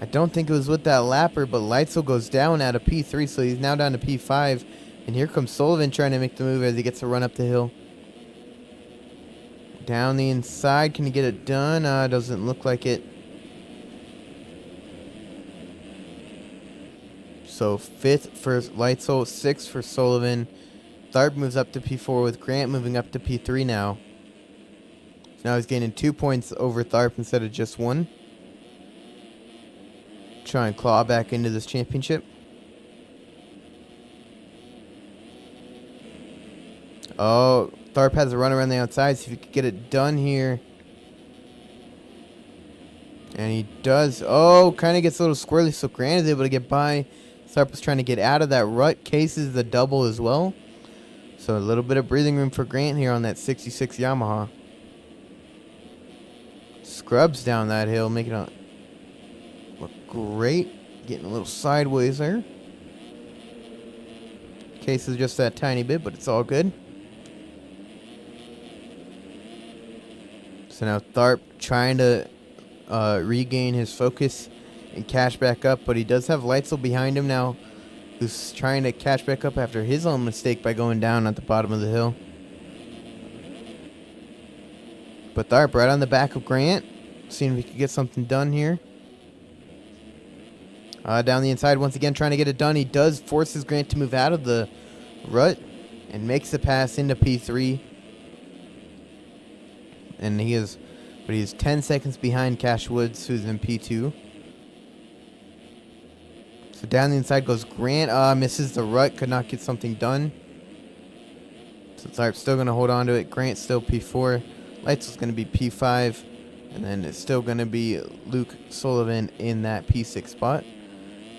Speaker 2: I don't think it was with that lapper, but Leitzel goes down out of P3, so he's now down to P5. And here comes Sullivan trying to make the move as he gets to run up the hill. Down the inside, can he get it done? Doesn't look like it. So 5th for Leitzel, 6th for Sullivan. Tharp moves up to P4 with Grant moving up to P3 now. So now he's gaining 2 points over Tharp instead of just 1. Try and claw back into this championship. Oh, Tharp has a run around the outside, see if he could get it done here. And he does. Oh, kind of gets a little squirrely, so Grant is able to get by. Tharp was trying to get out of that rut. Cases the double as well. So a little bit of breathing room for Grant here on that 66 Yamaha. Scrubs down that hill, making it look great. Getting a little sideways there. Case is just that tiny bit, but it's all good. So now Tharp trying to regain his focus and cash back up, but he does have Leitzel behind him now, who's trying to cash back up after his own mistake by going down at the bottom of the hill. But Tharp right on the back of Grant, seeing if he could get something done here. Down the inside once again, trying to get it done. He does forces Grant to move out of the rut and makes the pass into P3. And he's 10 seconds behind Cash Woods, who's in P2. So down the inside goes Grant. Misses the rut, could not get something done. So Tharp's still going to hold on to it. Grant's still P4. Leitzel's going to be P5. And then it's still going to be Luke Sullivan in that P6 spot.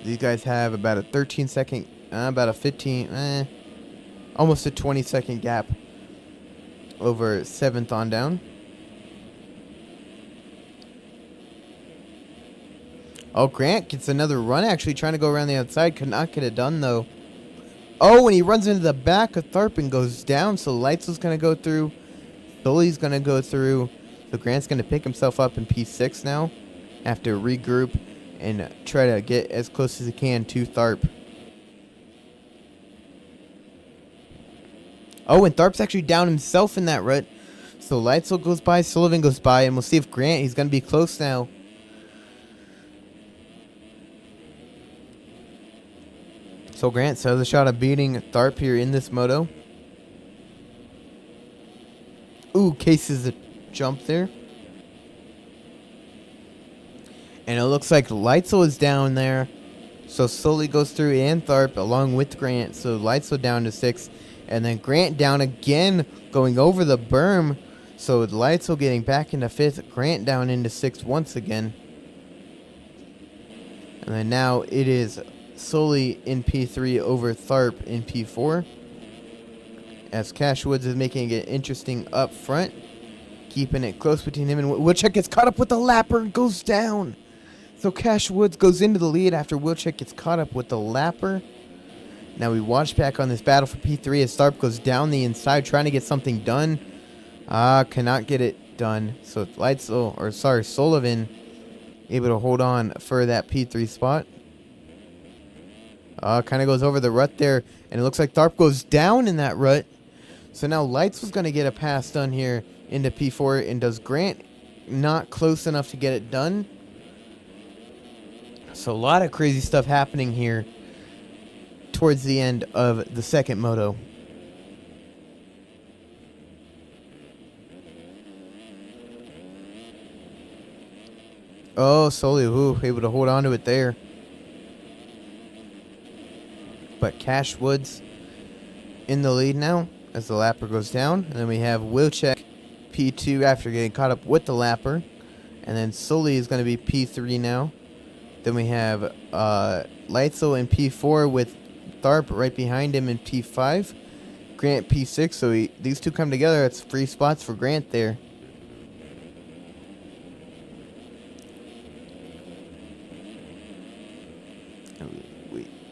Speaker 2: These guys have about a 13 second, about a 15, almost a 20 second gap over 7th on down. Oh, Grant gets another run, actually trying to go around the outside. Could not get it done, though. Oh, and he runs into the back of Tharp and goes down. So Leitzel's going to go through. Sully's going to go through. So Grant's going to pick himself up in P6 now. Have to regroup and try to get as close as he can to Tharp. Oh, and Tharp's actually down himself in that rut. So Leitzel goes by, Sullivan goes by, and we'll see if Grant, he's going to be close now. So Grant still has a shot of beating Tharp here in this moto. Ooh, cases a jump there. And it looks like Leitzel is down there. So Sully goes through and Tharp along with Grant. So Leitzel down to 6. And then Grant down again, going over the berm. So Leitzel getting back into 5th. Grant down into 6th once again. And then now it is Sully in P3 over Tharp in P4. As Cash Woods is making it interesting up front. Keeping it close between him and Wilczek gets caught up with the lapper and goes down. So Cash Woods goes into the lead after Wilczek gets caught up with the lapper. Now we watch back on this battle for P3 as Tharp goes down the inside trying to get something done. Cannot get it done. So Sullivan able to hold on for that P3 spot. Kind of goes over the rut there. And it looks like Tharp goes down in that rut. So now Lights was going to get a pass done here into P4. And does Grant not close enough to get it done? So a lot of crazy stuff happening here towards the end of the second moto. Oh, Sully, able to hold on to it there. But Cash Woods in the lead now as the lapper goes down. And then we have Wilczek P2 after getting caught up with the lapper. And then Sully is going to be P3 now. Then we have Leitzel in P4 with Tharp right behind him in P5. Grant P6. So these two come together. That's 3 spots for Grant there.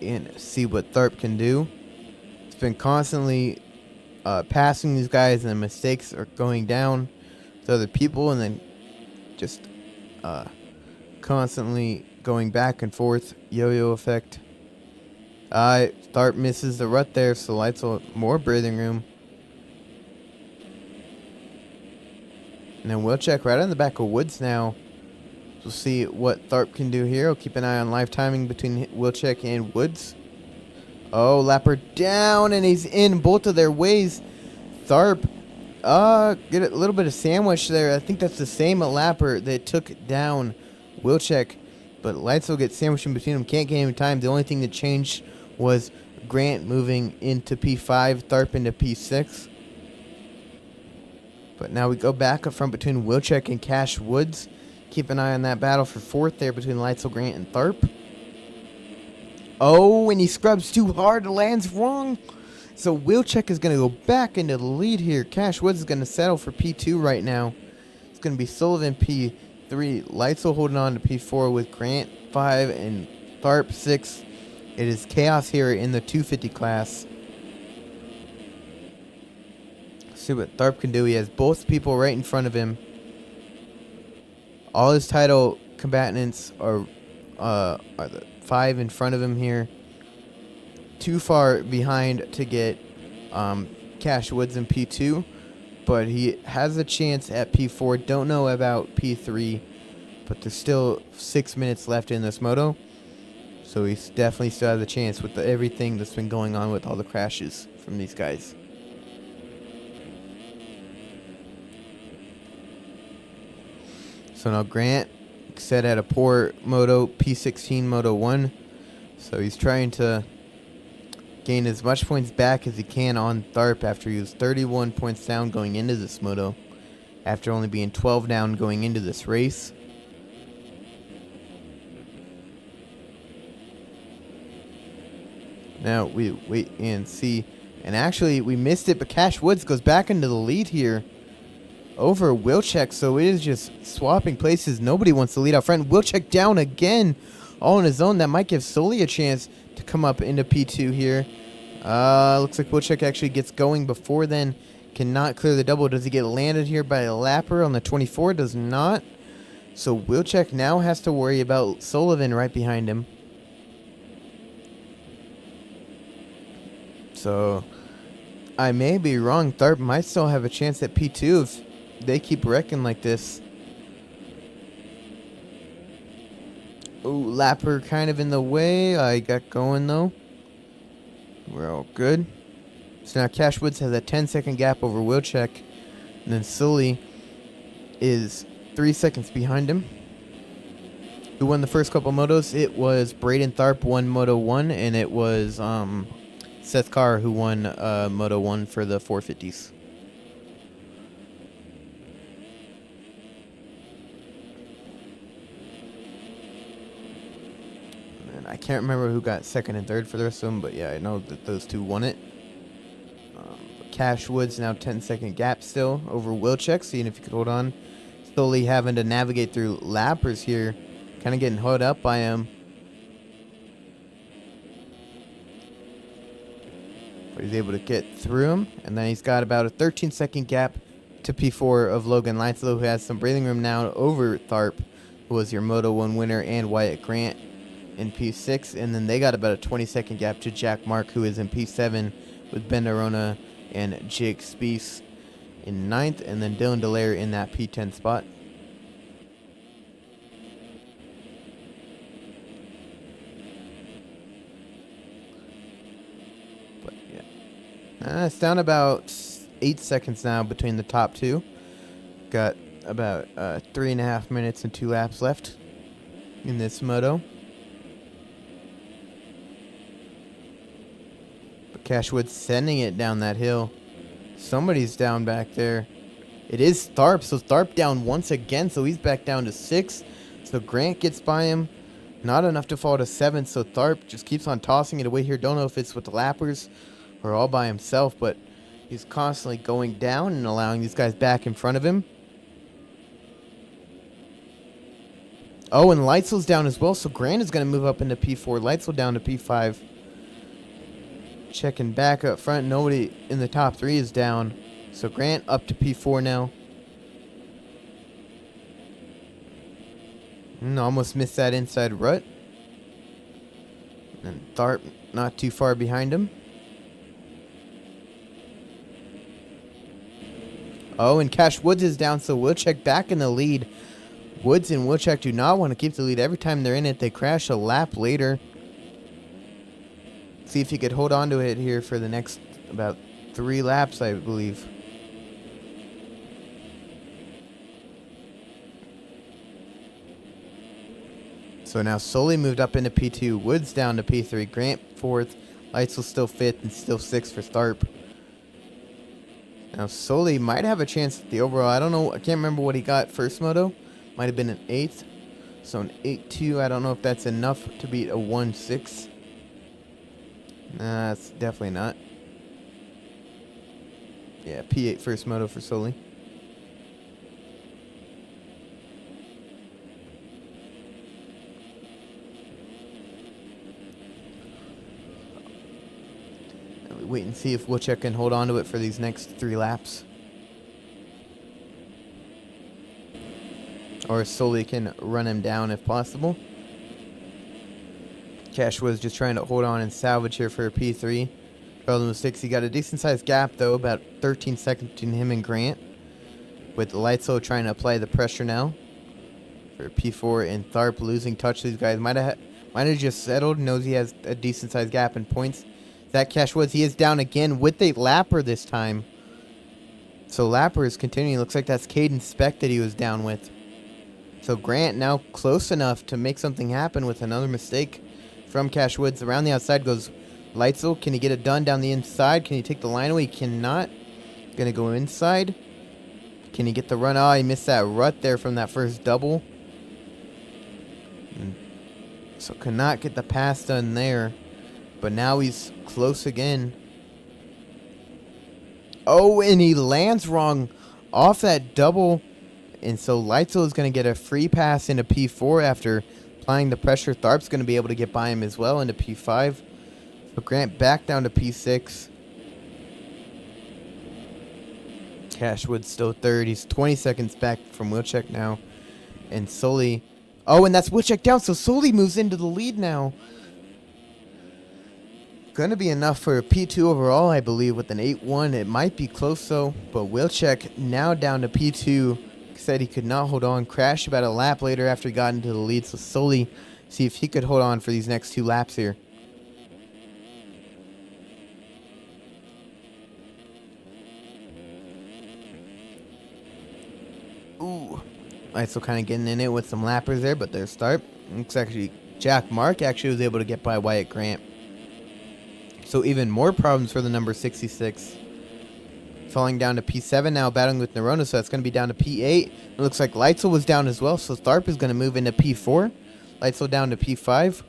Speaker 2: And see what Tharp can do. It's been constantly passing these guys, and the mistakes are going down to other people, and then just constantly going back and forth. Yo-yo effect. Tharp misses the rut there, so Leitzel more breathing room. And then Wilczek right on the back of Woods now. We'll see what Tharp can do here. We'll keep an eye on live timing between Wilczek and Woods. Oh, lapper down, and he's in both of their ways. Tharp, get a little bit of sandwich there. I think that's the same lapper that took down Wilczek. But Leitzel gets sandwiched in between them. Can't get any time. The only thing that changed was Grant moving into P5, Tharp into P6. But now we go back up front between Wilczek and Cash Woods. Keep an eye on that battle for 4th there between Leitzel, Grant, and Tharp. Oh, and he scrubs too hard. Lands wrong. So Wilczek is going to go back into the lead here. Cash Woods is going to settle for P2 right now. It's going to be Sullivan P3. Leitzel holding on to P4 with Grant 5 and Tharp 6. It is chaos here in the 250 class. Let's see what Tharp can do. He has both people right in front of him. All his title combatants are the 5 in front of him here. Too far behind to get Cash Woods in P2, but he has a chance at P4. Don't know about P3, but there's still 6 minutes left in this moto, so he definitely still has a chance with everything that's been going on with all the crashes from these guys. So now Grant set at a poor moto, P16 Moto 1. So he's trying to gain as much points back as he can on Tharp after he was 31 points down going into this moto. After only being 12 down going into this race. Now we wait and see. And actually we missed it, but Cash Woods goes back into the lead here over Wilczek, so it is just swapping places. Nobody wants to lead out front. Wilczek down again, all on his own. That might give Sully a chance to come up into P2 here. Looks like Wilczek actually gets going before then. Cannot clear the double. Does he get landed here by a lapper on the 24? Does not. So Wilczek now has to worry about Sullivan right behind him. So I may be wrong. Tharp might still have a chance at P2 if they keep wrecking like this. Ooh, lapper kind of in the way. I got going though. We're all good. So now Cash Woods has a 10-second gap over Wilczek. And then Sully is 3 seconds behind him. Who won the first couple motos? It was Braden Tharp won Moto 1, and it was Seth Carr who won Moto 1 for the 450s. And I can't remember who got second and third for the rest of them, but yeah, I know that those two won it. Cash Woods now 10-second gap still over Wilczek, seeing if he could hold on. Slowly having to navigate through lappers here. Kind of getting hoed up by him. But he's able to get through him. And then he's got about a 13-second gap to P4 of Logan Leitzel, who has some breathing room now over Tharp, who was your Moto 1 winner, and Wyatt Grant in P6. And then they got about a 20-second gap to Jack Mark, who is in P7 with Ben Arona and Jake Spieth in 9th. And then Dylan Delaire in that P10 spot. It's down about 8 seconds now between the top two. Got about 3.5 minutes and 2 laps left in this moto. But Cashwood's sending it down that hill. Somebody's down back there. It is Tharp, so Tharp down once again, so he's back down to 6. So Grant gets by him. Not enough to fall to 7, so Tharp just keeps on tossing it away here. Don't know if it's with the lappers or all by himself, but he's constantly going down and allowing these guys back in front of him. Oh, and Leitzel's down as well, so Grant is going to move up into P4. Leitzel down to P5. Checking back up front. Nobody in the top 3 is down, so Grant up to P4 now. Almost missed that inside rut. And Tharp not too far behind him. Oh, and Cash Woods is down, so Wilczek back in the lead. Woods and Wilczek do not want to keep the lead. Every time they're in it, they crash a lap later. See if he could hold on to it here for the next about 3 laps, I believe. So now Sully moved up into P2. Woods down to P3. Grant 4th. Leitzel still 5th and still 6th for Tharp. Now, Sully might have a chance at the overall. I don't know. I can't remember what he got first moto. Might have been an 8th. So an 8-2. I don't know if that's enough to beat a 1-6. Nah, that's definitely not. Yeah, P8 first moto for Sully. Wait and see if Wilczek can hold on to it for these next 3 laps. Or Sully can run him down if possible. Cash was just trying to hold on and salvage here for a P3. Problem 6, he got a decent sized gap though, about 13 seconds between him and Grant. With Leitzel trying to apply the pressure now for P4, and Tharp losing touch. These guys might have just settled. Knows he has a decent sized gap in points. That Cash Woods, he is down again with a lapper this time. So lapper is continuing. Looks like that's Caden Speck that he was down with. So Grant now close enough to make something happen with another mistake from Cash Woods. Around the outside goes Leitzel. Can he get it done down the inside? Can he take the line away? He cannot. Gonna go inside. Can he get the run? Oh, he missed that rut there from that first double. So cannot get the pass done there. But now he's close again. Oh, and he lands wrong off that double. And so Leitzel is going to get a free pass into P4 after applying the pressure. Tharp's going to be able to get by him as well into P5. But Grant back down to P6. Cashwood still third. He's 20 seconds back from Wilczek now. And Sully. Oh, and that's Wilczek down. So Sully moves into the lead now. Going to be enough for a P2 overall, I believe, with an 8-1. It might be close, though. But Wilczek now down to P2. Said he could not hold on. Crashed about a lap later after he got into the lead. So Sully, see if he could hold on for these next 2 laps here. Ooh. Still kind of getting in it with some lappers there, but their start. Looks actually Jack Mark actually was able to get by Wyatt Grant. So even more problems for the number 66. Falling down to P7 now, battling with Nerona, so that's going to be down to P8. It looks like Leitzel was down as well, so Tharp is going to move into P4. Leitzel down to P5.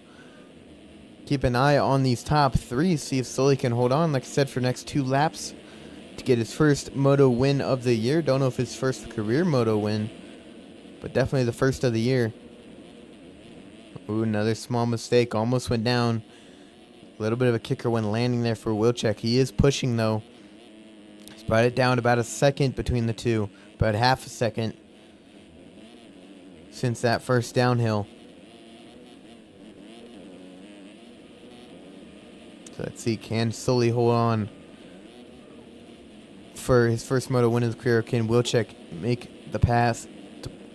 Speaker 2: Keep an eye on these top 3, see if Sully can hold on, like I said, for next 2 laps to get his first Moto win of the year. Don't know if his first career Moto win, but definitely the first of the year. Ooh, another small mistake. Almost went down. A little bit of a kicker when landing there for Wilczek. He is pushing, though. He's brought it down about a second between the two. About half a second since that first downhill. So let's see. Can Sully hold on for his first Moto win of his career? Can Wilczek make the pass?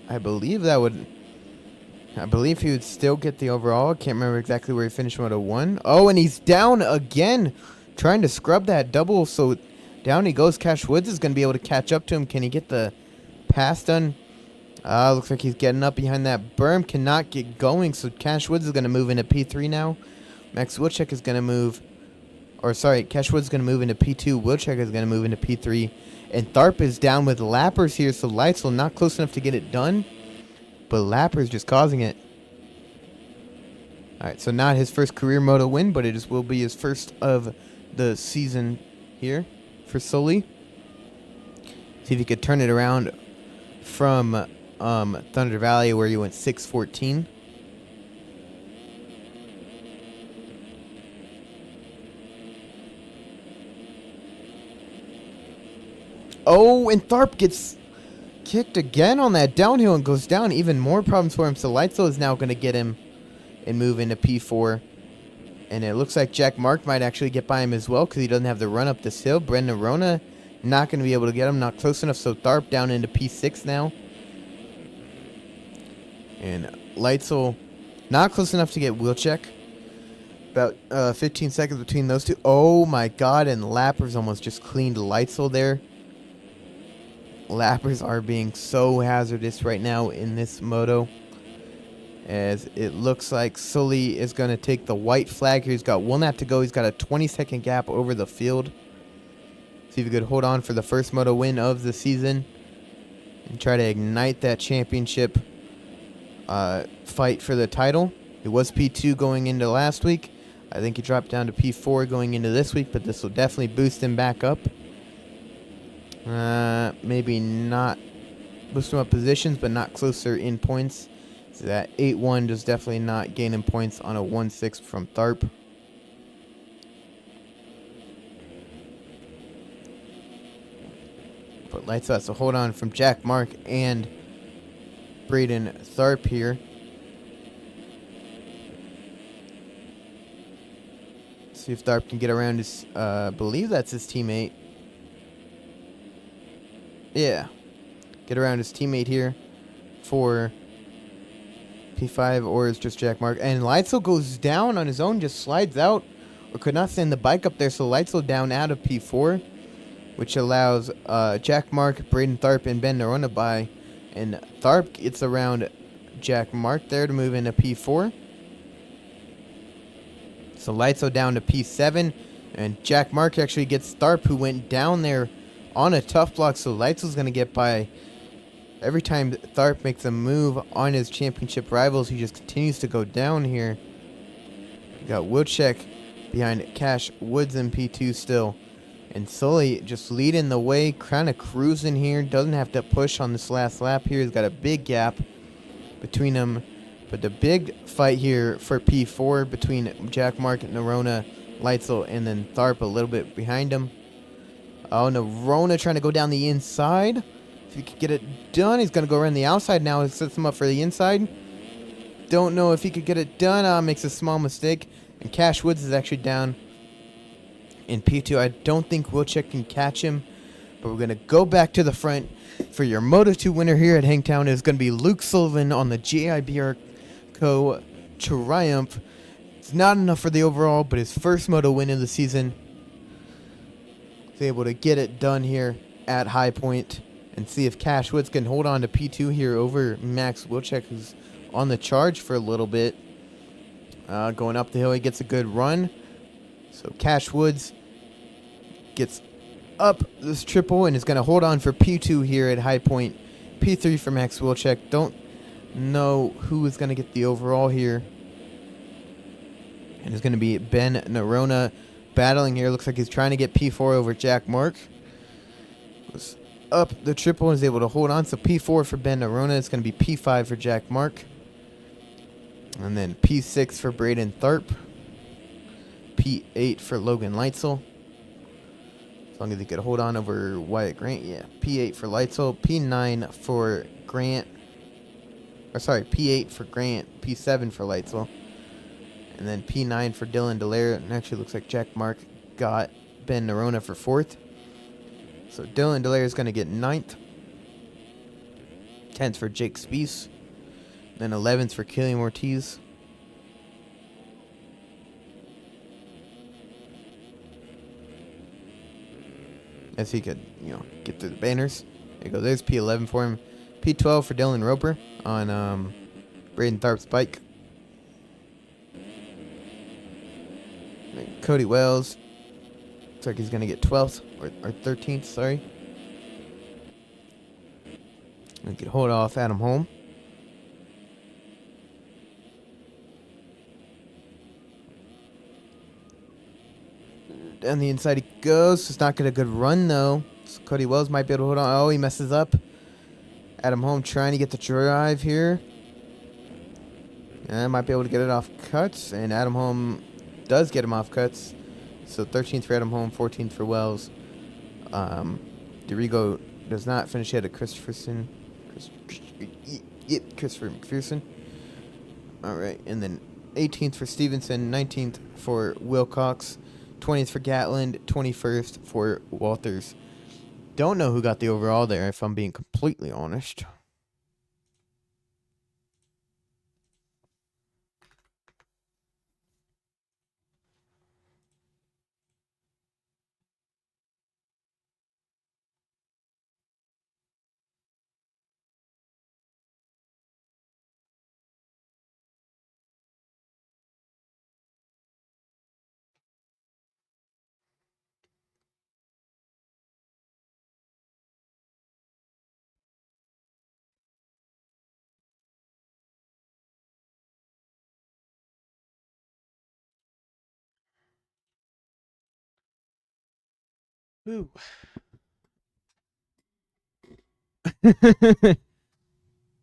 Speaker 2: I believe he would still get the overall. I can't remember exactly where he finished Moto 1. Oh, and he's down again. Trying to scrub that double. So down he goes. Cash Woods is going to be able to catch up to him. Can he get the pass done? Looks like he's getting up behind that berm. Cannot get going. So Cash Woods is going to move into P3 now. Max Wilczek is going to move. Or sorry, Cash Woods is going to move into P2. Wilczek is going to move into P3. And Tharp is down with lappers here, so Leitzel not close enough to get it done. But lappers just causing it. Alright, so not his first career Moto win, but it will be his first of the season here for Sully. See if he could turn it around from Thunder Valley where he went 6:14. Oh, and Tharp gets kicked again on that downhill and goes down. Even more problems for him. So Leitzel is now going to get him and move into P4. And it looks like Jack Mark might actually get by him as well because he doesn't have the run up this hill. Brendan Rona not going to be able to get him. Not close enough. So Tharp down into P6 now. And Leitzel not close enough to get Wilczek. About 15 seconds between those two. Oh my god. And Lappers almost just cleaned Leitzel there. Lappers are being so hazardous right now in this moto, as it looks like Sully is going to take the white flag here. He's got 1 lap to go. He's got a 20-second gap over the field. See if he could hold on for the first moto win of the season and try to ignite that championship fight for the title. It was P2 going into last week. I think he dropped down to P4 going into this week, but this will definitely boost him back up. Maybe not boost him up positions, but not closer in points. So that 8-1 does definitely not gain him points on a 1-6 from Tharp. But Lights Out, so hold on from Jack Mark and Braden Tharp here. See if Tharp can get around his, I believe that's his teammate. Yeah. Get around his teammate here for P5, or it's just Jack Mark. And Leitzel goes down on his own, just slides out, or could not send the bike up there. So Leitzel down out of P4, which allows Jack Mark, Braden Tharp, and Ben Nerona by. And Tharp gets around Jack Mark there to move into P4. So Leitzel down to P7, and Jack Mark actually gets Tharp, who went down there on a tough block. So Leitzel's going to get by. Every time Tharp makes a move on his championship rivals, he just continues to go down here. We got Wilczek behind Cash Woods in P2 still. And Sully just leading the way, kind of cruising here. Doesn't have to push on this last lap here. He's got a big gap between them. But the big fight here for P4 between Jack Mark, Nerona, Leitzel, and then Tharp a little bit behind him. Oh, Nerona trying to go down the inside. If he could get it done, he's going to go around the outside now. It sets him up for the inside. Don't know if he could get it done. Makes a small mistake. And Cash Woods is actually down in P2. I don't think Wilczek can catch him. But we're going to go back to the front. For your Moto 2 winner here at Hangtown is going to be Luke Sullivan on the GIBR Co. Triumph. It's not enough for the overall, but his first Moto win of the season. He's able to get it done here at High Point and see if Cash Woods can hold on to P2 here over Max Wilczek, who's on the charge for a little bit. Going up the hill, he gets a good run. So Cash Woods gets up this triple and is going to hold on for P2 here at High Point. P3 for Max Wilczek. Don't know who is going to get the overall here. And it's going to be Ben Nerona battling here. Looks like he's trying to get P4 over Jack Mark. Goes up the triple and is able to hold on. So P4 for Ben Nerona. It's going to be P5 for Jack Mark. And then P6 for Braden Tharp. P8 for Logan Leitzel. As long as he could hold on over Wyatt Grant. Yeah, P8 for Leitzel. P9 for Grant. Or sorry, P8 for Grant. P7 for Leitzel. And then P9 for Dylan Delaire. And actually looks like Jack Mark got Ben Nerona for 4th. So Dylan Delaire is going to get 9th. 10th for Jake Spiess. Then 11th for Killian Ortiz. As he could, get through the banners. There you go. There's P11 for him. P12 for Dylan Roper on Braden Tharp's bike. Cody Wells. Looks like he's going to get 12th or 13th, sorry. We could hold off Adam Holm. Down the inside he goes. It's not getting a good run, though. So Cody Wells might be able to hold on. Oh, he messes up. Adam Holm trying to get the drive here. And might be able to get it off cuts. And Adam Holm does get him off cuts. So 13th for Adam Holm, 14th for Wells. DeRigo does not finish ahead of Christopher McPherson. All right. And then 18th for Stevenson, 19th for Wilcox. 20th for Gatland, 21st for Walters. Don't know who got the overall there, if I'm being completely honest.
Speaker 1: Woo.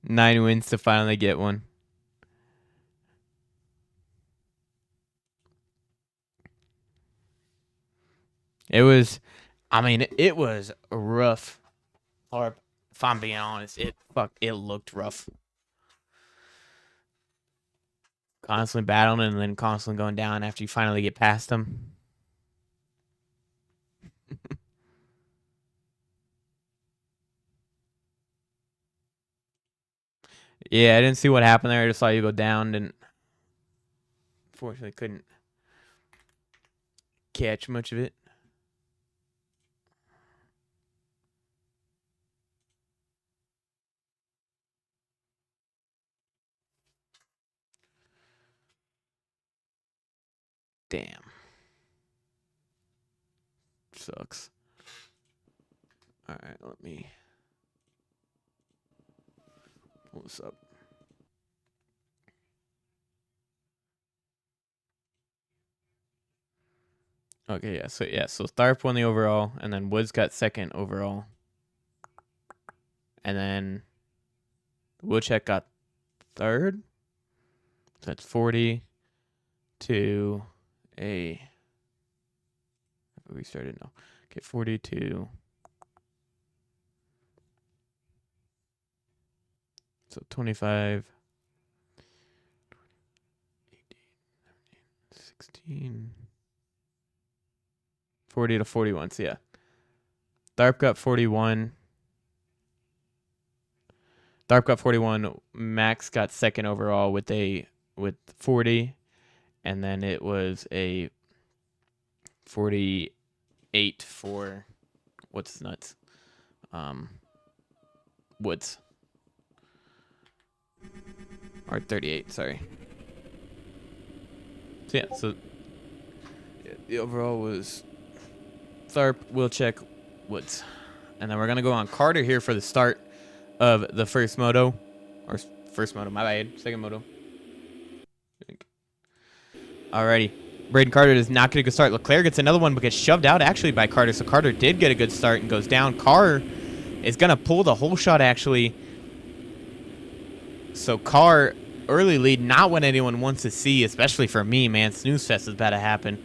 Speaker 1: 9 wins to finally get one. It was rough. Or if I'm being honest, it looked rough. Constantly battling and then constantly going down after you finally get past them. Yeah, I didn't see what happened there. I just saw you go down and unfortunately couldn't catch much of it. Damn. Sucks. All right, let me pull this up. Okay, so Tharp won the overall, and then Woods got second overall, and then Wilczek got third. So that's 40 to a we started? No. Okay, 42. So 25. 16. 40 to 41. So yeah. Tharp got 41. Tharp got 41. Max got second overall with 40. And then it was a 48 for what's nuts? Woods. Or 38, sorry. So yeah, so the overall was Tharp, Wilczek, Woods. And then we're going to go on Carter here for the start of the first moto. Or first moto, my bad. Second moto. Alrighty. Braden Carter does not get a good start. Leclerc gets another one but gets shoved out actually by Carter. So Carter did get a good start and goes down. Carr is going to pull the whole shot actually. So Carr, early lead, not what anyone wants to see, especially for me, man. Snooze fest is about to happen.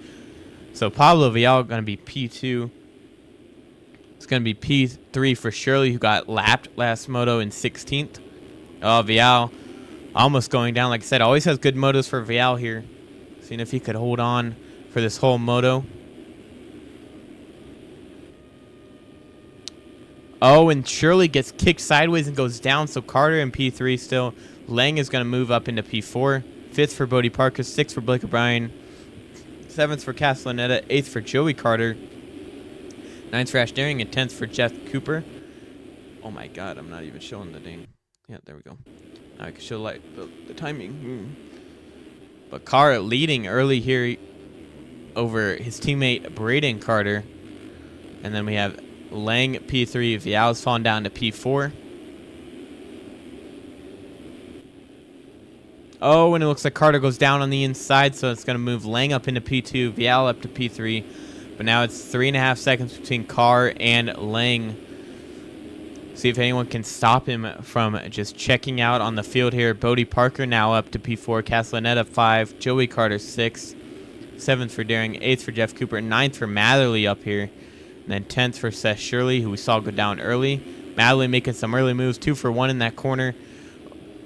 Speaker 1: So Pablo Vial going to be P2. It's going to be P3 for Shirley, who got lapped last moto in 16th. Oh, Vial almost going down. Like I said, always has good motos for Vial here. Seeing if he could hold on for this whole moto. Oh, and Shirley gets kicked sideways and goes down, so Carter in P3 still. Lang is going to move up into P4. 5th for Bodie Parker. 6th for Blake O'Brien. 7th for Castellaneta. 8th for Joey Carter. 9th for Ash Daring. And 10th for Jeff Cooper. Oh my god, I'm not even showing the ding. Yeah, there we go. Now I can show the timing. But Carr leading early here over his teammate Braden Carter. And then we have Lang P3. Vial's fallen down to P4. Oh, and it looks like Carter goes down on the inside, so it's going to move Lang up into P2, Vial up to P3. But now it's 3.5 seconds between Carr and Lang. See if anyone can stop him from just checking out on the field here. Bodie Parker now up to P4, Castellaneta 5, Joey Carter 6, 7th for Daring, 8th for Jeff Cooper, 9th for Matherly up here, and then 10th for Seth Shirley, who we saw go down early. Matherly making some early moves, 2 for 1 in that corner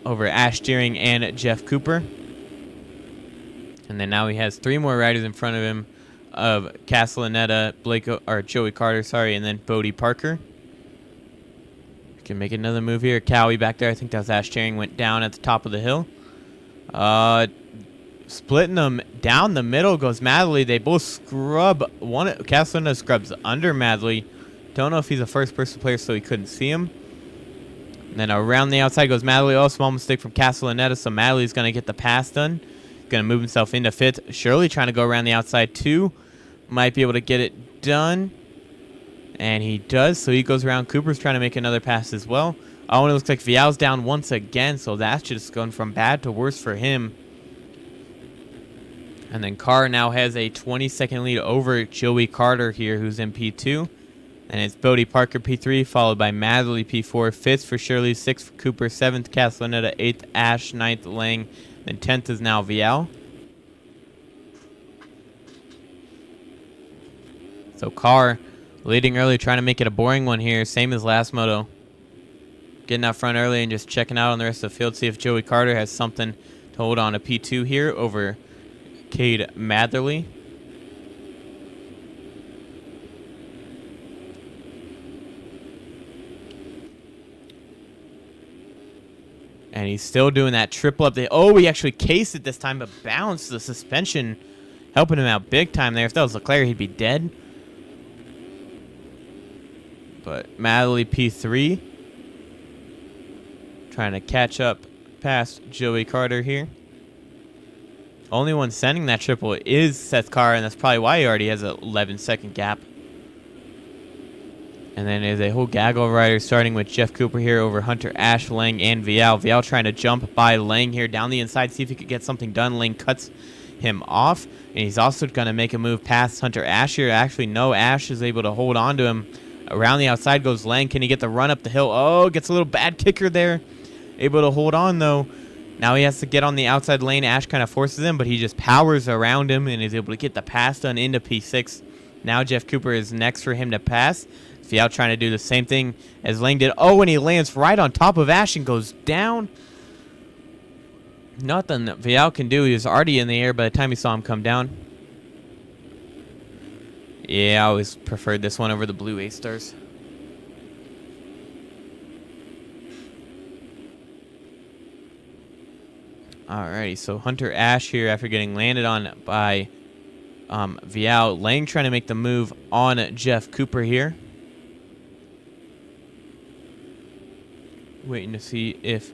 Speaker 1: over Ash Deering and Jeff Cooper. And then now he has 3 more riders in front of him of Castellaneta, Joey Carter, and then Bodie Parker. Can make another move here. Cowie back there. I think that was Ash Deering, went down at the top of the hill. Splitting them down the middle goes Matherly. They both scrub. Castellaneta scrubs under Matherly. Don't know if he's a first-person player, so he couldn't see him. And then around the outside goes Matherly. Oh, small mistake from Castellaneta, so Matherly's going to get the pass done. Going to move himself into 5th. Shirley trying to go around the outside too. Might be able to get it done. And he does, so he goes around. Cooper's trying to make another pass as well. Oh, and it looks like Vial's down once again, so that's just going from bad to worse for him. And then Carr now has a 20-second lead over Joey Carter here, who's in P2. And it's Bodie Parker P3, followed by Matherly P4, 5th for Shirley, 6th for Cooper, 7th Castellaneta, 8th Ash, 9th Lang, and 10th is now Vial. So Carr leading early, trying to make it a boring one here, same as last moto. Getting out front early and just checking out on the rest of the field, see if Joey Carter has something to hold on to P2 here over Cade Matherly. And he's still doing that triple up. Oh, he actually cased it this time, but bounced the suspension, helping him out big time there. If that was Leclerc, he'd be dead. But Matherly P3. Trying to catch up past Joey Carter here. Only one sending that triple is Seth Carr, and that's probably why he already has an 11-second gap. And then there's a whole gaggle of riders, starting with Jeff Cooper here over Hunter, Ash, Lang, and Vial. Vial trying to jump by Lang here down the inside, see if he could get something done. Lang cuts him off, and he's also going to make a move past Hunter Ash here. Actually, no, Ash is able to hold on to him. Around the outside goes Lang. Can he get the run up the hill? Oh, gets a little bad kicker there. Able to hold on, though. Now he has to get on the outside lane. Ash kind of forces him, but he just powers around him and is able to get the pass done into P6. Now Jeff Cooper is next for him to pass. Vial trying to do the same thing as Lang did. Oh, and he lands right on top of Ash and goes down. Nothing that Vial can do. He was already in the air by the time he saw him come down. Yeah, I always preferred this one over the blue A-Stars. Alrighty, so Hunter Ash here after getting landed on by Vial. Lang trying to make the move on Jeff Cooper here. Waiting to see if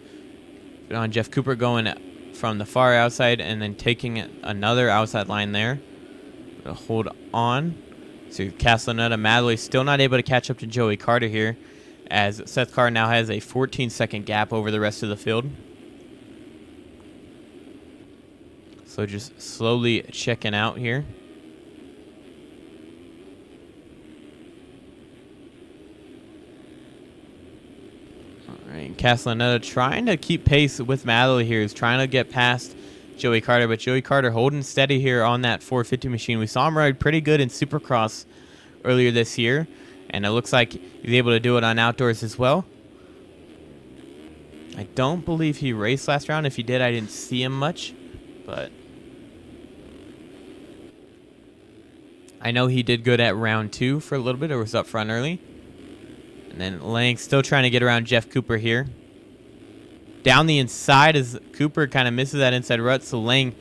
Speaker 1: on Jeff Cooper going from the far outside and then taking another outside line there. Hold on. So Castellaneta Madley still not able to catch up to Joey Carter here, as Seth Carr now has a 14-second gap over the rest of the field. So just slowly checking out here. Castellaneta trying to keep pace with Madley here. He's trying to get past Joey Carter, but Joey Carter holding steady here on that 450 machine. We saw him ride pretty good in Supercross earlier this year, and it looks like he's able to do it on outdoors as well. I don't believe he raced last round. If he did, I didn't see him much, but I know he did good at round 2 for a little bit, or was up front early. And then Lang still trying to get around Jeff Cooper here. Down the inside as Cooper kind of misses that inside rut. So Lang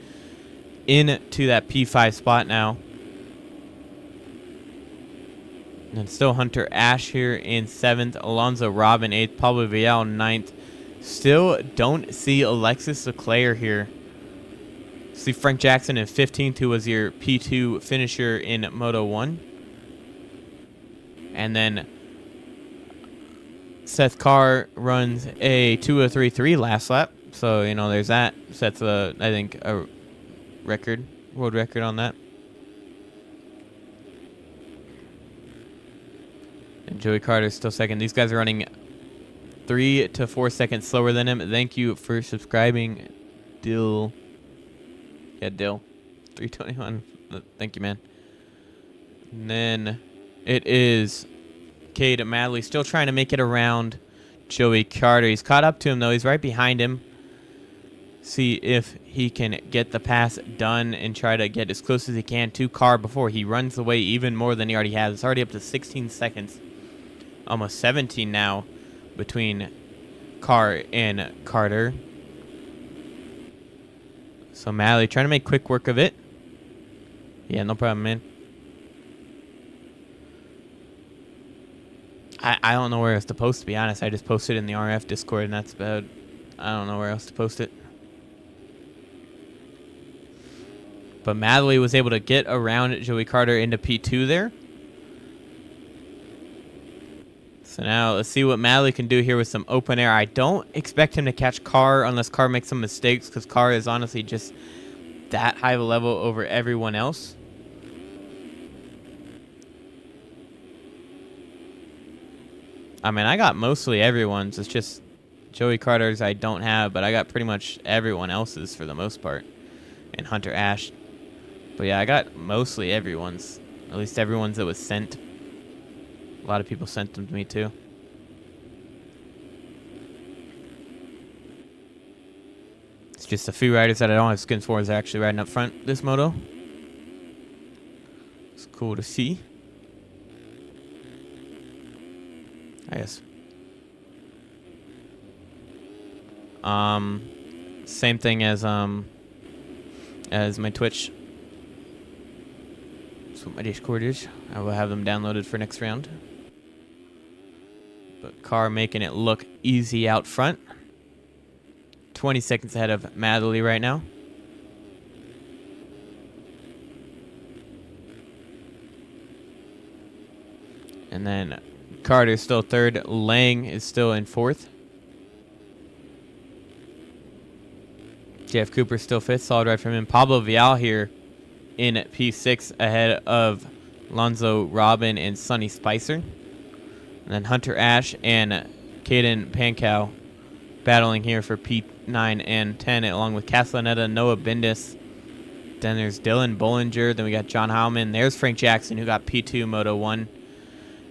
Speaker 1: into that P5 spot now. And then still Hunter Ash here in 7th. Alonzo Robin 8th. Pablo Vial 9th. Still don't see Alexis Leclerc here. See Frank Jackson in 15th, who was your P2 finisher in Moto 1. And then Seth Carr runs a 2:03.3 last lap, so you know there's that. Sets I think a world record on that. And Joey Carter's still second. These guys are running 3 to 4 seconds slower than him. Thank you for subscribing, Dill. Yeah, Dill. 321. Thank you, man. And then it is Cade Madley still trying to make it around Joey Carter. He's caught up to him, though. He's right behind him. See if he can get the pass done and try to get as close as he can to Carr before he runs away even more than he already has. It's already up to 16 seconds. Almost 17 now between Carr and Carter. So Madley trying to make quick work of it. Yeah, no problem, man. I don't know where else to post, to be honest. I just posted in the RF Discord, and that's about... I don't know where else to post it. But Madley was able to get around Joey Carter into P2 there. So now let's see what Madley can do here with some open air. I don't expect him to catch Carr unless Carr makes some mistakes, because Carr is honestly just that high of a level over everyone else. I mean, I got mostly everyone's. It's just Joey Carter's I don't have, but I got pretty much everyone else's for the most part. And Hunter Ash. But yeah, I got mostly everyone's. At least everyone's that was sent. A lot of people sent them to me too. It's just a few riders that I don't have skins for is actually riding up front this moto. It's cool to see. I guess. Same thing as my Twitch. That's what my Discord is. I will have them downloaded for next round. But Carr making it look easy out front. 20 seconds ahead of Madley right now. And then Carter's still third. Lang is still in fourth. Jeff Cooper still fifth. Solid ride from him. Pablo Vial here in P6 ahead of Lonzo Robin and Sonny Spicer. And then Hunter Ash and Caden Pankow battling here for P9 and 10, along with Castellaneta, Noah Bendis, Then there's Dylan Bollinger. Then we got John Howman. There's Frank Jackson, who got P2 Moto 1.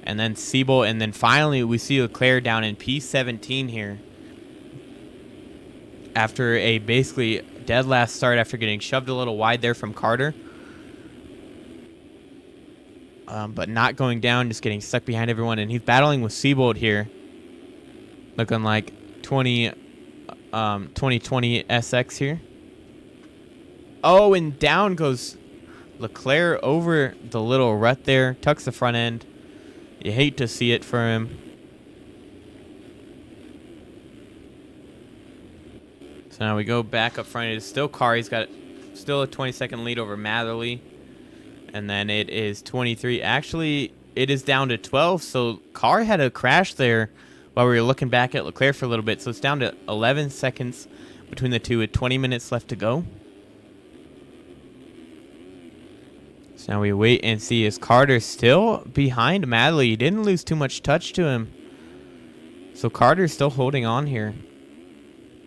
Speaker 1: And then Siebel. And then finally, we see Leclerc down in P17 here. After a basically dead last start, after getting shoved a little wide there from Carter. But not going down, just getting stuck behind everyone. And he's battling with Siebold here. Looking like 2020 SX here. Oh, and down goes Leclerc over the little rut there. Tucks the front end. You hate to see it for him. So now we go back up front. It is still Carr. He's got still a 20-second lead over Matherly. And then it is 23. Actually, it is down to 12. So Carr had a crash there while we were looking back at Leclerc for a little bit. So it's down to 11 seconds between the two with 20 minutes left to go. So now we wait and see, is Carter still behind Matherly? He didn't lose too much touch to him. So Carter's still holding on here.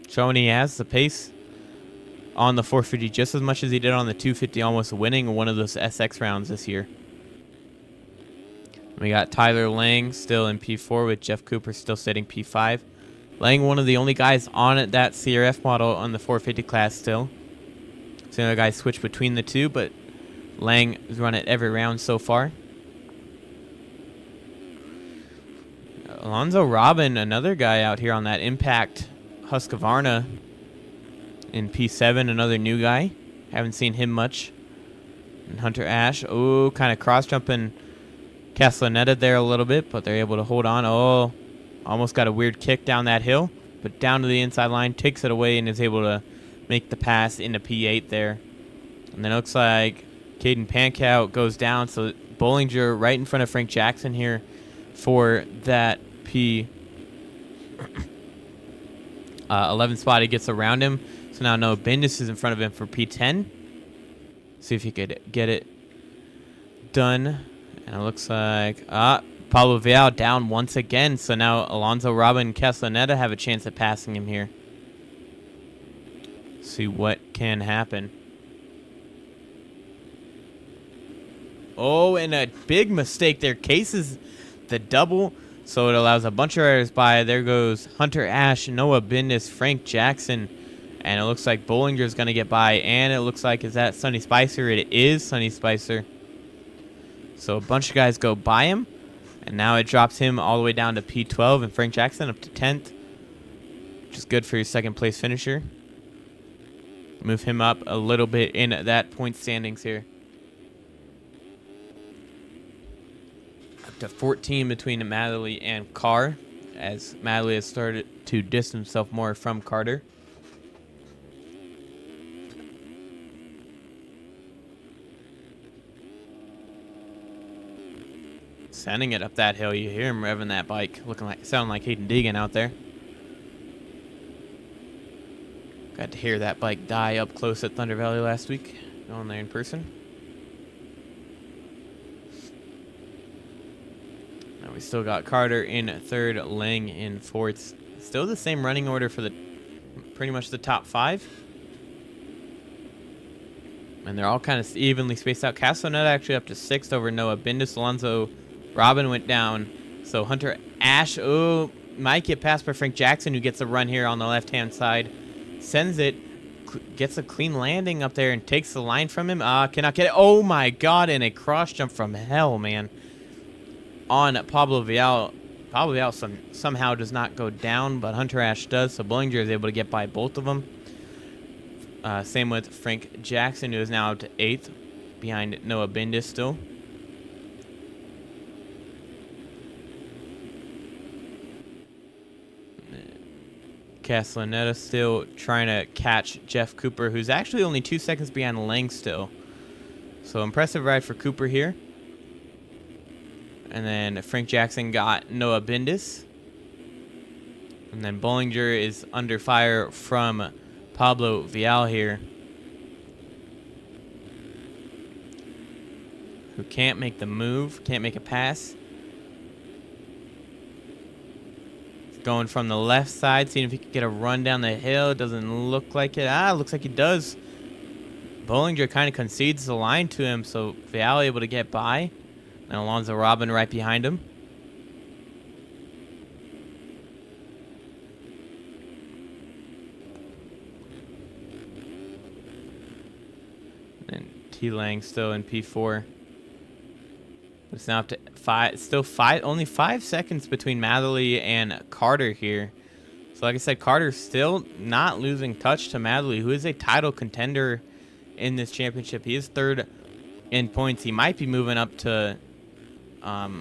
Speaker 1: Showing he has the pace on the 450 just as much as he did on the 250, almost winning one of those SX rounds this year. We got Tyler Lang still in P4 with Jeff Cooper still sitting P5. Lang, one of the only guys on that CRF model on the 450 class still. So the other guys switch between the two, but Lang has run it every round so far. Alonzo Robin, another guy out here on that Impact Husqvarna in P7, another new guy. Haven't seen him much. And Hunter Ash, oh, kind of cross-jumping Castellaneta there a little bit, but they're able to hold on. Oh, almost got a weird kick down that hill, but down to the inside line, takes it away, and is able to make the pass into P8 there. And then it looks like Caden Pankow goes down, so Bollinger right in front of Frank Jackson here for that P11 spot. He gets around him, so now Noah Bendis is in front of him for P10. See if he could get it done. And it looks like Pablo Vial down once again, so now Alonzo Robin and Castellaneta have a chance at passing him here. See what can happen. Oh, and a big mistake there. Cases the double, so it allows a bunch of riders by. There goes Hunter Ash, Noah Bendis, Frank Jackson, and it looks like Bollinger's going to get by, and it looks like, is that Sonny Spicer? It is Sonny Spicer. So a bunch of guys go by him, and now it drops him all the way down to P12, and Frank Jackson up to 10th, which is good for your second place finisher. Move him up a little bit in that point standings here. To 14 between Matherly and Carr, as Matherly has started to distance himself more from Carter. Sending it up that hill, you hear him revving that bike, sounding like Hayden Deegan out there. Got to hear that bike die up close at Thunder Valley last week, going there in person. We still got Carter in third, Lang in fourth. Still the same running order for pretty much the top five. And they're all kind of evenly spaced out. Castellaneta actually up to sixth over Noah Bendis. Alonzo Robin went down. So Hunter Ash, might get passed by Frank Jackson, who gets a run here on the left-hand side. Sends it, gets a clean landing up there and takes the line from him. Cannot get it. Oh my God, and a cross jump from hell, man. On Pablo Vial. Pablo Vial somehow does not go down, but Hunter Ash does, so Bollinger is able to get by both of them. Same with Frank Jackson, who is now up to 8th, behind Noah Bendis still. Castellaneta still trying to catch Jeff Cooper, who's actually only 2 seconds behind Lang still. So impressive ride for Cooper here. And then Frank Jackson got Noah Bendis. And then Bollinger is under fire from Pablo Vial here, who can't make the move, can't make a pass. Going from the left side, seeing if he can get a run down the hill. Doesn't look like it. Looks like he does. Bollinger kind of concedes the line to him, so Vial able to get by. And Alonso Robin right behind him. And T Lang still in P4. It's now up to only 5 seconds between Matherly and Carter here. So like I said, Carter's still not losing touch to Matherly, who is a title contender in this championship. He is third in points. He might be moving up to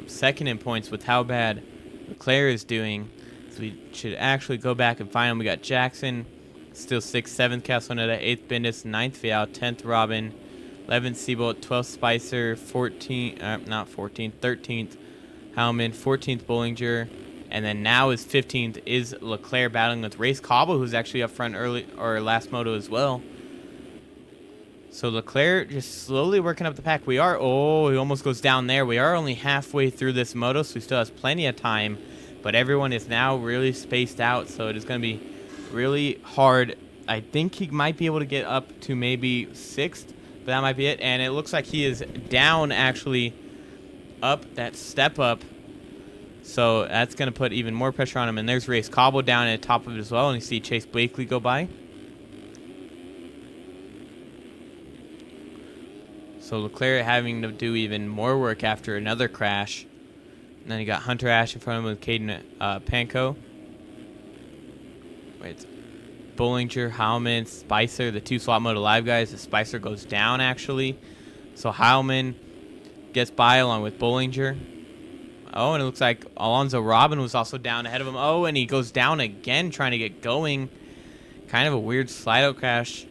Speaker 1: second in points with how bad Leclerc is doing. So we should actually go back and find him. We got Jackson, still 6th, 7th Castellaneta, 8th Bendis, 9th Vial, 10th Robin, 11th Seabolt, 12th Spicer, 13th Howman, 14th Bollinger, and then now is 15th is Leclerc battling with Race Cobble, who's actually up front early or last moto as well. So Leclerc just slowly working up the pack. He almost goes down there. We are only halfway through this moto, so he still has plenty of time, but everyone is now really spaced out, so it is going to be really hard. I think he might be able to get up to maybe 6th, but that might be it. And it looks like he is down, actually, up that step up. So that's going to put even more pressure on him. And there's Race Cobble down at the top of it as well. And you see Chase Blakely go by. So Leclerc having to do even more work after another crash. And then you got Hunter Ash in front of him with Caden Panko. Wait, Bollinger, Heilman, Spicer, the 2 Swap Moto Live guys. The Spicer goes down, actually. So Heilman gets by along with Bollinger. Oh, and it looks like Alonso Robin was also down ahead of him. Oh, and he goes down again trying to get going. Kind of a weird slide-out crash.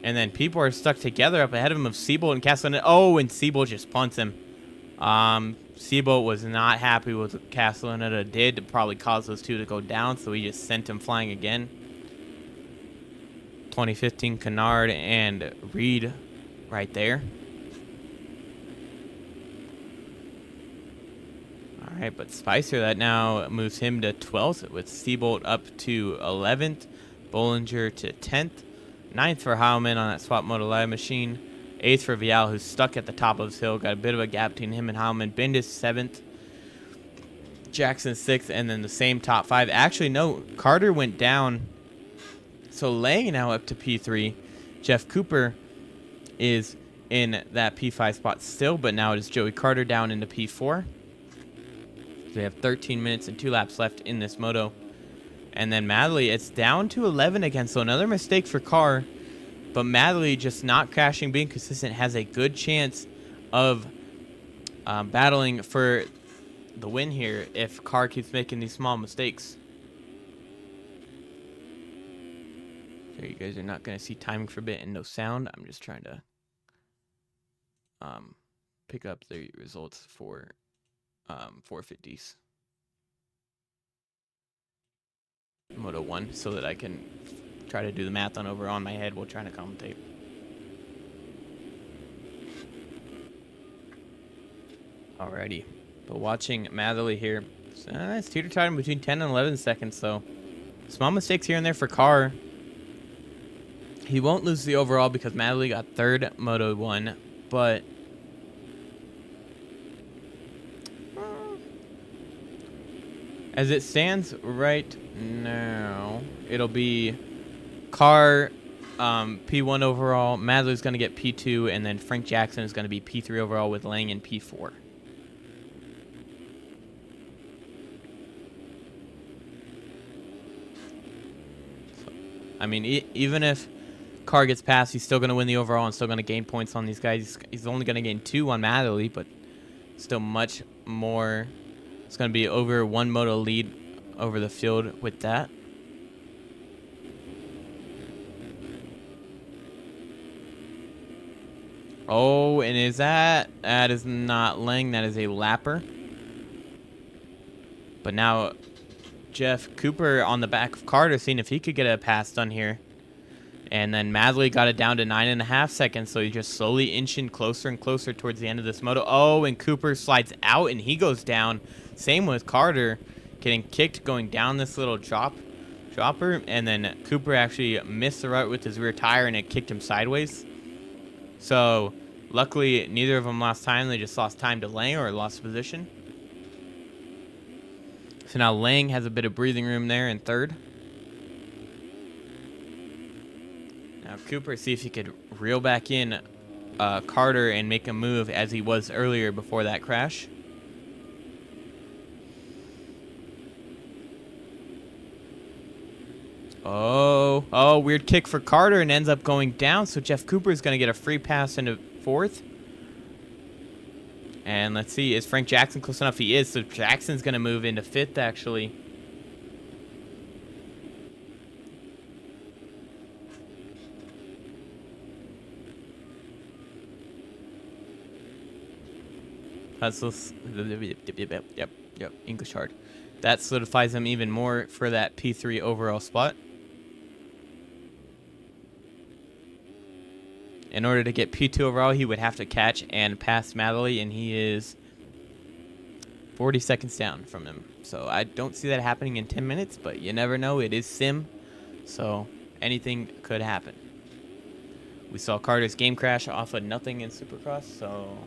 Speaker 1: And then people are stuck together up ahead of him of Seabolt and Castellaneta. Oh, and Seabolt just punts him. Seabolt was not happy with what Castellaneta did to probably cause those two to go down, so he just sent him flying again. 2015 Kennard and Reed right there. All right, but Spicer, that now moves him to 12th with Seabolt up to 11th, Bollinger to 10th, 9th for Heilman on that Swap Moto Live machine, 8th for Vial, who's stuck at the top of his hill. Got a bit of a gap between him and Heilman. Bendis 7th, Jackson 6th, and then the same top 5. Actually, no, Carter went down, so Lang now up to P3. Jeff Cooper is in that P5 spot still, but now it is Joey Carter down into P4. So we have 13 minutes and 2 laps left in this moto. And then Matherly, it's down to 11 again, so another mistake for Carr. But Matherly just not crashing, being consistent, has a good chance of battling for the win here if Carr keeps making these small mistakes. So you guys are not going to see timing for a bit and no sound. I'm just trying to pick up the results for 450s. Moto 1, so that I can try to do the math on over on my head while trying to commentate. Alrighty, but watching Matherly here, it's teeter-tottering between 10 and 11 seconds, so small mistakes here and there for Carr. He won't lose the overall because Matherly got 3rd Moto 1, but as it stands right now, it'll be Carr P1 overall, Matherly's going to get P2, and then Frank Jackson is going to be P3 overall with Lang in P4. So, I mean, even if Carr gets past, he's still going to win the overall and still going to gain points on these guys. He's only going to gain 2 on Matherly, but still much more. It's going to be over 1 moto lead over the field with that. Oh, and is that is not Lang, that is a lapper. But now Jeff Cooper on the back of Carter, seeing if he could get a pass done here. And then Matherly got it down to 9.5 seconds, so he's just slowly inching closer and closer towards the end of this moto. Oh, and Cooper slides out and he goes down. Same with Carter, getting kicked going down this little drop dropper, and then Cooper actually missed the rut with his rear tire and it kicked him sideways. So luckily neither of them lost time. They just lost time to Lang or lost position. So now Lang has a bit of breathing room there in third. Now Cooper, see if he could reel back in Carter and make a move as he was earlier before that crash. Oh, weird kick for Carter and ends up going down. So Jeff Cooper is going to get a free pass into fourth. And let's see, is Frank Jackson close enough? He is, so Jackson's going to move into fifth, actually. Yep, English hard. That solidifies him even more for that P3 overall spot. In order to get P2 overall, he would have to catch and pass Matherly, and he is 40 seconds down from him. So I don't see that happening in 10 minutes, but you never know. It is sim, so anything could happen. We saw Carter's game crash off of nothing in Supercross, so...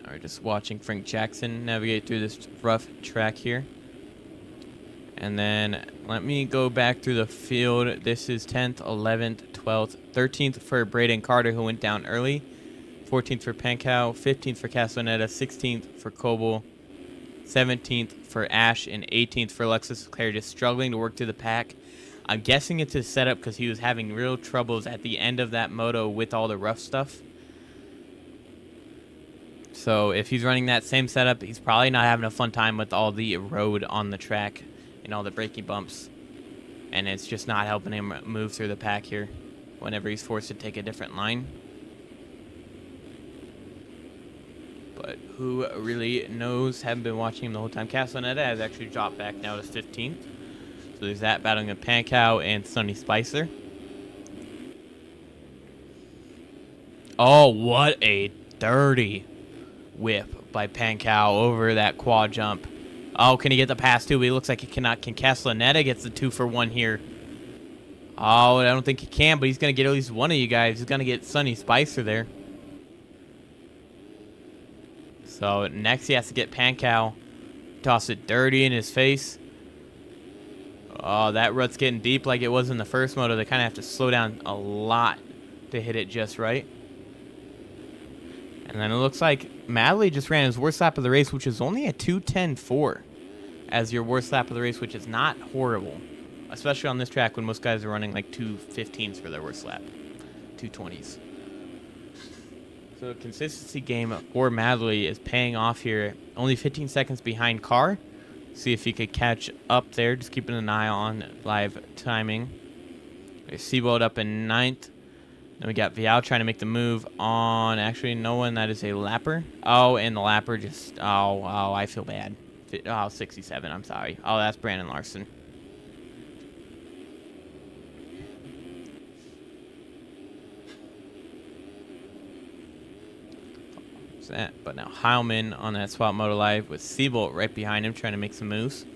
Speaker 1: Alright, just watching Frank Jackson navigate through this rough track here. And then let me go back through the field. This is 10th, 11th, 12th, 13th for Braden Carter, who went down early. 14th for Pankow, 15th for Castellaneta, 16th for Coble, 17th for Ash, and 18th for Alexis Leclerc, just struggling to work through the pack. I'm guessing it's his setup because he was having real troubles at the end of that moto with all the rough stuff. So if he's running that same setup, he's probably not having a fun time with all the road on the track and all the braking bumps. And it's just not helping him move through the pack here whenever he's forced to take a different line. But who really knows? Haven't been watching him the whole time. Castellaneta has actually dropped back now to 15th. So there's that battling with Pankow and Sonny Spicer. Oh, what a dirty whip by Pankow over that quad jump. Oh, can he get the pass too? But he looks like he cannot. Can Castellaneta gets the 2 for 1 here? Oh, I don't think he can, but he's going to get at least one of you guys. He's going to get Sonny Spicer there. So next he has to get Pankow. Toss it dirty in his face. Oh, that rut's getting deep like it was in the first moto. They kind of have to slow down a lot to hit it just right. And then it looks like Matherly just ran his worst lap of the race, which is only a 2:10.4 as your worst lap of the race, which is not horrible. Especially on this track when most guys are running like 2:15s for their worst lap. 2:20s. So the consistency game for Matherly is paying off here. Only 15 seconds behind Carr. See if he could catch up there. Just keeping an eye on live timing. Seabold up in 9th. Then we got Vial trying to make the move on, actually, no one. That is a lapper. Oh, and the lapper just, oh, I feel bad. Oh, 67, I'm sorry. Oh, that's Brandon Larson. That, but now Heilman on that Swap Moto Live with Seabolt right behind him trying to make some moves.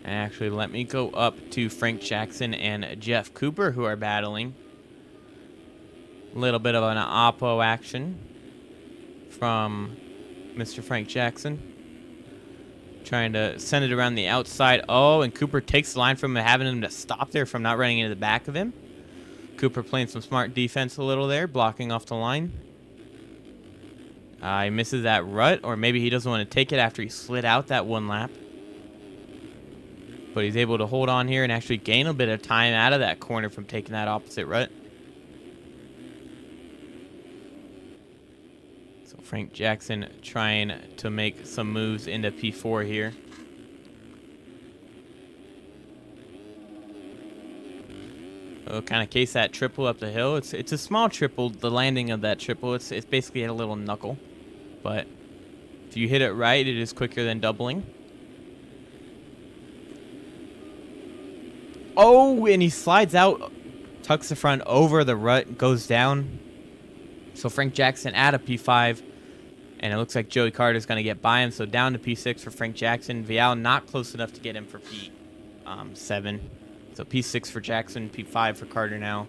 Speaker 1: And actually, let me go up to Frank Jackson and Jeff Cooper, who are battling. A little bit of an oppo action from Mr. Frank Jackson. Trying to send it around the outside. Oh, and Cooper takes the line from him, having him to stop there from not running into the back of him. Cooper playing some smart defense a little there, blocking off the line. He misses that rut, or maybe he doesn't want to take it after he slid out that one lap. But he's able to hold on here and actually gain a bit of time out of that corner from taking that opposite rut. So Frank Jackson trying to make some moves into P4 here. Oh, kind of case that triple up the hill. It's a small triple. The landing of that triple, it's basically at a little knuckle. But if you hit it right, it is quicker than doubling. Oh, and he slides out tucks the front over the rut, goes down. So Frank Jackson at a P5, and it looks like Joey Carter's going to get by him. So down to P6 for Frank Jackson. Vial not close enough to get him for P7. So P6 for Jackson, P5 for Carter now.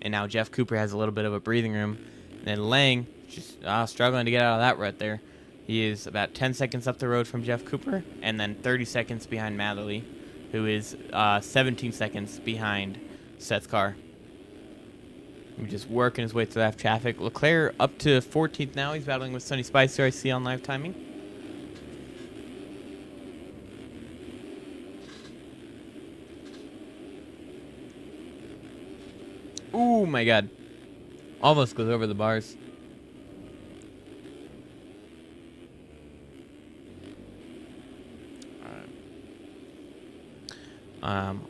Speaker 1: And now Jeff Cooper has a little bit of a breathing room. And then Lang just struggling to get out of that rut there. He is about 10 seconds up the road from Jeff Cooper, and then 30 seconds behind Matherly, who is 17 seconds behind Seth Carr. He's just working his way through that traffic. Leclerc up to 14th now. He's battling with Sonny Spicer, I see on live timing. Oh my God. Almost goes over the bars.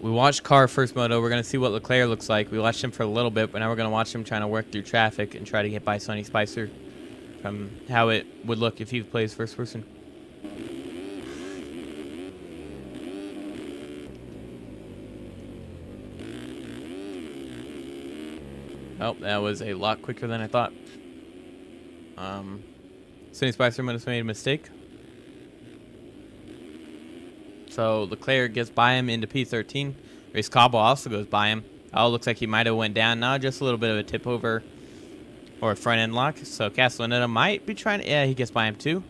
Speaker 1: We watched Carr first moto. We're going to see what Leclerc looks like. We watched him for a little bit, but now we're going to watch him trying to work through traffic and try to get by Sonny Spicer from how it would look if he plays first person. Oh, that was a lot quicker than I thought. Sonny Spicer might have made a mistake. So Leclerc gets by him into P13. Race Cobble also goes by him. Oh, looks like he might have went down. Now just a little bit of a tip over or a front end lock. So Castellaneta might be trying to... Yeah, he gets by him too.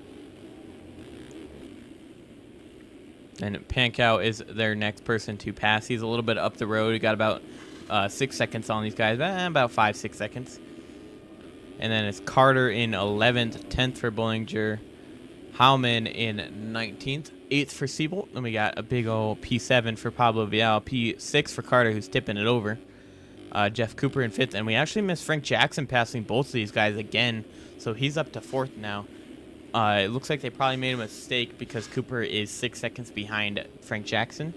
Speaker 1: And Pankow is their next person to pass. He's a little bit up the road. He got about 6 seconds on these guys. About 5-6 seconds. And then it's Carter in 11th. 10th for Bollinger. Howman in 19th. 8th for Siebold. Then we got a big old P7 for Pablo Vial. P6 for Carter, who's tipping it over. Jeff Cooper in 5th. And we actually missed Frank Jackson passing both of these guys again. So he's up to 4th now. It looks like they probably made a mistake because Cooper is 6 seconds behind Frank Jackson.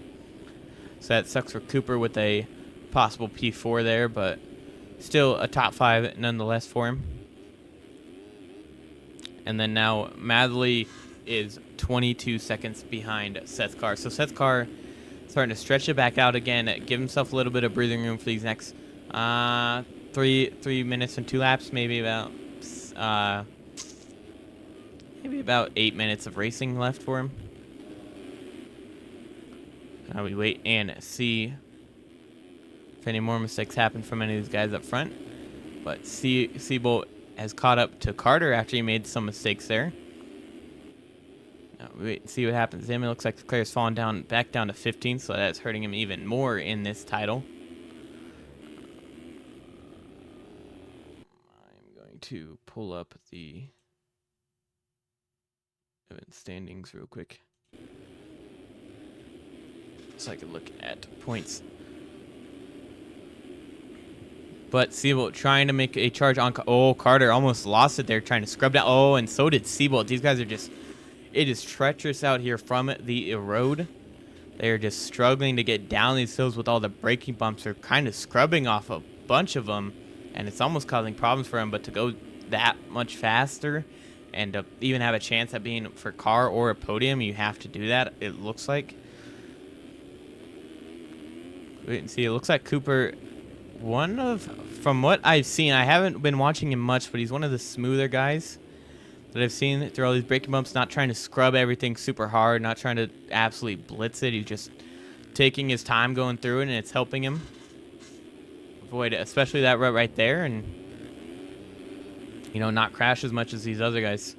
Speaker 1: So that sucks for Cooper with a possible P4 there, but still a top 5 nonetheless for him. And then now Matherly is 22 seconds behind Seth Carr. So Seth Carr starting to stretch it back out again, give himself a little bit of breathing room for these next 3 minutes and 2 laps, maybe about 8 minutes of racing left for him. Now we wait and see if any more mistakes happen from any of these guys up front. But Siebold has caught up to Carter after he made some mistakes there. Now we wait and see what happens to him. It looks like Leclerc's fallen back down to 15th, so that's hurting him even more in this title. I'm going to pull up the event standings real quick so I can look at points. But Siebold trying to make a charge on... Oh, Carter almost lost it there trying to scrub down. Oh, and so did Siebold. These guys are just... It is treacherous out here from the road. They are just struggling to get down these hills with all the braking bumps. They're kind of scrubbing off a bunch of them, and it's almost causing problems for them. But to go that much faster and to even have a chance at being for car or a podium, you have to do that, it looks like. Wait and see. It looks like Cooper... From what I've seen, I haven't been watching him much, but he's one of the smoother guys that I've seen through all these braking bumps, not trying to scrub everything super hard, not trying to absolutely blitz it. He's just taking his time going through it, and it's helping him avoid especially that rut right there and, you know, not crash as much as these other guys.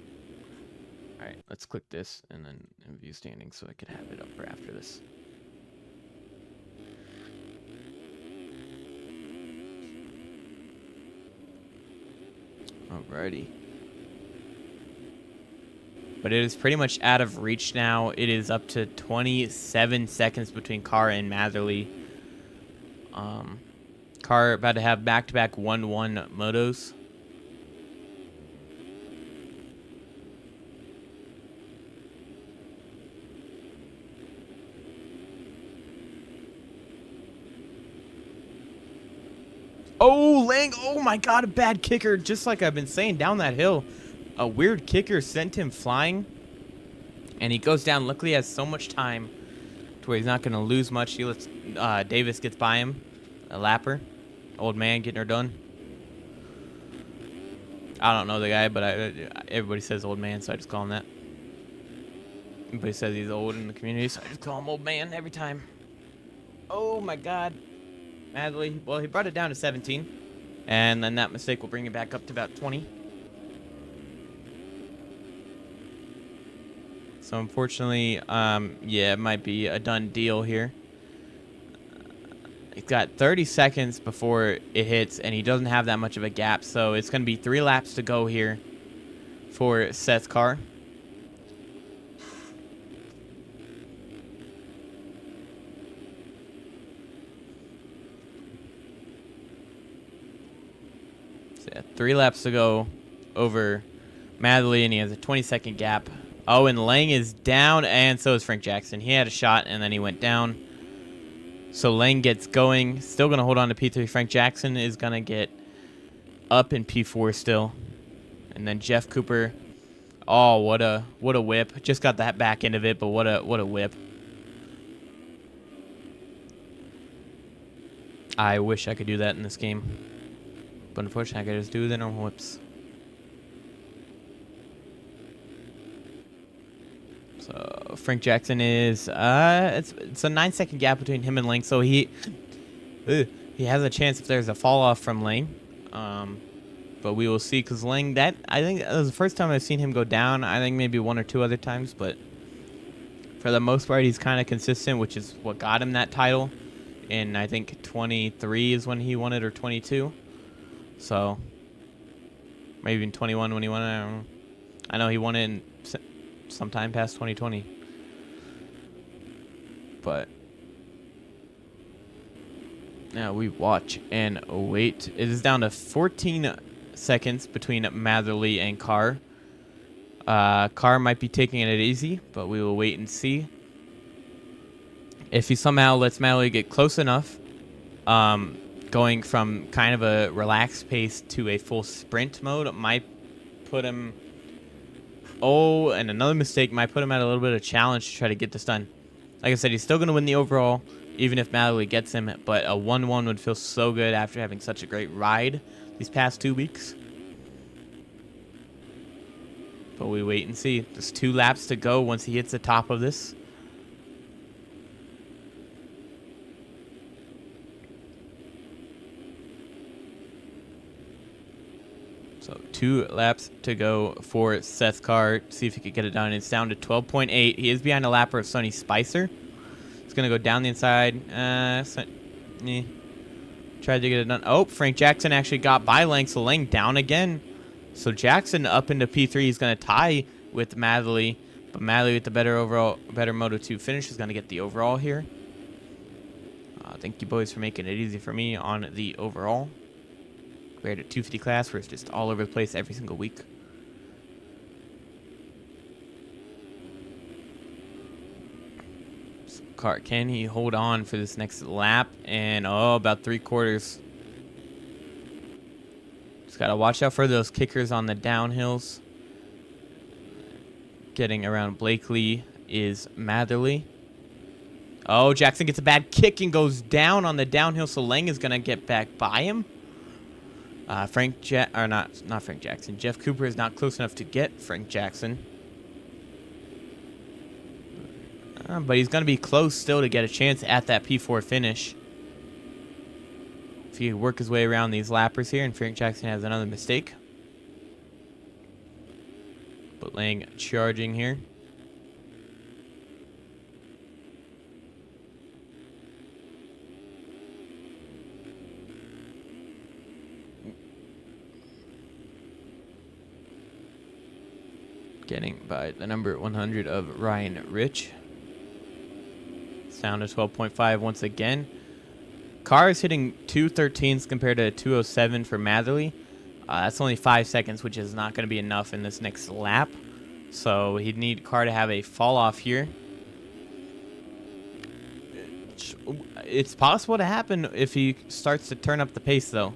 Speaker 1: All right, let's click this and then view standings so I can have it up for after this. Alrighty. But it is pretty much out of reach now. It is up to 27 seconds between Carr and Matherly. Carr about to have back-to-back 1-1 motos. Oh, Lang. Oh, my God. A bad kicker. Just like I've been saying, down that hill. A weird kicker sent him flying. And he goes down. Luckily, he has so much time to where he's not going to lose much. He lets Davis gets by him. A lapper. Old man getting her done. I don't know the guy, but everybody says old man, so I just call him that. Everybody says he's old in the community, so I just call him old man every time. Oh my God. Madly. Well, he brought it down to 17. And then that mistake will bring it back up to about 20. So unfortunately, yeah, it might be a done deal here. He's got 30 seconds before it hits, and he doesn't have that much of a gap. So it's going to be 3 laps to go here for Seth's car. So yeah, 3 laps to go over Madly, and he has a 20-second gap. Oh, and Lang is down, and so is Frank Jackson. He had a shot, and then he went down. So Lang gets going. Still going to hold on to P3. Frank Jackson is going to get up in P4 still. And then Jeff Cooper. Oh, what a whip. Just got that back end of it, but what a whip. I wish I could do that in this game. But unfortunately, I could just do the normal whips. So Frank Jackson is it's a 9-second gap between him and Lang, so he has a chance if there's a fall off from Lang, but we will see, because Lang, that I think that was the first time I've seen him go down. I think maybe 1 or 2 other times, but for the most part he's kind of consistent, which is what got him that title. And I think 23 is when he won it, or 22. So maybe in 21 when he won it. I don't know. I know he won it in sometime past 2020, but now we watch and wait. It is down to 14 seconds between Matherly and Carr. Carr might be taking it easy, but we will wait and see. If he somehow lets Matherly get close enough, going from kind of a relaxed pace to a full sprint mode might put him. Oh, and another mistake might put him at a little bit of challenge to try to get this done. Like I said, he's still going to win the overall, even if Matherly gets him, but a 1-1 would feel so good after having such a great ride these past 2 weeks. But we wait and see. There's 2 laps to go once he hits the top of this. So 2 laps to go for Seth's car. See if he could get it done. It's down to 12.8. He is behind a lapper of Sonny Spicer. He's going to go down the inside. Tried to get it done. Oh, Frank Jackson actually got by Lang, so Lang down again. So Jackson up into P3. He's going to tie with Madley, but Madley with the better Moto 2 finish is going to get the overall here. Thank you, boys, for making it easy for me on the overall. We're at a 250 class where it's just all over the place every single week. So can he hold on for this next lap? And about 3/4. Just gotta watch out for those kickers on the downhills. Getting around Blakely is Matherly. Oh, Jackson gets a bad kick and goes down on the downhill, so Lang is gonna get back by him. Not Frank Jackson. Jeff Cooper is not close enough to get Frank Jackson. But he's going to be close still to get a chance at that P4 finish. If he can work his way around these lappers here, and Frank Jackson has another mistake. But Lang charging here. Getting by the number 100 of Ryan Rich. It's down to 12.5 once again. Carr is hitting 213s compared to 207 for Matherly. That's only 5 seconds, which is not going to be enough in this next lap. So he'd need Carr to have a fall off here. It's possible to happen if he starts to turn up the pace, though.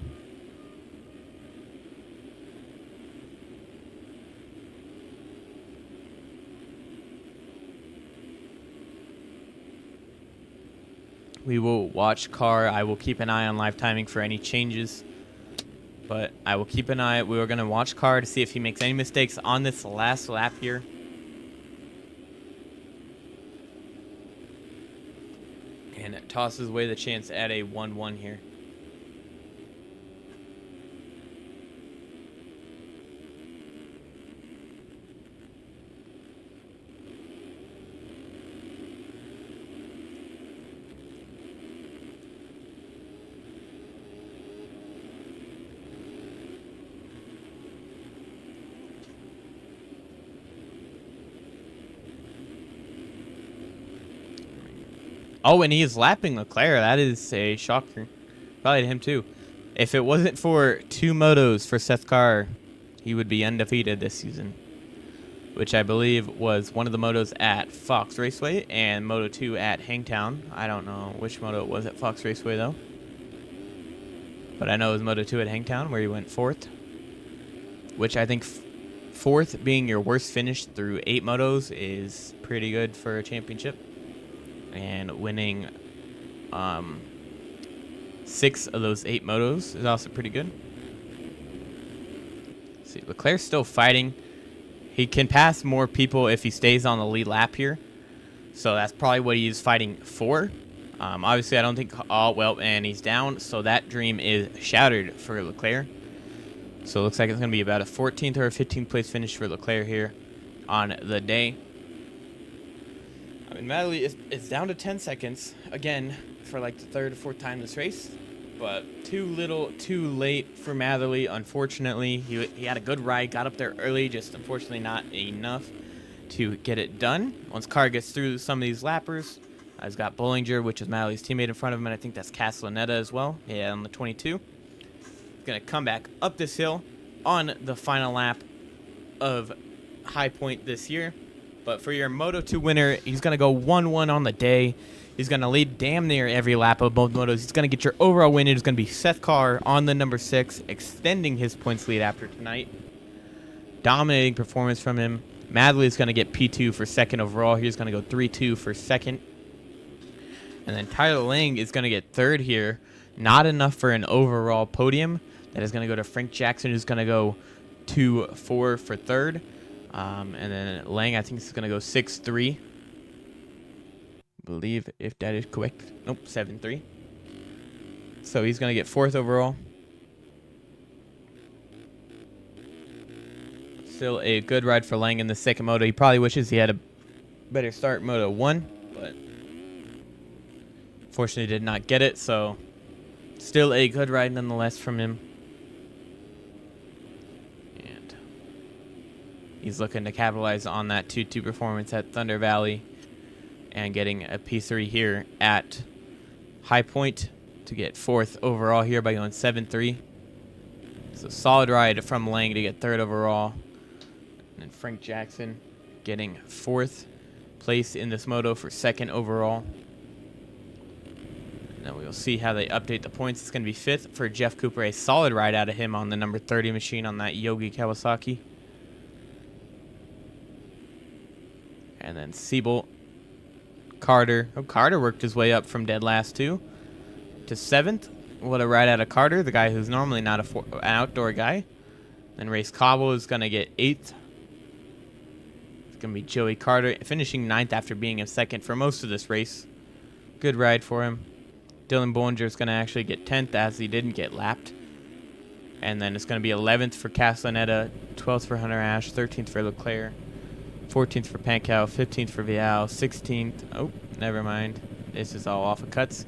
Speaker 1: We will watch car. I will keep an eye on live timing for any changes. But I will keep an eye. We are going to watch car to see if he makes any mistakes on this last lap here. And it tosses away the chance at a 1-1 here. Oh, and he is lapping Leclerc. That is a shocker. Probably to him, too. If it wasn't for 2 motos for Seth Carr, he would be undefeated this season. Which I believe was one of the motos at Fox Raceway and Moto 2 at Hangtown. I don't know which moto it was at Fox Raceway, though. But I know it was Moto 2 at Hangtown where he went 4th. Which I think 4th being your worst finish through 8 motos is pretty good for a championship. And winning 6 of those 8 motos is also pretty good. Let's see, Leclerc's still fighting. He can pass more people if he stays on the lead lap here. So that's probably what he's fighting for. Obviously, I don't think... Oh, well, and he's down. So that dream is shattered for Leclerc. So it looks like it's going to be about a 14th or a 15th place finish for Leclerc here on the day. I mean, Madley is down to 10 seconds, again, for like the 3rd or 4th time this race. But too little, too late for Madley, unfortunately. He had a good ride, got up there early, just unfortunately not enough to get it done. Once Carr gets through some of these lappers, he's got Bollinger, which is Madley's teammate in front of him, and I think that's Castellaneta as well, yeah, on the 22. He's going to come back up this hill on the final lap of High Point this year. But for your Moto 2 winner, he's going to go 1-1 on the day. He's going to lead damn near every lap of both motos. He's going to get your overall win. It's going to be Seth Carr on the number 6, extending his points lead after tonight. Dominating performance from him. Madley is going to get P2 for 2nd overall. He's going to go 3-2 for 2nd. And then Tyler Lang is going to get 3rd here. Not enough for an overall podium. That is going to go to Frank Jackson, who's going to go 2-4 for 3rd. And then Lang, I think, is going to go 6-3. Believe if that is correct. Nope, 7-3. So he's going to get 4th overall. Still a good ride for Lang in the 2nd moto. He probably wishes he had a better start Moto 1, but fortunately did not get it. So still a good ride nonetheless from him. He's looking to capitalize on that 2-2 performance at Thunder Valley and getting a P3 here at High Point to get 4th overall here by going 7-3. So solid ride from Lang to get 3rd overall. And then Frank Jackson getting 4th place in this moto for 2nd overall. And then we'll see how they update the points. It's going to be 5th for Jeff Cooper. A solid ride out of him on the number 30 machine on that Yogi Kawasaki. And then Siebel, Carter. Oh, Carter worked his way up from dead last to 7th. What a ride out of Carter, the guy who's normally not an outdoor guy. Then Race Cobble is going to get 8th. It's going to be Joey Carter finishing 9th after being in 2nd for most of this race. Good ride for him. Dylan Bollinger is going to actually get 10th as he didn't get lapped. And then it's going to be 11th for Castellaneta, 12th for Hunter Ash, 13th for Leclerc. 14th for Pankow, 15th for Vial, 16th. Oh, never mind. This is all off of cuts.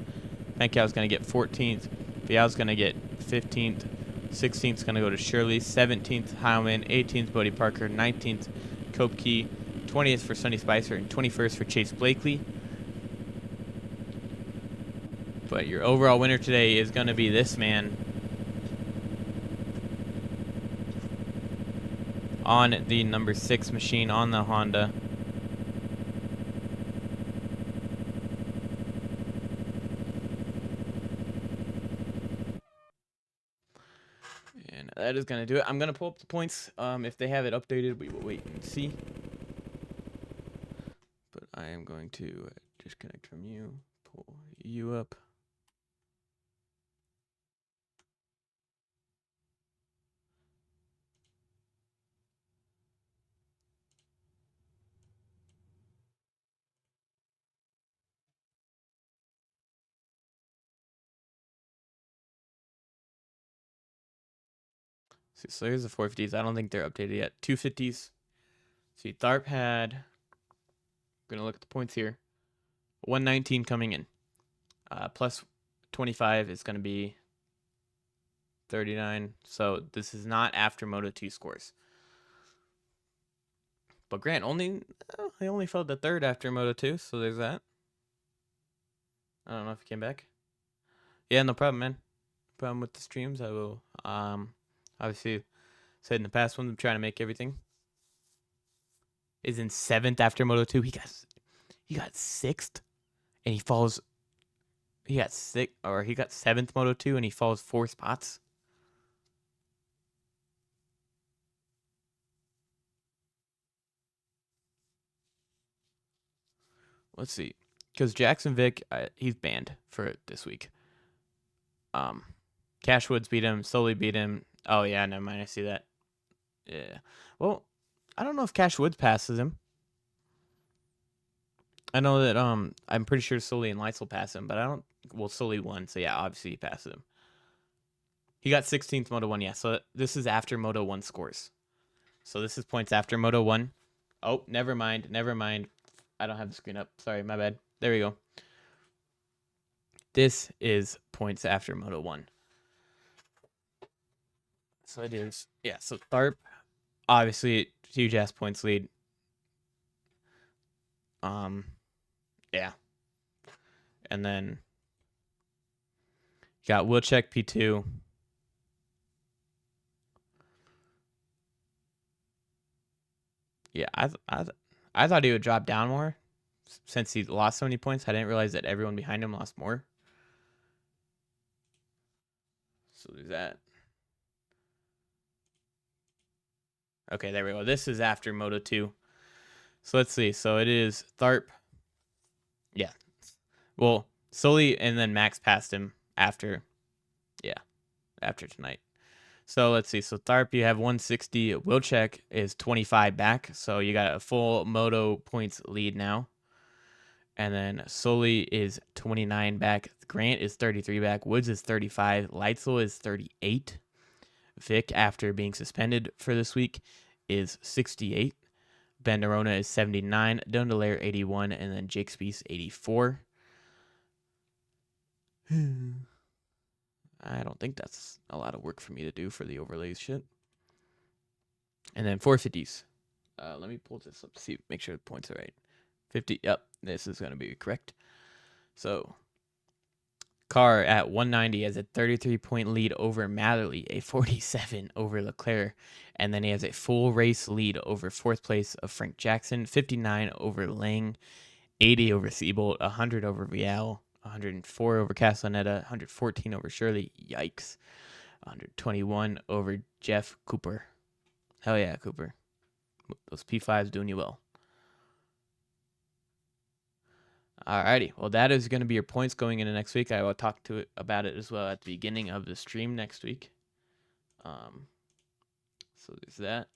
Speaker 1: Pankow's going to get 14th. Vial's going to get 15th. 16th is going to go to Shirley. 17th, Heilman. 18th, Bodie Parker. 19th, Kopke. 20th for Sonny Spicer. And 21st for Chase Blakely. But your overall winner today is going to be this man on the number 6 machine on the Honda. And that is going to do it. I'm going to pull up the points. If they have it updated, we will wait and see. But I am going to disconnect from you. Pull you up. So here's the 450s. I don't think they're updated yet. 250s. See, Tharp had. Gonna look at the points here. 119 coming in. Plus 25 is going to be 39. So this is not after Moto 2 scores. But Grant he only fell to third after Moto 2, so there's that. I don't know if he came back. Yeah, no problem, man. No problem with the streams. I will obviously said in the past ones I'm trying to make everything. Is in 7th after Moto 2. He got 6th and he falls. He got 7th Moto 2 and he falls 4 spots. Let's see. Because Jackson Vick, he's banned for this week. Cash Woods beat him. Sully beat him. Oh, yeah, never mind. I see that. Yeah. Well, I don't know if Cash Woods passes him. I know that I'm pretty sure Sully and Lights will pass him, but I don't. Well, Sully won, so yeah, obviously he passes him. He got 16th Moto 1, yeah. So this is after Moto 1 scores. So this is points after Moto 1. Oh, never mind. I don't have the screen up. Sorry, my bad. There we go. This is points after Moto 1. So it is. Yeah, so Tharp, obviously, huge ass points lead. Yeah. And then you got Wilczek P2. Yeah, I thought he would drop down more since he lost so many points. I didn't realize that everyone behind him lost more. So there's that. Okay, there we go. This is after Moto 2. So let's see. So it is Tharp. Yeah. Well, Sully and then Max passed him after. Yeah. After tonight. So let's see. So Tharp, you have 160. Wilczek is 25 back. So you got a full Moto points lead now. And then Sully is 29 back. Grant is 33 back. Woods is 35. Leitzel is 38. Vic, after being suspended for this week, is 68. Ben Nerona is 79. Dondelaire 81. And then Jake Spieth 84. I don't think that's a lot of work for me to do for the overlays shit. And then 450s. Let me pull this up to see, make sure the points are right. 50. Yep, this is going to be correct. So, Carr at 190 has a 33-point lead over Matherly, a 47 over Leclerc, and then he has a full race lead over 4th place of Frank Jackson, 59 over Lang, 80 over Siebold, 100 over Vial, 104 over Castellaneta, 114 over Shirley. Yikes. 121 over Jeff Cooper. Hell yeah, Cooper. Those P5s doing you well. Alrighty. Well, that is going to be your points going into next week. I will talk about it as well at the beginning of the stream next week. So there's that.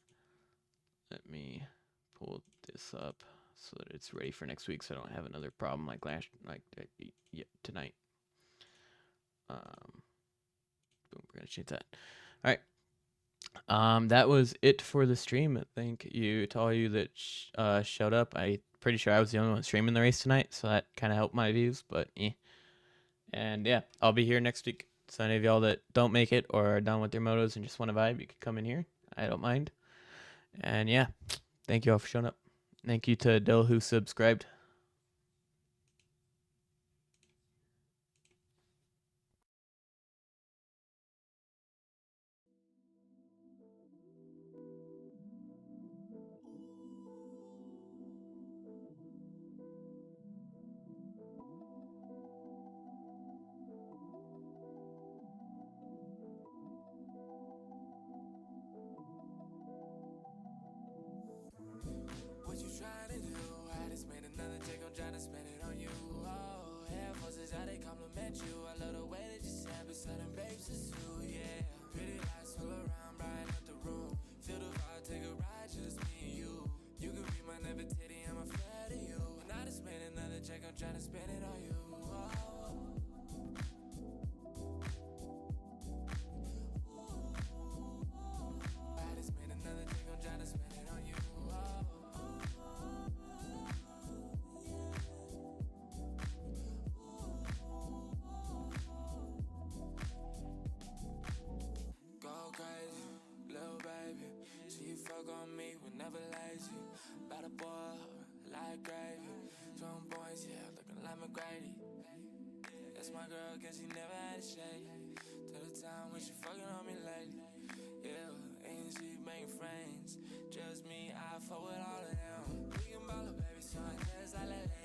Speaker 1: Let me pull this up so that it's ready for next week, so I don't have another problem like tonight. Boom, we're gonna change that. All right. That was it for the stream. Thank you to all you that showed up. I'm pretty sure I was the only one streaming the race tonight, so that kind of helped my views. But yeah, and yeah, I'll be here next week. So any of y'all that don't make it or are done with their motos and just want to vibe, you can come in here. I don't mind. And yeah, thank you all for showing up. Thank you to Dill who subscribed.
Speaker 3: What you trying to do? I just made another like McGrady. That's my girl, guess he never had a shade. Till the time when she fucking on me lately. Yeah, ain't she making friends? Just me, I fuck with all of them. We can ball up, baby, so I just like that.